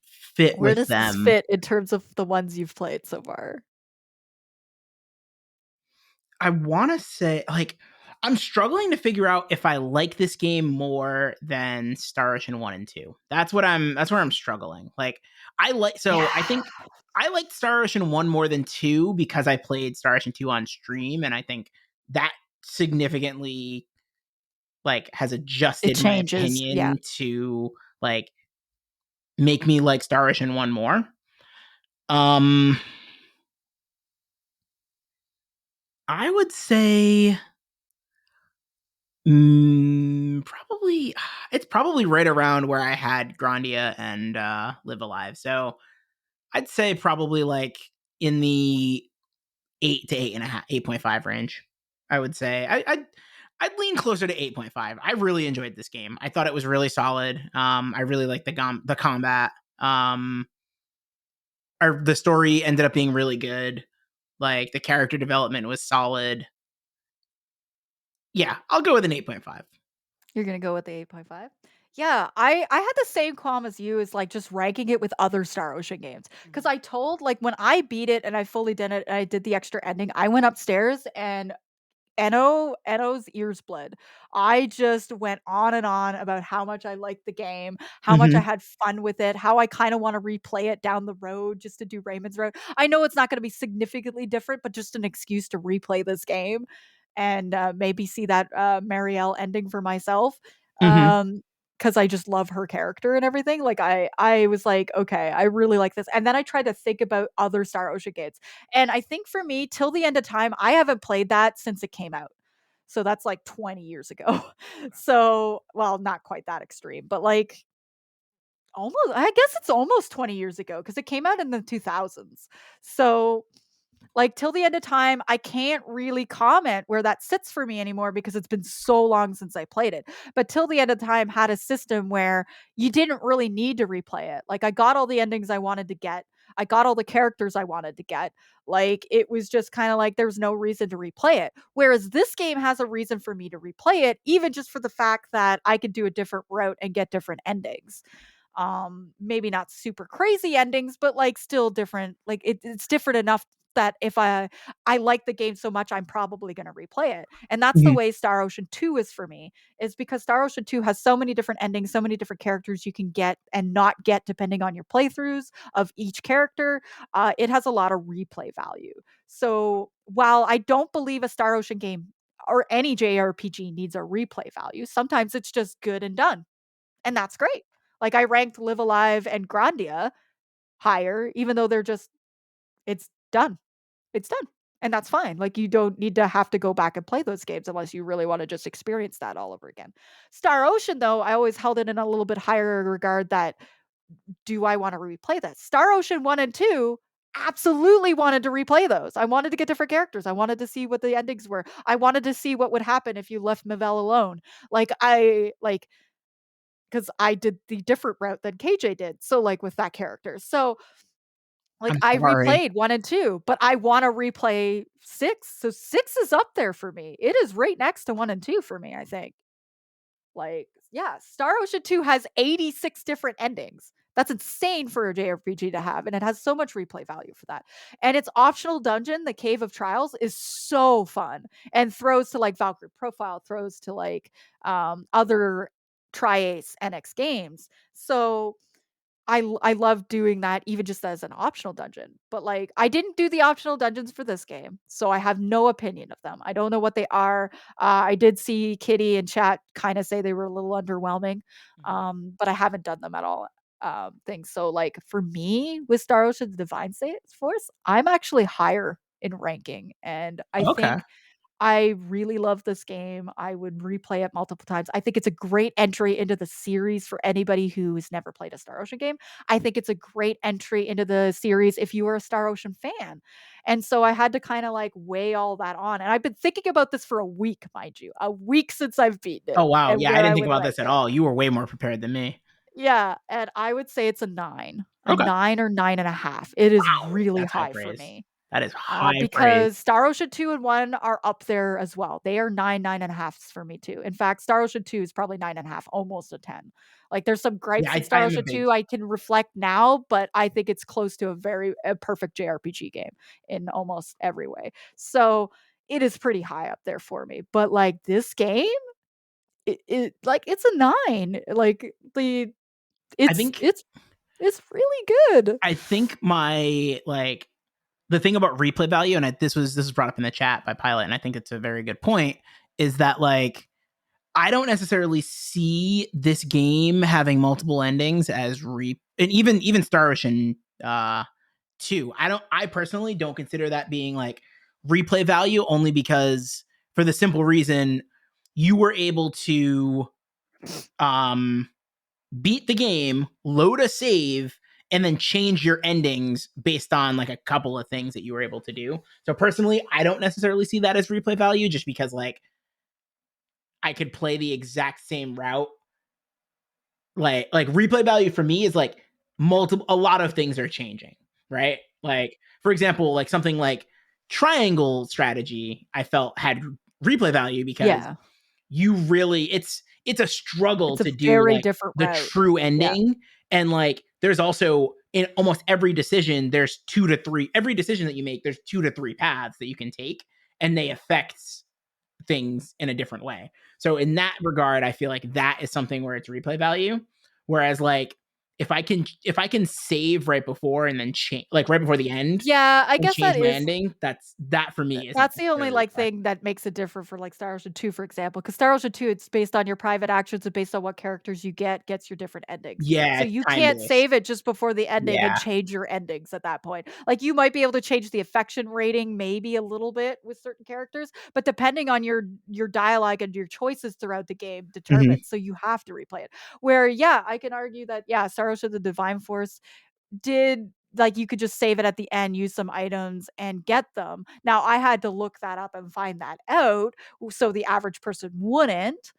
fit Where with does this them? fit in terms of the ones you've played so far? I want to say like I'm struggling to figure out if I like this game more than Star Ocean 1 and 2. That's where I'm struggling. Like Yeah. I think I liked Star Ocean 1 more than 2 because I played Star Ocean 2 on stream, and I think that significantly like has It adjusted my changes, yeah. opinion to like make me like Star Ocean 1 more. Um I would say probably it's probably right around where I had Grandia and Live Alive. So I'd say probably like in the 8 to 8.5, 8.5 range. I would say I'd lean closer to 8.5. I really enjoyed this game. I thought it was really solid. I really liked the combat. Or the story ended up being really good. Like the character development was solid. Yeah, I'll go with an 8.5. You're gonna go with the 8.5? Yeah, I had the same qualm as you, as like just ranking it with other Star Ocean games. Because I told like when I beat it and I fully did it and I did the extra ending, I went upstairs and Eno's ears bled. I just went on and on about how much I liked the game, how much I Mhm. had fun with it, how I kind of want to replay it down the road just to do Raymond's Road. I know it's not going to be significantly different, but just an excuse to replay this game and maybe see that Marielle ending for myself. Mhm. Because I just love her character and everything. Like I was like, okay, I really like this. And then I tried to think about other Star Ocean games. And I think for me, Till the End of Time, I haven't played that since it came out. So that's like 20 years ago. So, well, not quite that extreme, but like almost, I guess it's almost 20 years ago because it came out in the 2000s. So like Till the End of Time, I can't really comment where that sits for me anymore because it's been so long since I played it. But Till the End of Time had a system where you didn't really need to replay it. Like I got all the endings I wanted to get. I got all the characters I wanted to get. Like it was just kind of like there's no reason to replay it. Whereas this game has a reason for me to replay it, even just for the fact that I could do a different route and get different endings. Maybe not super crazy endings, but like still different. Like it's different enough that if I like the game so much, I'm probably going to replay it. And that's the Mhm. way Star Ocean 2 is for me, is because Star Ocean 2 has so many different endings, so many different characters you can get and not get depending on your playthroughs of each character. It has a lot of replay value. So while I don't believe a Star Ocean game or any JRPG needs a replay value, sometimes it's just good and done. And that's great. Like I ranked Live Alive and Grandia higher, even though they're just, it's done. It's done. And that's fine. Like you don't need to have to go back and play those games unless you really want to just experience that all over again. Star Ocean, though, I always held it in a little bit higher regard that do I want to replay that? Star Ocean 1 and 2 absolutely wanted to replay those. I wanted to get different characters. I wanted to see what the endings were. I wanted to see what would happen if you left Mavelle alone. Like because I did the different route than KJ did. So like with that character. So like I'm I sorry. replayed 1 and 2, but I want to replay 6. So 6 is up there for me. It is right next to 1 and 2 for me, I think. Like, yeah, Star Ocean 2 has 86 different endings. That's insane for a JRPG to have, and it has so much replay value for that. And its optional dungeon, the Cave of Trials, is so fun and throws to like Valkyrie Profile, throws to like other Tri-Ace NX games. So I love doing that even just as an optional dungeon, but, like, I didn't do the optional dungeons for this game, so I have no opinion of them. I don't know what they are. I did see Kitty in chat kinda say they were a little underwhelming, Mhm. but I haven't done them at all, things. So, like, for me, with Star Ocean: The Divine Force, I'm actually higher in ranking, and I Okay. think I really love this game. I would replay it multiple times. I think it's a great entry into the series for anybody who has never played a Star Ocean game. I think it's a great entry into the series if you are a Star Ocean fan. And so I had to kind of like weigh all that on. And I've been thinking about this for a week, mind you, a week since I've beaten it Oh, wow. and Yeah, I where didn't I think would about rank this at it. all. You were way more prepared than me. Yeah. And I would say it's a nine, a Okay. 9 or 9.5. It is Wow. really That's high high for praise. me. That is high praise. Because Star Ocean 2 and 1 are up there as well. They are 9, 9.5s for me too. In fact, Star Ocean 2 is probably 9.5, almost a 10. Like there's some Yeah, gripes in I Star am a Ocean big 2 I can reflect now, but I think it's close to a perfect JRPG game in almost every way. So it is pretty high up there for me. But like this game, it like it's a 9. Like the I it's think it's it's really good. I think my, like, the thing about replay value, and this was brought up in the chat by Pilot, and I think it's a very good point, is that, like, I don't necessarily see this game having multiple endings as and even Star Ocean, 2. I personally don't consider that being, like, replay value, only because for the simple reason you were able to, um beat the game, load a save, and then change your endings based on like a couple of things that you were able to do. So personally, I don't necessarily see that as replay value, just because like I could play the exact same route. Like replay value for me is like multiple a lot of things are changing, right? Like for example, like something like triangle strategy I felt had replay value because Yeah. you really it's a struggle It's a to do very like different the route. true Yeah. ending. And like there's also in almost every decision there's two to three every decision that you make there's two to three paths that you can take, and they affect things in a different way. So in that regard, I feel like that is something where it's replay value. Whereas like if I can save right before and then change like right before the end Yeah, I and guess that change my is ending, that for me isn't that's the only, necessarily like, replay. thing that makes it different for, like, Star Ocean 2, for example, because Star Ocean 2, it's based on your private actions and based on what characters you get, gets your different endings. Yeah, So it's you time can't based. save it just before the ending and Yeah. change your endings at that point. Like, you might be able to change the affection rating maybe a little bit with certain characters, but depending on your dialogue and your choices throughout the game Mhm. determines, so you have to replay it. Where, yeah, I can argue that, yeah, Star Ocean: The Divine Force did like, you could just save it at the end, use some items, and get them. Now, I had to look that up and find that out, so the average person wouldn't.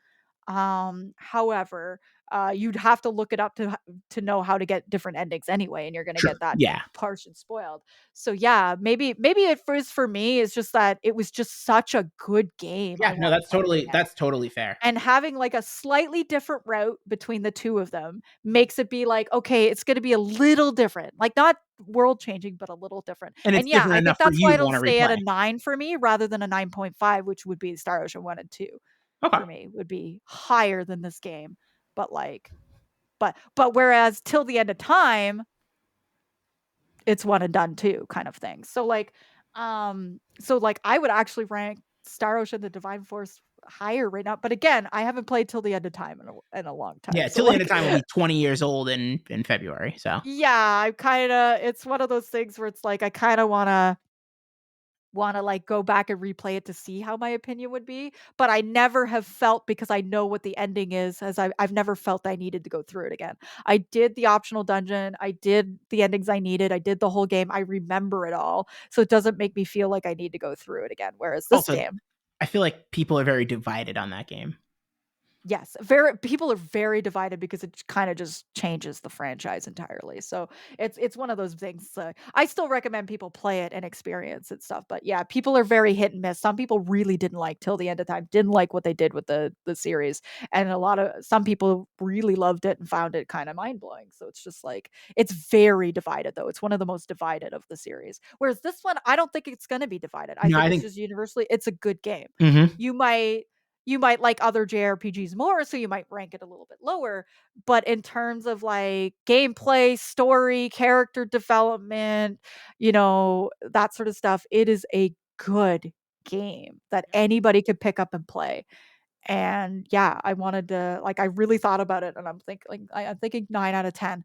However, you'd have to look it up to know how to get different endings anyway, and you're gonna True. get that Yeah. portion spoiled. So yeah, maybe it was for me, it's just that it was just such a good game. I Yeah. No, want to play it again. that's totally fair. And having like a slightly different route between the two of them makes it be like, okay, it's going to be a little different, like not world changing, but a little different. And it's And yeah, different I think enough for that's you why to it'll want to stay at replay. a 9 for me rather than a 9.5, which would be Star Ocean 1 and 2 Okay. for me, would be higher than this game. But like, but whereas Till the End of Time, it's one and done too, kind of thing. So like I would actually rank Star Ocean the Divine Force higher right now. But again, I haven't played Till the End of Time in a long time. Yeah. So Till the End of like Time will be 20 years old in February. So yeah, I kind of, it's one of those things where it's like I kind of want to like go back and replay it to see how my opinion would be, but I never have felt, because I know what the ending is, as I've never felt I needed to go through it again. I did the optional dungeon, I did the endings I needed, I did the whole game, I remember it all, so it doesn't make me feel like I need to go through it again, whereas this also, game, I feel like people are very divided on that game. yes, very, people are very divided because it kind of just changes the franchise entirely. So it's one of those things. I still recommend people play it and experience it stuff, but yeah, people are very hit and miss. Some people really didn't like Till the End of Time, didn't like what they did with the series, and some people really loved it and found it kind of mind blowing. So it's just like it's very divided though. It's one of the most divided of the series. Whereas this one, I don't think it's going to be divided. I No, think I it's think. just universally, it's a good game. Mhm. You might like other JRPGs more, so you might rank it a little bit lower. But in terms of like gameplay, story, character development, that sort of stuff, it is a good game that Yeah. anybody could pick up and play. And yeah, I wanted to like, I really thought about it, and I'm thinking 9 out of 10.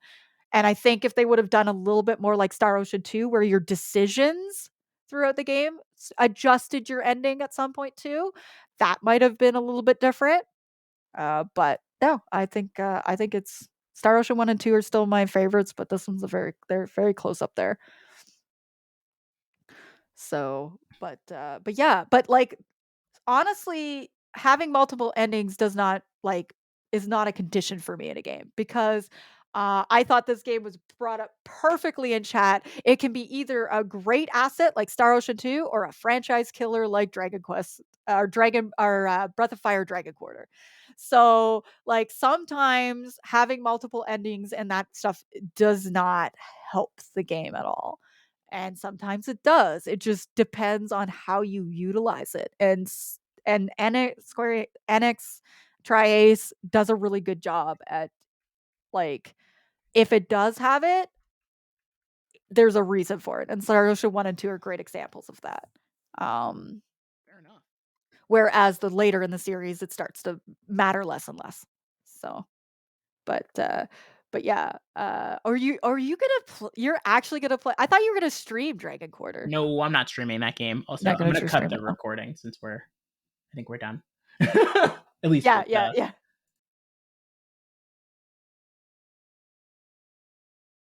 And I think if they would have done a little bit more like Star Ocean 2, where your decisions throughout the game adjusted your ending at some point too, that might have been a little bit different. But no, I think it's Star Ocean 1 and 2 are still my favorites, but this one's they're very close up there. So, but yeah, but like honestly, having multiple endings does not like is not a condition for me in a game, because I thought this game was brought up perfectly in chat. It can be either a great asset like Star Ocean 2 or a franchise killer like Dragon Quest or Breath of Fire Dragon Quarter. So, like sometimes having multiple endings and that stuff does not help the game at all. And sometimes it does. It just depends on how you utilize it. And Square Enix Tri-Ace does a really good job at like if it does have it, there's a reason for it. And Star Ocean 1 and 2 are great examples of that. Um, Fair enough. Whereas the later in the series it starts to matter less and less. So, but yeah, are you you're actually gonna play? I thought you were gonna stream Dragon Quarter. No, I'm not streaming that game. Also, You're not I'm gonna gonna cut stream the it. Oh. recording since I think we're done. At least Yeah, with yeah, yeah.